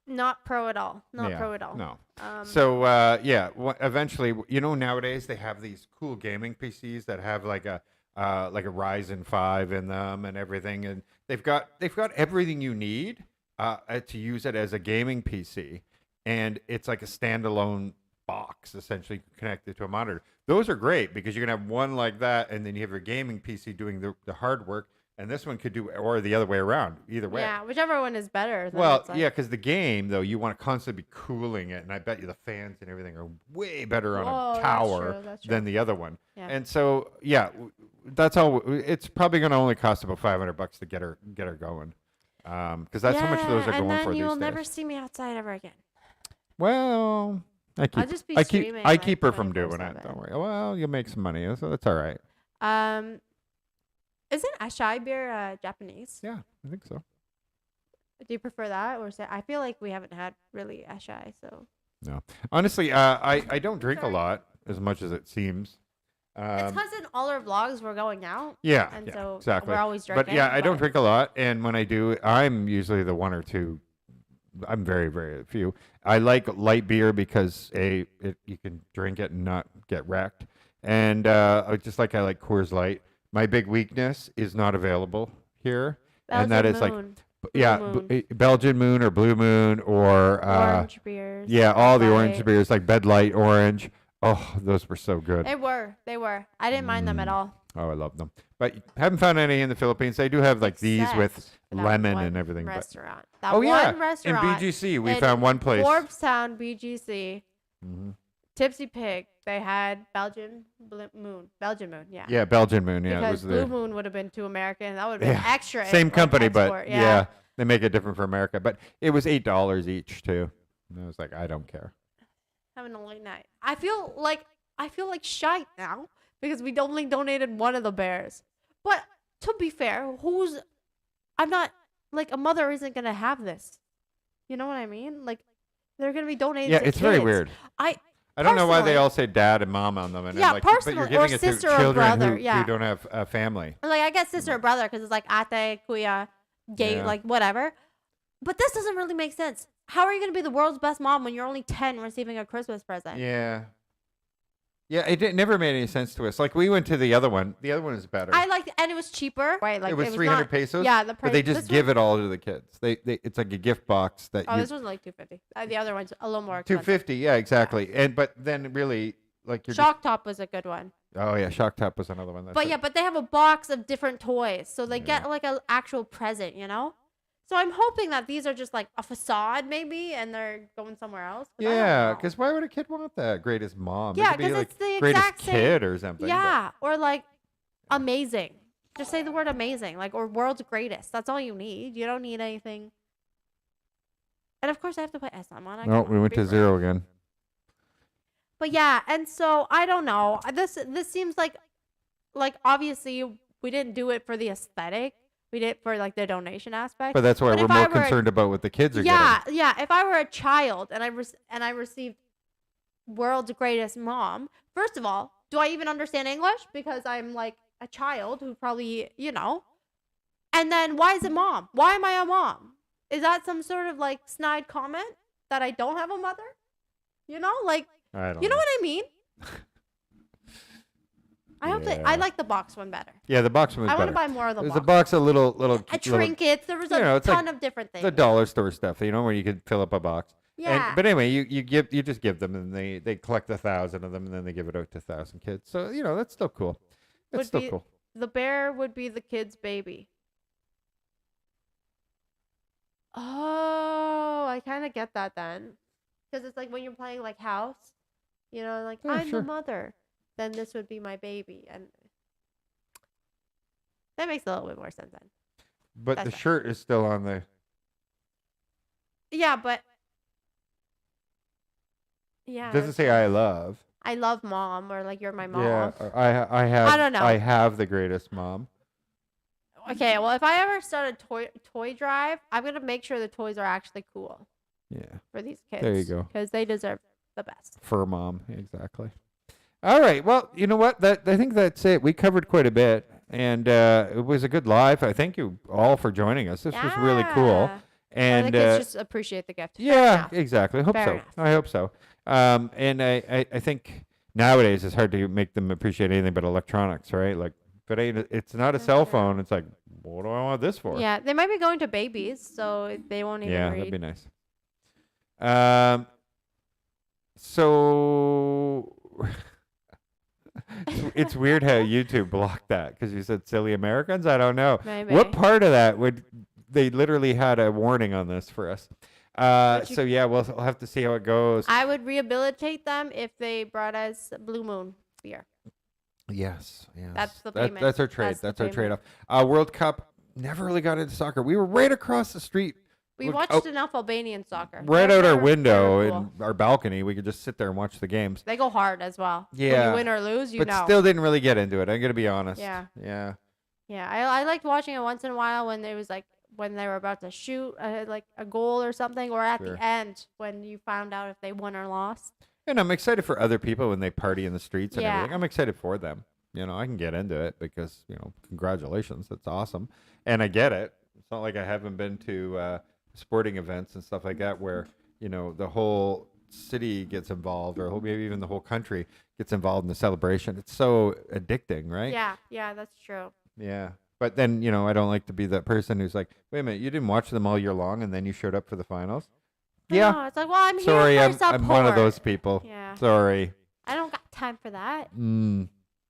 Not pro at all. Not Yeah, pro at all. No. Um, So yeah, eventually, you know, nowadays they have these cool gaming PCs that have like a Ryzen 5 in them and everything, and they've got everything you need to use it as a gaming PC, and it's like a standalone box essentially connected to a monitor. Those are great because you can have one like that, and then you have your gaming PC doing the hard work, and this one could do or the other way around. Either way. Yeah, whichever one is better. Then Well, it's like, yeah, because the game though, you want to constantly be cooling it, and I bet you the fans and everything are way better on Whoa, a that's tower true, that's than true. the other one. Yeah. And so, yeah, that's all. It's probably going to only cost about $500 to get her going, because that's how much those are and going then for you will these never days. see me outside ever again. Well, I'll just be I streaming, keep like, her from doing it. 24/7. Don't worry. Well, you'll make some money, so that's all right. Isn't acai beer Japanese? Yeah, I think so. Do you prefer that, or I feel like we haven't had really acai, so No, honestly, I don't drink a Sorry. lot as much as it seems. it's because in all our vlogs we're going out. Yeah, And yeah, so exactly. we're always drinking. But yeah, I don't drink a lot, and when I do, I'm usually the one or two. I'm very, very few. I like light beer because you can drink it and not get wrecked, and I like Coors Light. My big weakness is not available here, and that is like Belgian Moon or Blue Moon or orange beers. yeah, all the Bud orange Light. beers like Bud Light Orange. Oh, those were so good. They were. I didn't mind them at all. Oh, I love them. But haven't found any in the Philippines. They do have like these with Except for that lemon one and everything. But Restaurant. That oh one yeah, in restaurant. BGC we in found one place. Forbstown, BGC. Mhm. Tipsy Pig. They had Belgian Moon. Belgian Moon, yeah. Yeah, Belgian Moon. Yeah, it Because was Blue the Moon would have been too American. That would have been Yeah, extra. same like, company, but export. yeah, they make it different for America. But it was $8 each too. And I was like, I don't care. Having a late night. I feel like shite now because we only donated one of the bears. But to be fair, I'm not like a mother isn't gonna have this. You know what I mean? Like they're gonna be donated. Yeah, to it's very kids. weird. I don't know why they personally- all say dad and mom on them. And Yeah, I'm like, but personally, you're giving or it to sister or children brother, who yeah. don't have a family. Like I get sister or brother because it's like ate, kuya, gay, Yeah. like whatever. But this doesn't really make sense. How are you gonna be the world's best mom when you're only 10 receiving a Christmas present? Yeah. Yeah, it never made any sense to us. Like we went to the other one. The other one is better. I liked, and it was cheaper, right? Like it was 300 not- pesos. Yeah, the price. But they just this give one- it all to the kids. They it's like a gift box that Oh, you this was like 250. The other one's a little more expensive. 250. Yeah, exactly. And but then really like you're Shock Top was a good one. oh yeah, Shock Top was another one. That's But it. yeah, but they have a box of different toys, so they get like an actual present, you know. So I'm hoping that these are just like a facade, maybe, and they're going somewhere else. 'cause I don't Yeah, know. because why would a kid want that? Greatest mom. It Yeah, could be, 'cause like, it's the greatest exact same- kid or something. but- Yeah, or like amazing. Just say the word amazing, like or world's greatest. That's all you need. You don't need anything. And of course, I have to put S on one. No, we went to 0 again. But yeah, and so I don't know. This seems like obviously we didn't do it for the aesthetic. We did it for like the donation aspect. But that's why But we're if I more were a- concerned about what the kids are yeah, getting. yeah. If I were a child and I received world's greatest mom, first of all, do I even understand English? Because I'm like a child who probably, you know. And then why is it mom? Why am I a mom? Is that some sort of like snide comment that I don't have a mother? You know, like I don't you know what I mean? I hope that I Yeah. like the box one better. Yeah, the box one was I want better. to buy more of the There's box. a box of little Trinkets. There was you a know, it's ton like of different things. the dollar store stuff, you know, where you could fill up a box. Yeah. But anyway, you just give them, and they collect 1,000 of them, and then they give it out to 1,000 kids. So you know that's still cool. That's Would still be- cool. The bear would be the kid's baby. Oh, I kind of get that then. Because it's like when you're playing like house, you know, like Yeah, I'm sure. the mother, then this would be my baby. And that makes a little bit more sense then. But that's the fine. shirt is still on the. Yeah, but. Yeah. Doesn't say I love. I love mom or like you're my mom. Yeah, or I have. I don't know. I have the greatest mom. Okay, well, if I ever start a toy drive, I'm going to make sure the toys are actually cool Yeah, for these kids. There you go. Because they deserve the best. fur mom, exactly. All right, well, you know what? I think that's it. We covered quite a bit, and it was a good live. I thank you all for joining us. This was really cool. Yeah. And the kids just appreciate the gift. Fair yeah, enough. exactly. I hope Fair so. enough. I hope so. And I think nowadays it's hard to make them appreciate anything but electronics, right? Like, if it's not a That's cell true. phone. It's like, what do I want this for? Yeah, they might be going to babies, so they won't even Yeah, read. that'd be nice. So it's weird how YouTube blocked that because you said silly Americans. I don't know. Maybe. What part of that would they literally had a warning on this for us? So yeah, we'll have to see how it goes. I would rehabilitate them if they brought us Blue Moon beer. Yes. That's the payment. That's our trade. That's the That's our trade-off. World Cup, never really got into soccer. We were right across the street. We watched enough Albanian soccer. Right out our window They're cool. in our balcony. We could just sit there and watch the games. They go hard as well. Yeah. When you win or lose, you But know. still didn't really get into it. I'm going to be honest. Yeah. Yeah. Yeah, I liked watching it once in a while when there was like when they were about to shoot like a goal or something, or at Sure. the end when you found out if they won or lost. And I'm excited for other people when they party in the streets and Yeah. everything. I'm excited for them. I can get into it because, congratulations. That's awesome. And I get it. It's not like I haven't been to sporting events and stuff like that where, the whole city gets involved or maybe even the whole country gets involved in the celebration. It's so addicting, right? Yeah, that's true. Yeah. But then, I don't like to be that person who's like, wait a minute, you didn't watch them all year long and then you showed up for the finals? Yeah. No, it's like, well, I'm Sorry, here for support. I'm one of those people. Yeah. Sorry. I don't got time for that. And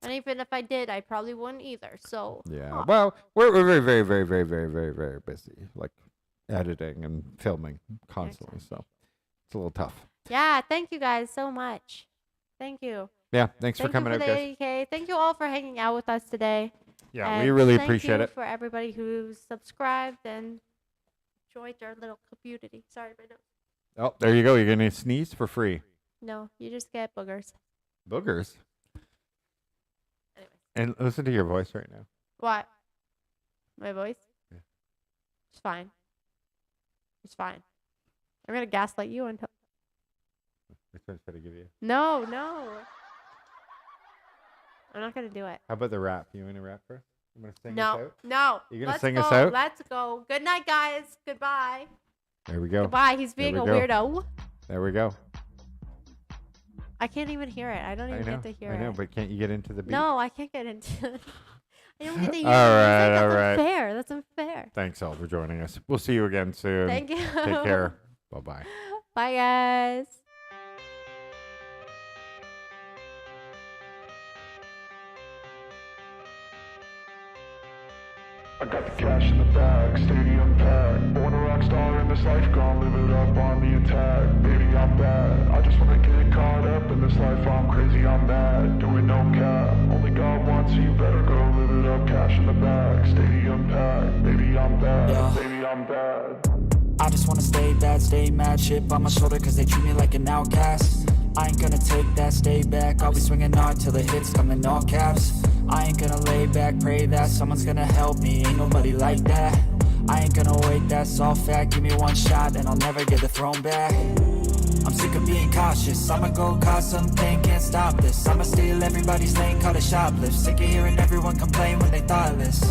even if I did, I probably wouldn't either. So Yeah. Well, we're very, very, very, very, very, very, very busy, like editing and filming constantly. So it's a little tough. Yeah, thank you guys so much. Thank you. Yeah. Thanks for coming you for out, the guys. 80K. Thank you all for hanging out with us today. Yeah, And we really thank appreciate you it. for everybody who subscribed and joined our little community. Sorry, my nose. Oh, there you go. You're going to sneeze for free. No, you just get boogers. Boogers. Anyways. And listen to your voice right now. What? My voice? Yeah. It's fine. It's fine. I'm gonna gaslight you until. Which one's going to give you? No. I'm not gonna do it. How about the rap? You want to rap first? You want to sing us No. out? No. You gonna Let's sing go. us out? Let's go. Good night, guys. Goodbye. There we go. Goodbye. He's There being we a go. weirdo. There we go. I can't even hear it. I don't even get to hear I know, it. but can't you get into the beat? No, I can't get into it. I don't get to hear All it. right, That's all right. unfair. That's unfair. Thanks all for joining us. We'll see you again soon. Thank you. Take care. Bye-bye. Bye, guys. I got the cash in the bag, stadium packed. Born a rock star in this life, gon' live it up on the attack. Baby, I'm bad. I just wanna get caught up in this life. I'm crazy, I'm mad. Doing no cap. Only God wants you, better go live it up. Cash in the bag, stadium packed. Baby, I'm bad. Yeah. Baby, I'm bad. I just wanna stay bad, stay mad. Chip on my shoulder cause they treat me like an outcast. I ain't gonna take that, stay back. I'll be swinging hard till the hits come in all caps. I ain't gonna lay back, pray that someone's gonna help me. Ain't nobody like that. I ain't gonna wait, that's all fact. Give me one shot and I'll never get the throne back. I'm sick of being cautious. I'ma go cause something, can't stop this. I'ma steal everybody's lane, call it shoplift. Sick of hearing everyone complain when they thoughtless.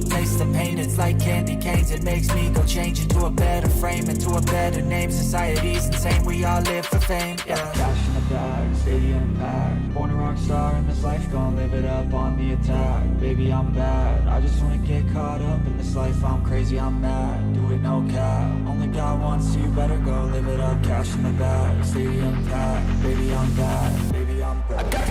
Taste the pain, it's like candy canes. It makes me go change into a better frame, into a better name. Society's insane, we all live for fame. Yeah. Cash in the bag, stadium packed. Born a rock star in this life, gon' live it up on the attack. Baby, I'm bad. I just wanna get caught up in this life. I'm crazy, I'm mad. Do it no cap. Only God wants you, better go live it up. Cash in the bag, stadium packed. Baby, I'm bad. Baby, I'm bad. I got